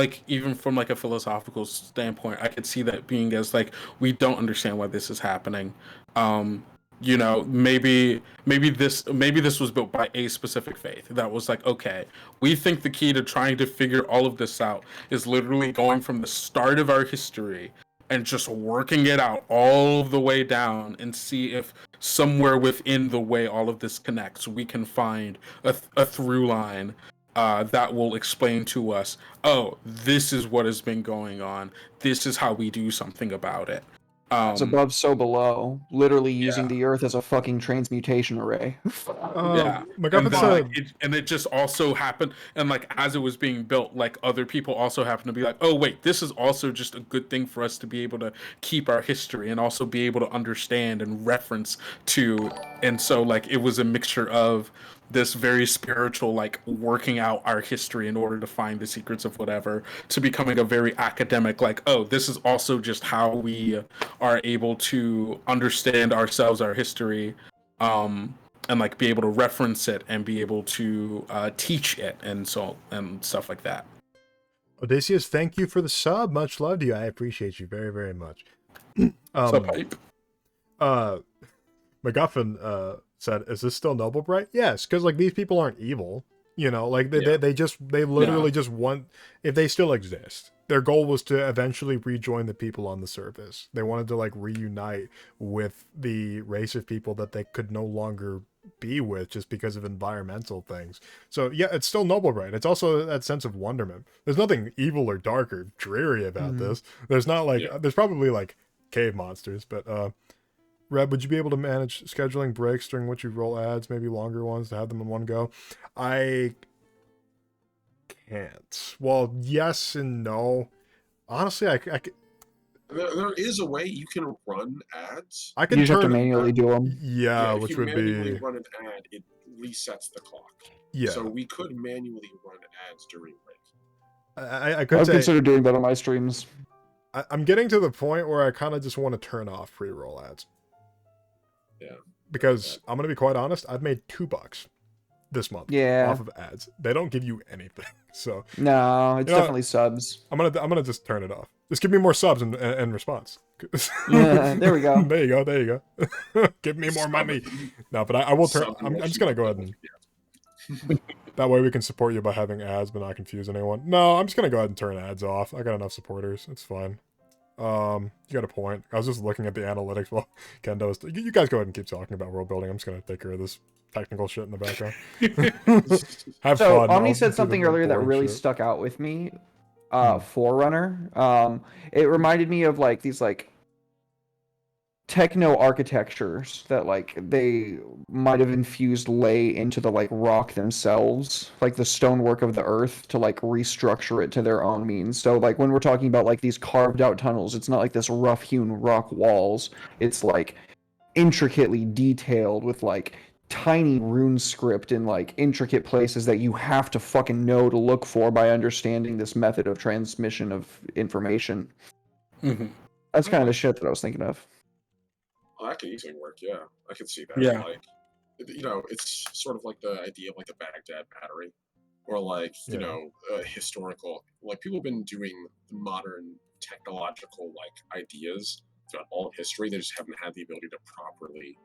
from like a philosophical standpoint, I could see that being as like, we don't understand why this is happening. Maybe this was built by a specific faith that was like, okay, we think the key to trying to figure all of this out is literally going from the start of our history and just working it out all the way down and see if somewhere within the way all of this connects, we can find a through line that will explain to us, oh, this is what has been going on. This is how we do something about it. It's above, so below. Literally using the Earth as a fucking transmutation array. And it just also happened, and like as it was being built, like other people also happened to be like, oh wait, this is also just a good thing for us to be able to keep our history and also be able to understand and reference to. And so like it was a mixture of this very spiritual, like working out our history in order to find the secrets of whatever, to becoming a very academic, like, oh, this is also just how we are able to understand ourselves, our history, and like be able to reference it and be able to teach it and so and stuff like that. Odysseus, thank you for the sub. Much love to you. I appreciate you very, very much. So pipe. MacGuffin said, "Is this still Noble Bright?" Yes, because like these people aren't evil. You know, like they literally just want, if they still exist. Their goal was to eventually rejoin the people on the surface. They wanted to like reunite with the race of people that they could no longer be with just because of environmental things. So yeah, it's still Noble Bright. It's also that sense of wonderment. There's nothing evil or dark or dreary about this. There's not like there's probably like cave monsters, but Reb, would you be able to manage scheduling breaks during which you roll ads, maybe longer ones, to have them in one go? I can't. Well, yes and no. Honestly, I There is a way you can run ads. I You can just have to turn. manually do them. Yeah, If which you would manually be run an ad, it resets the clock. yeah. So we could manually run ads during break. I could I've say considered doing that on my streams. I'm getting to the point where I kind of just want to turn off pre-roll ads. Yeah. Because I'm gonna be quite honest, I've made $2 this month Yeah. off of ads. They don't give you anything, so No, it's You know- definitely subs. I'm gonna just turn it off. Just give me more subs in response. Yeah, there we go. There you go. Give me more money. No, but I will turn. I'm just gonna go ahead and that way we can support you by having ads, but not confuse anyone. No, I'm just gonna go ahead and turn ads off. I got enough supporters. It's fine. You got a point. I was just looking at the analytics while Kendo's. You guys go ahead and keep talking about world building. I'm just gonna take care of this technical shit in the background. Have So fun. Omni I'll said do something the earlier that boring really shit. stuck out with me. Forerunner. It reminded me of like these like techno architectures that like they might have infused ley into the like rock themselves, like the stonework of the earth, to like restructure it to their own means. So like when we're talking about like these carved out tunnels, it's not like this rough hewn rock walls. It's like intricately detailed with like tiny rune script in like intricate places that you have to fucking know to look for by understanding this method of transmission of information. Mm-hmm. That's kind of the shit that I was thinking of. Oh, that could easily work. Yeah, I could see that. Yeah. Like, it's sort of like the idea of like the Baghdad battery, or like Yeah. historical. Like people have been doing modern technological like ideas throughout all of history. They just haven't had the ability to properly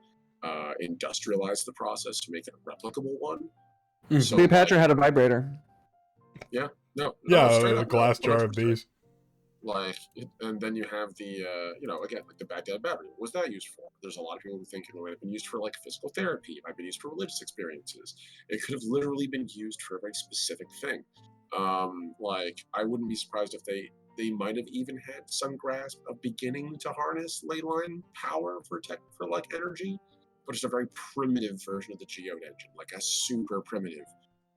industrialize the process to make it a replicable one. Mhm. So Cleopatra like, had a vibrator. no, Yeah, straight a up, glass no, jar of 100%. bees. Like, and then you have the, again, like the Baghdad battery. What was that used for? There's a lot of people who think it might have been used for like physical therapy. It might have been used for religious experiences. It could have literally been used for a very specific thing. Like, I wouldn't be surprised if they might have even had some grasp of beginning to harness ley line power for like energy, but it's a very primitive version of the geode engine, like a super primitive,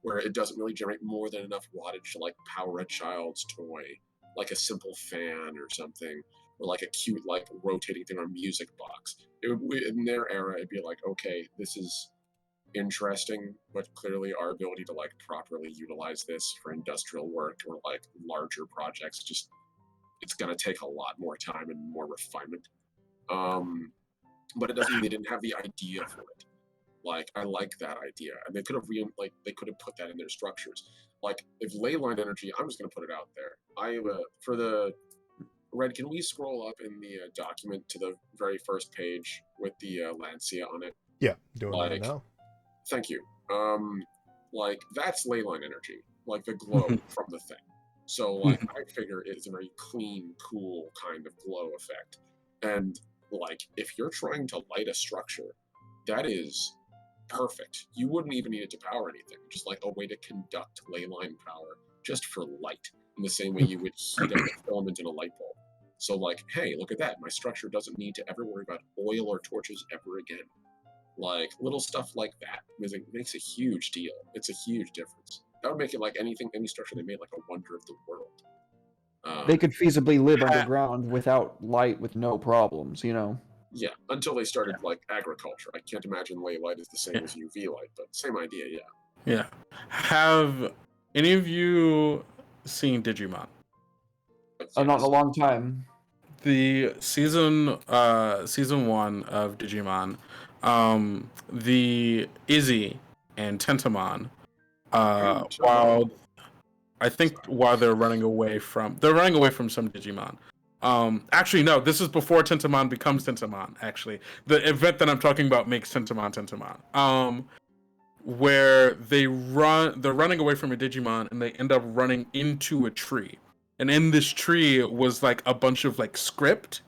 where it doesn't really generate more than enough wattage to like power a child's toy, like a simple fan or something, or like a cute like rotating thing or music box. In their era, it'd be like, okay, this is interesting, but clearly our ability to like properly utilize this for industrial work or like larger projects, just it's gonna take a lot more time and more refinement. But it doesn't mean they didn't have the idea for it. Like, I like that idea, and they could have they could have put that in their structures. Like, if ley line energy, I'm just gonna put it out there. For the Red, can we scroll up in the document to the very first page with the Lancia on it? Yeah, doing that Like, now. Thank you. Like that's ley line energy, like the glow from the thing. So like I figure it's a very clean, cool kind of glow effect. And like if you're trying to light a structure, that is perfect. You wouldn't even need it to power anything, just like a way to conduct ley line power just for light, in the same way you would heat up a filament in a light bulb. So like, hey, look at that. My structure doesn't need to ever worry about oil or torches ever again. Like little stuff like that makes a huge deal. It's a huge difference. That would make it like any structure they made like a wonder of the world. They could feasibly live underground without light with no problems, you know? Yeah, until they started like agriculture. I can't imagine ley light is the same as UV light, but same idea. Yeah. Yeah. Have any of you seen Digimon? But Not in yes. a long time. The season 1 of Digimon, the Izzy and Tentamon, while I think while they're running away from some Digimon. Actually no, this is before Tentamon becomes Tentamon. Actually, the event that I'm talking about makes Tentamon. Where they're running away from a Digimon and they end up running into a tree. And in this tree was like a bunch of like script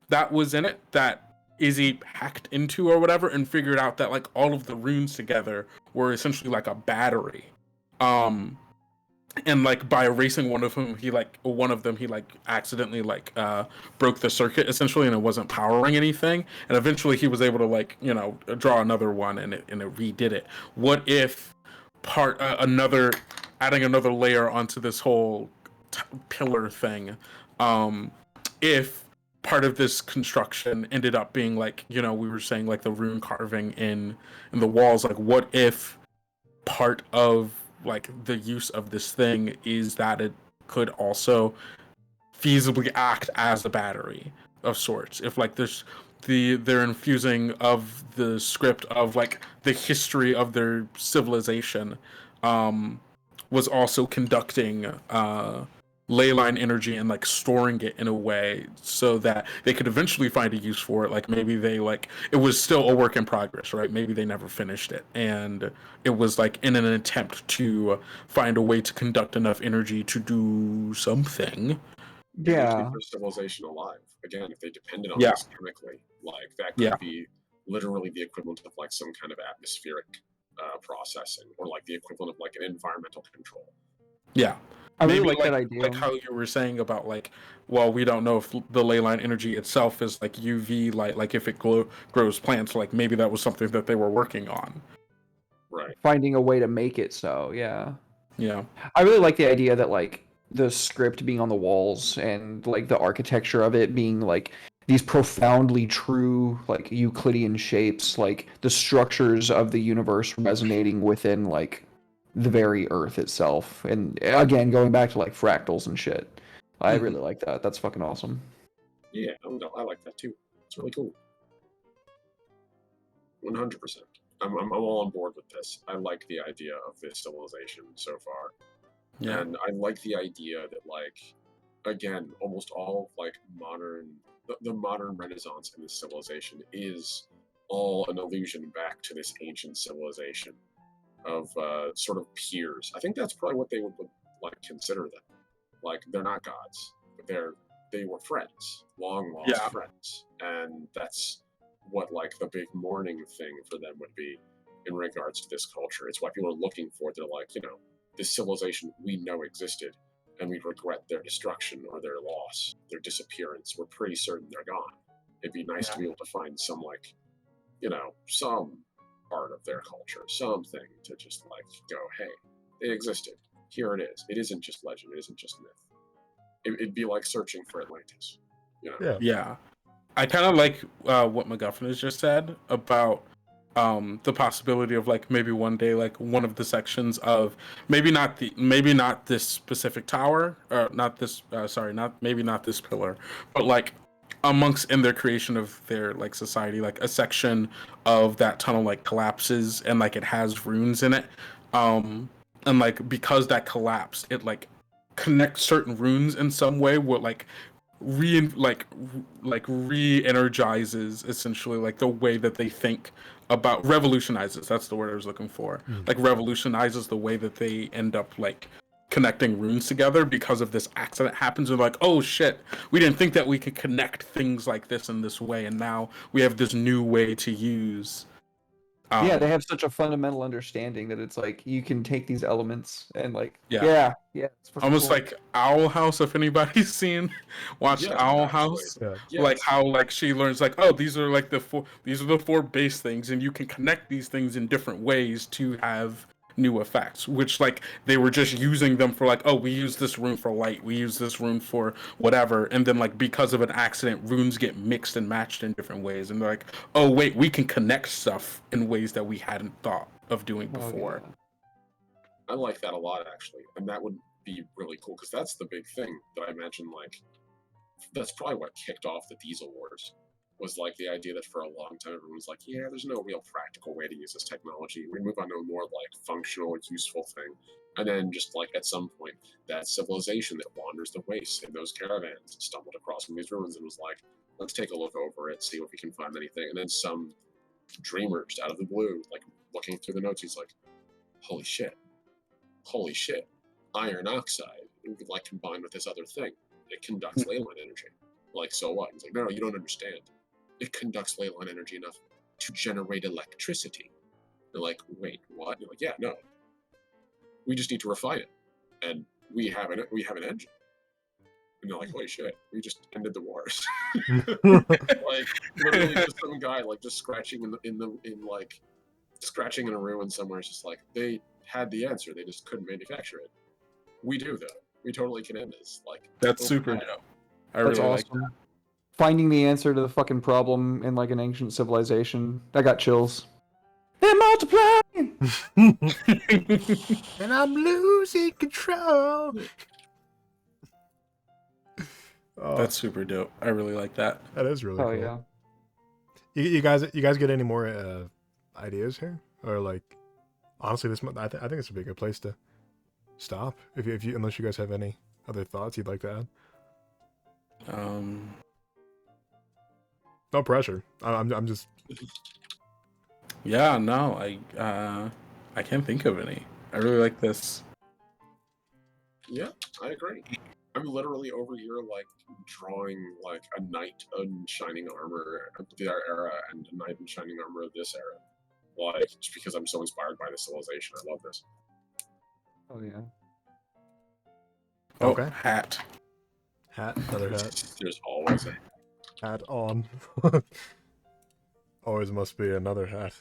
that was in it that Izzy hacked into or whatever and figured out that like all of the runes together were essentially like a battery. And like by erasing one of them he accidentally broke the circuit essentially, and it wasn't powering anything, and eventually he was able to draw another one and it redid it. What if adding another layer onto this whole pillar thing, if part of this construction ended up being we were saying like the rune carving in the walls, like what if part of like the use of this thing is that it could also feasibly act as a battery of sorts, if like they're infusing of the script of like the history of their civilization was also conducting ley line energy and like storing it in a way so that they could eventually find a use for it. Like maybe it was still a work in progress, right? Maybe they never finished it, and it was like in an attempt to find a way to conduct enough energy to do something. Yeah. Keep their civilization alive. Again, if they depended on Yeah. this chemically, like that could be literally the equivalent of like some kind of atmospheric processing, or like the equivalent of like an environmental control. Yeah. I really Maybe like that idea. Like how you were saying about like, well, we don't know if the ley line energy itself is like UV light, like if it grows plants, like maybe that was something that they were working on. Right. Finding a way to make it so, yeah. Yeah. I really like the idea that like the script being on the walls and like the architecture of it being like these profoundly true like Euclidean shapes, like the structures of the universe resonating within like the very earth itself. And again, going back to like fractals and shit. I really like that. That's fucking awesome. Yeah, I like that too. It's really cool. 100%. I'm all on board with this. I like the idea of this civilization so far. Yeah. And I like the idea that, like, again, almost all like the modern Renaissance in this civilization is all an allusion back to this ancient civilization of sort of peers. I think that's probably what they would like consider them. Like, they're not gods, but they were friends, long lost friends, and that's what like the big mourning thing for them would be in regards to this culture. It's what people are looking for. They're like, this civilization we know existed, and we regret their destruction or their loss, their disappearance. We're pretty certain they're gone. It'd be nice to be able to find some like, some part of their culture, something to just like go, hey, they existed. Here it is. It isn't just legend. It isn't just myth. It'd be like searching for Atlantis. Yeah. I kind of like what MacGuffin has just said about the possibility of like maybe one day like one of the sections of maybe not this specific tower, or not this not this pillar, but like amongst in their creation of their like society, like a section of that tunnel like collapses and like it has runes in it, and like because that collapsed, it like connects certain runes in some way what like re-energizes essentially like the way that they think about, revolutionizes, that's the word I was looking for, like revolutionizes the way that they end up like connecting runes together because of this accident happens. And like, oh shit, we didn't think that we could connect things like this in this way, and now we have this new way to use. Yeah, they have such a fundamental understanding that it's like you can take these elements and like yeah it's almost cool. like Owl House, if anybody's watched Owl House. Yeah. Like how like she learns like, oh, these are the four base things, and you can connect these things in different ways to have new effects, which like they were just using them for like, oh, we use this rune for light, we use this rune for whatever, and then like because of an accident, runes get mixed and matched in different ways, and they're like, oh wait, we can connect stuff in ways that we hadn't thought of doing before. I like that a lot, actually, and that would be really cool because that's the big thing that I imagine. Like, that's probably what kicked off the Diesel Wars. Was like the idea that for a long time everyone was like, yeah, there's no real practical way to use this technology. We move on to a more like functional, useful thing. And then just like at some point, that civilization that wanders the wastes in those caravans stumbled across one of these ruins and was like, let's take a look over it, see if we can find anything. And then some dreamer just out of the blue, like looking through the notes, he's like, holy shit, iron oxide, like combined with this other thing, it conducts ley line energy. Like, so what? He's like, no, you don't understand. It conducts ley line energy enough to generate electricity. They're like, wait, what? And you're like, yeah, no. We just need to refine it, and we have an engine. And they're like, holy shit, we just ended the wars. Like literally, just some guy like just scratching scratching in a ruin somewhere. It's just like they had the answer, they just couldn't manufacture it. We do though. We totally can end this. Like That's super dope. I That's really awesome. like that. Finding the answer to the fucking problem in like an ancient civilization. I got chills. They're multiplying! And I'm losing control. Oh, That's super dope. I really like that. that is really Oh cool. yeah. You guys get any more ideas here, or like honestly, I think this would be a good place to stop. If you unless you guys have any other thoughts you'd like to add. No pressure. I'm just. Yeah, no, I can't think of any. I really like this. Yeah, I agree. I'm literally over here like drawing like a knight in shining armor of their era and a knight in shining armor of this era. Like just because I'm so inspired by this civilization. I love this. Oh yeah. Oh, Okay. hat. Another hat. There's always a Hat on. Always must be another hat.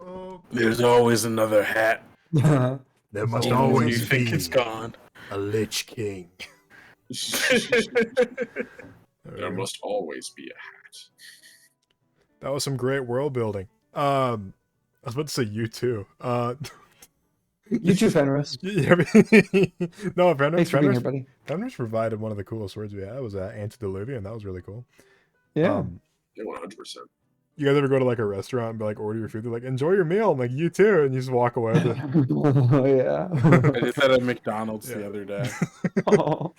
Oh, There's always another hat. there must Even when you always think be it's gone. a Lich King. There must always be a hat. That was some great world building. I was about to say you too. You too, Fenris. No, Fenris, Thanks for being here, buddy. Fenris provided one of the coolest words we had. It was antediluvian. That was really cool. Yeah. Yeah, 100%. You guys ever go to like a restaurant and be like, order your food? They're like, enjoy your meal. I'm like, you too. And you just walk away with it. Oh yeah. I did that at McDonald's the Yeah. other day. Oh.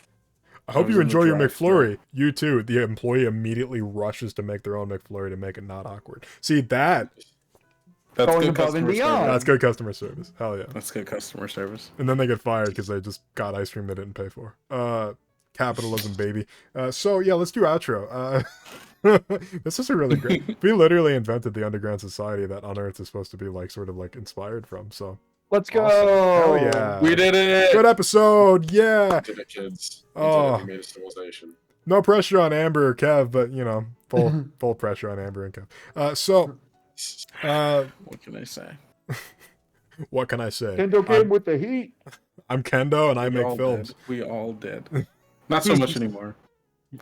I hope was you in the enjoy your drive-thru. McFlurry. You too. The employee immediately rushes to make their own McFlurry to make it not awkward. See, That's Going good above and customer beyond. service. that's good customer service. Hell yeah. That's good customer service. And then they get fired because they just got ice cream they didn't pay for. Capitalism, baby. So yeah, let's do outro. This is a really great. We literally invented the underground society that Unearth is supposed to be like, sort of like inspired from. So Let's go. awesome. Hell yeah. We did it! Good episode. Yeah. Did it, kids. We Oh. did it. We made a civilization. No pressure on Amber or Kev, but you know, full pressure on Amber and Kev. So, What can I say? what can I say? Kendo came with the heat. I'm Kendo and I We make all films. did. We all did. Not so much anymore.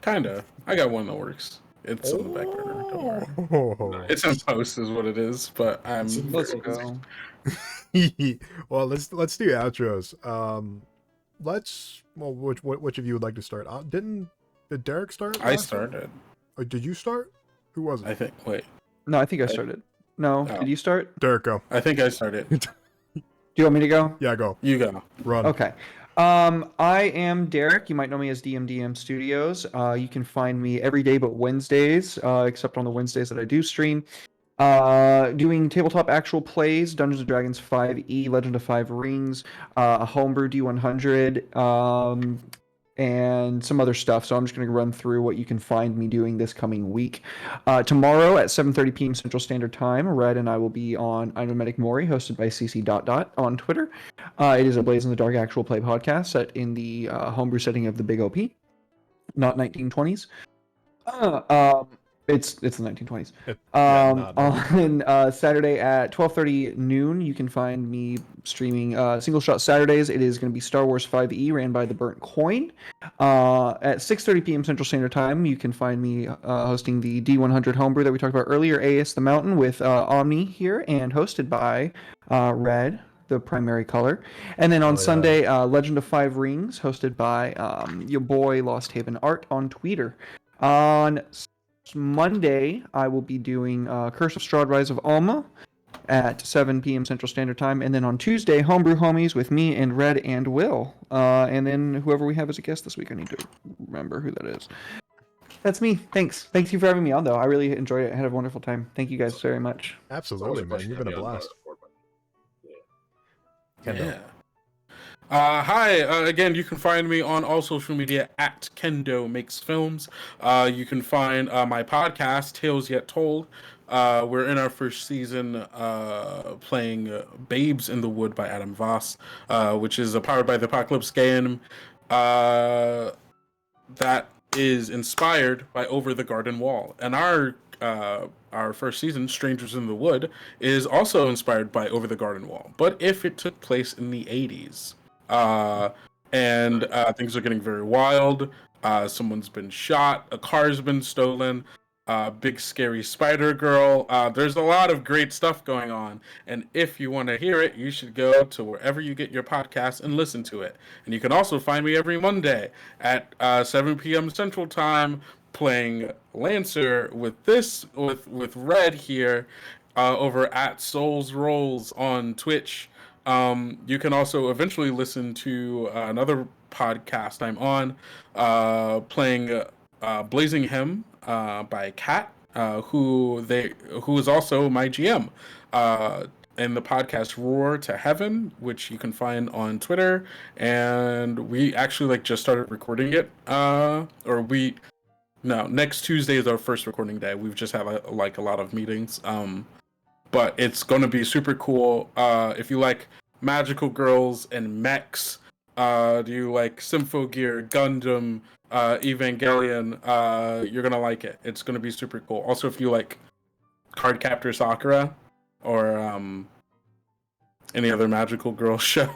Kinda. I got one that works. It's on the back burner. Don't worry. Oh. It's in post, is what it is. But I'm. Let's go. Well, let's do outros. Which of you would like to start? Did Derek start? I last time? started. Or did you start? Who was it? I think. Wait. No, I think I started. No, Oh. did you start? Derek, go. I think I started. Do you want me to go? Yeah, go. You go. Run. Okay. I am Derek. You might know me as DMDM Studios. You can find me every day but Wednesdays, except on the Wednesdays that I do stream. Doing tabletop actual plays, Dungeons & Dragons 5e, Legend of Five Rings, Homebrew D100, and some other stuff. So I'm just going to run through what you can find me doing this coming week. Tomorrow at 7:30 p.m. Central Standard Time, Red and I will be on I'm a Medic Mori, hosted by CC on Twitter. It is a Blaze in the Dark actual play podcast set in the homebrew setting of the Big OP, not 1920s. It's the 1920s. Not On Saturday at 12:30 noon, you can find me streaming Single Shot Saturdays. It is going to be Star Wars 5E, ran by the Burnt Coin. At 6:30 p.m. Central Standard Time, you can find me hosting the D100 homebrew that we talked about earlier, AS the Mountain, with Omni here, and hosted by Red, the primary color. And then on Sunday, Legend of Five Rings, hosted by your boy Lost Haven Art on Twitter. On Monday, I will be doing Curse of Strahd Rise of Alma at 7 p.m. Central Standard Time. And then on Tuesday, Homebrew Homies with me and Red and Will. And then whoever we have as a guest this week, I need to remember who that is. That's me. Thanks. Thank you for having me on, though. I really enjoyed it. I had a wonderful time. Thank you guys very much. Absolutely, man. You've been a blast. Yeah. Hi, again, you can find me on all social media at Kendo Makes Films. You can find my podcast, Tales Yet Told. We're in our first season playing Babes in the Wood by Adam Voss, which is powered by the Apocalypse game that is inspired by Over the Garden Wall. And our first season, Strangers in the Wood, is also inspired by Over the Garden Wall, but if it took place in the 80s. And things are getting very wild. Someone's been shot. A car's been stolen. Big scary spider girl. There's a lot of great stuff going on. And if you want to hear it, you should go to wherever you get your podcasts and listen to it. And you can also find me every Monday at 7 p.m. Central Time playing Lancer with Red here over at Souls Rolls on Twitch. You can also eventually listen to another podcast I'm on, playing Blazing Him by Kat, who is also my GM, and the podcast Roar to Heaven, which you can find on Twitter. And we actually just started recording it, next Tuesday is our first recording day. We've just had a lot of meetings. But it's going to be super cool. If you like magical girls and mechs, do you like Symphogear, Gundam, Evangelion, you're going to like it. It's going to be super cool. Also, if you like Cardcaptor Sakura or any other magical girl show,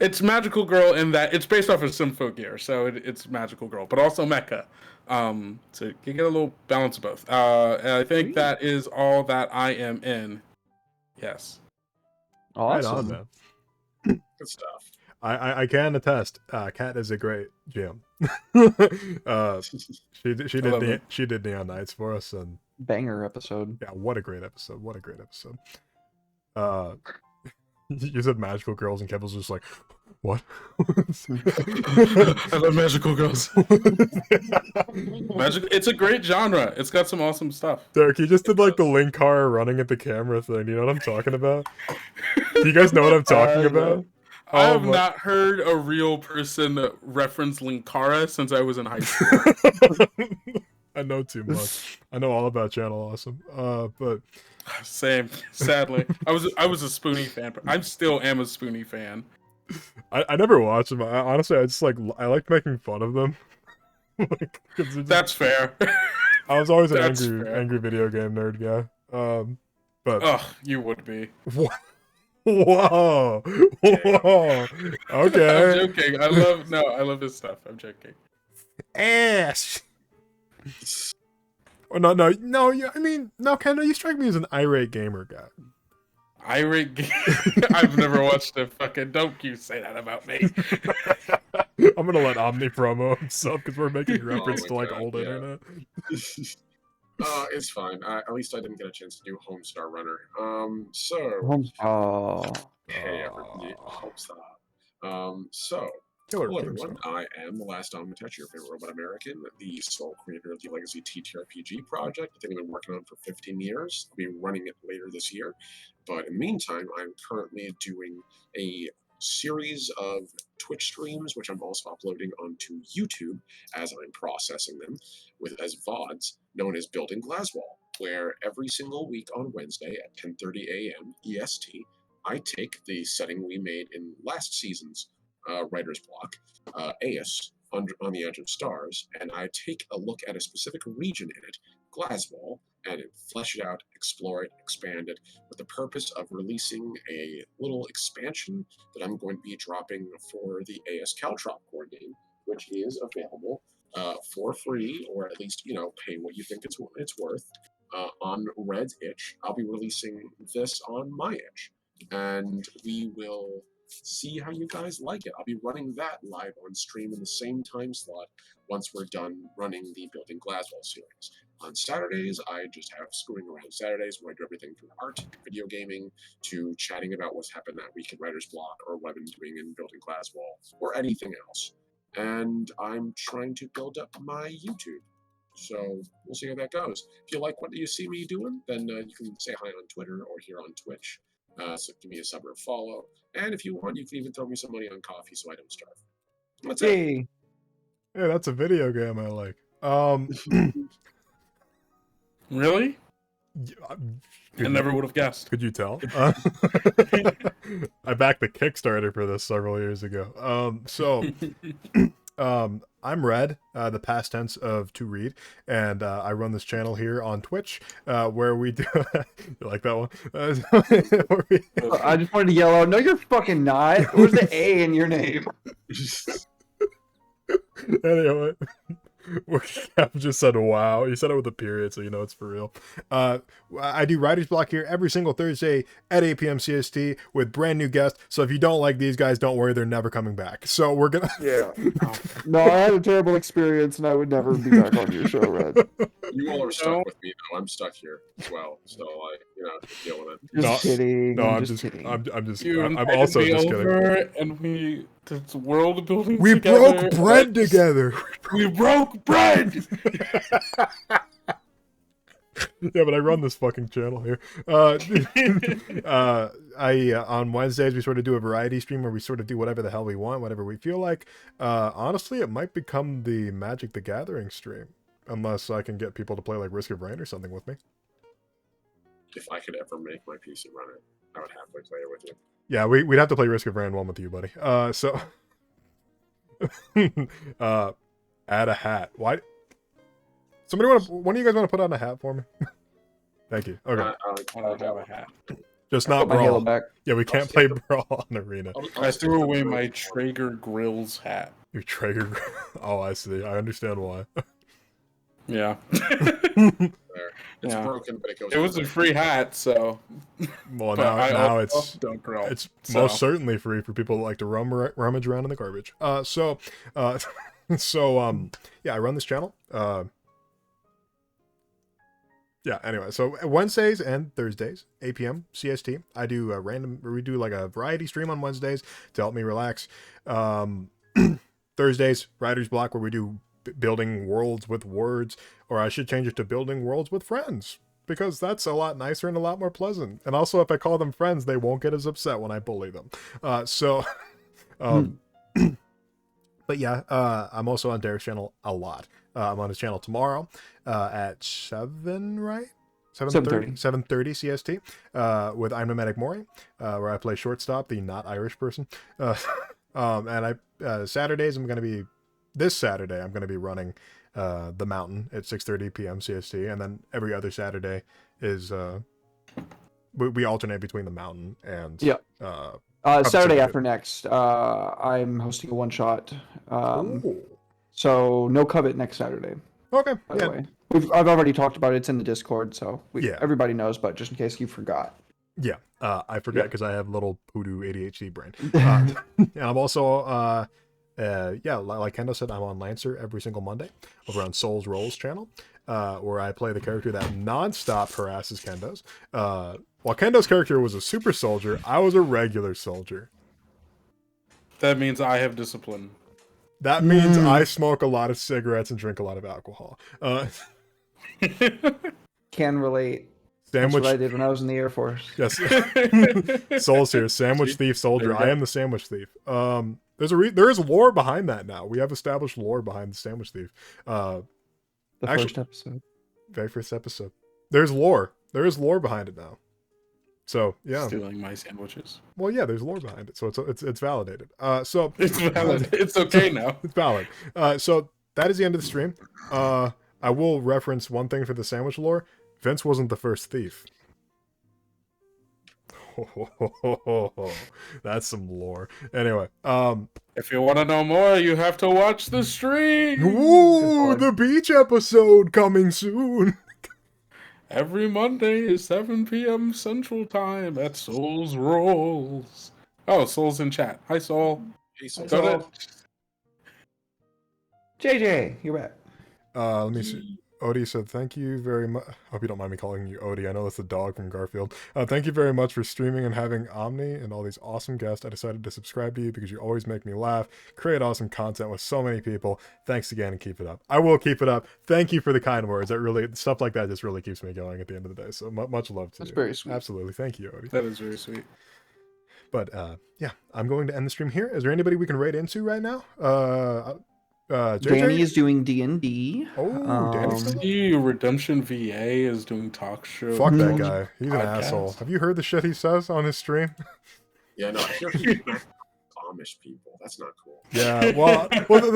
it's magical girl in that it's based off of Symphogear, so it's magical girl, but also mecha. So you get a little balance of both. I think that is all that I am in. Yes. Awesome. Right on, man. Good stuff. I can attest. Kat is a great GM. She did Neon Knights for us, and Banger episode. yeah, what a great episode! What a great episode. You said magical girls, and Kevin's just like, what? I love magical girls. It's a great genre. It's got some awesome stuff. Derek, you just did the Linkara running at the camera thing. You know what I'm talking about? Do you guys know what I'm talking about? I have not heard a real person reference Linkara since I was in high school. I know too much. I know all about Channel Awesome. But same. Sadly, I was a Spoonie fan. I still am a Spoonie fan. I never watched them. Honestly, I just I like making fun of them. That's fair. I was always an angry video game nerd guy. But you would be. Whoa. Okay. I'm joking. I love this stuff. I'm joking. Ash. Oh, no. I mean, no, Kendall, you strike me as an irate gamer guy. I've never watched a fucking. Don't you say that about me. I'm gonna let Omni promo himself because we're making reference to old internet. It's fine. At least I didn't get a chance to do Homestar Runner. Hey, everybody. Hello everyone, I am the Last Omnitech, your favorite robot American, the sole creator of the Legacy TTRPG project. I think I've been working on it for 15 years. I'll be running it later this year. But in the meantime, I'm currently doing a series of Twitch streams, which I'm also uploading onto YouTube as I'm processing them as VODs, known as Building Glaswall, where every single week on Wednesday at 10:30 a.m. EST, I take the setting we made in last season's Writer's Block, AES, on the edge of stars, and I take a look at a specific region in it, Glaswall, and flesh it out, explore it, expand it, with the purpose of releasing a little expansion that I'm going to be dropping for the AS Caltrop core game, which is available for free, or at least pay what you think it's worth. On Red's itch, I'll be releasing this on my itch, and we will see how you guys like it. I'll be running that live on stream in the same time slot once we're done running the Building Glaswall series. On Saturdays, I just have Screwing Around Saturdays, where I do everything from art, video gaming, to chatting about what's happened that week in Writer's Block, or what I've been doing in Building Glaswall, or anything else. And I'm trying to build up my YouTube. So we'll see how that goes. If you like what you see me doing, then you can say hi on Twitter or here on Twitch. So give me a sub or a follow. And if you want, you can even throw me some money on coffee so I don't starve. That's it. Hey, Yeah, that's a video game I like. Really? I I never would have guessed. Could you tell? I backed the Kickstarter for this several years ago. I'm Red, the past tense of to read, and I run this channel here on Twitch, where we do. You like that one? I just wanted to yell out, no, you're fucking not. Where's the A in your name? Anyway, Cap just said wow. He said it with a period, so you know it's for real. I do Writer's Block here every single Thursday at 8 p.m. CST with brand new guests. So if you don't like these guys, don't worry, they're never coming back. So we're gonna. Yeah. No, I had a terrible experience, and I would never be back on your show, Red. You all are stuck with me, though. I'm stuck here as well. So, deal with it. Just kidding. No, I'm just just kidding. I'm also just kidding. And we did world building. We together, broke bread together. We broke bread. Yeah, but I run this fucking channel here. On Wednesdays we sort of do a variety stream where we sort of do whatever the hell we want, whatever we feel like. Honestly, it might become the Magic the Gathering stream, unless I can get people to play like Risk of Rain or something with me. If I could ever make my PC run it, I would happily play it with you. Yeah, we'd have to play Risk of Rain 1 with you, buddy. So add a hat. Why? Somebody one of you guys want to put on a hat for me? Thank you. Okay. I don't have a hat. Just not My halo Brawl. back. Yeah, we can't play Brawl on Arena. I threw away my Traeger Grills hat. Your Traeger. Oh, I see. I understand why. Yeah. It's Yeah. broken, but it goes. It was a free hat, so. Well, But I now also it's don't grill. it's so. most certainly free for people that like to rummage around in the garbage. Yeah, I run this channel. Yeah, anyway, so Wednesdays and Thursdays, 8 p.m. CST, I do we do like a variety stream on Wednesdays to help me relax. Thursdays, Writer's Block, where we do building worlds with words, or I should change it to building worlds with friends, because that's a lot nicer and a lot more pleasant. And also, if I call them friends, they won't get as upset when I bully them. But yeah, I'm also on Derek's channel a lot. I'm on his channel tomorrow at 7, right? 7:30 CST with I'm Nomadic Mori, where I play shortstop, the not Irish person. And Saturdays, this Saturday, I'm going to be running The Mountain at 6:30 p.m. CST. And then every other Saturday is, we alternate between The Mountain and... Yeah. Saturday Saturday. after next, I'm hosting a one-shot. Ooh. So no covet next Saturday, Okay. by Yeah. the way. I've already talked about it. It's in the Discord, so Yeah. everybody knows, but just in case you forgot. Yeah. I forget Yeah. because I have little hoodoo ADHD brain. And I'm also, like Kendo said, I'm on Lancer every single Monday over on Souls Rolls channel, where I play the character that nonstop harasses Kendo's. While Kendo's character was a super soldier, I was a regular soldier. That means I have discipline. That means I smoke a lot of cigarettes and drink a lot of alcohol. Can relate. That's Sandwich. what I did when I was in the Air Force. Yes. Souls here. Sandwich thief soldier. There you I go. am the sandwich thief. There is lore behind that now. We have established lore behind the sandwich thief. The Actually- first episode. Very first episode. There's lore. There is lore behind it now. So yeah, Stealing my sandwiches. well, yeah, there's lore behind it, so it's validated. So It's valid. It's okay now. it's valid. So that is the end of the stream. I will reference one thing for the sandwich lore. Vince wasn't the first thief. That's some lore. Anyway, If you want to know more, you have to watch the stream. ooh, the beach episode coming soon. Every Monday, 7 p.m. Central Time at Souls Rolls. Oh, Soul's in chat. Hi, Soul. Hey, Soul. Go to JJ, you're back. Let me see. Odie said, thank you very much. Hope you don't mind me calling you Odie. I know that's the dog from Garfield. Thank you very much for streaming and having Omni and all these awesome guests. I decided to subscribe to you because you always make me laugh, create awesome content with so many people. Thanks again and keep it up. I will keep it up. Thank you for the kind words. That really, stuff like that just really keeps me going at the end of the day. So much love to That's you. very sweet. Absolutely. Thank you, Odie. That is very sweet. But yeah, I'm going to end the stream here. Is there anybody we can raid into right now? JJ? Danny is doing D&D. Oh, Danny's still See, Redemption VA is doing talk show. Fuck that Mhm. guy. He's an Podcast. asshole. Have you heard the shit he says on his stream? Yeah, no, I hear he's Amish people. That's not cool. Yeah. Well,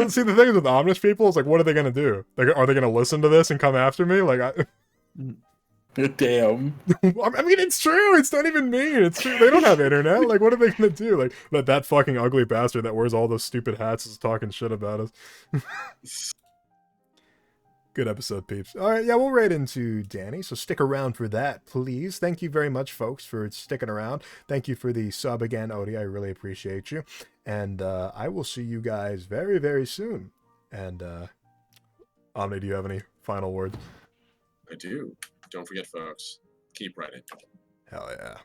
see, the thing is with Amish people is like, what are they gonna do? Like, are they gonna listen to this and come after me? Like, Damn. I mean, it's true. It's not even me. It's true. They don't have internet. Like, what are they gonna do? Like, that fucking ugly bastard that wears all those stupid hats is talking shit about us. Good episode, peeps. All right, yeah, we'll raid into Danny, so stick around for that, please. Thank you very much, folks, for sticking around. Thank you for the sub again, Odie. I really appreciate you. And I will see you guys very, very soon. And Omni, do you have any final words? I do. Don't forget, folks. Keep writing. Hell yeah.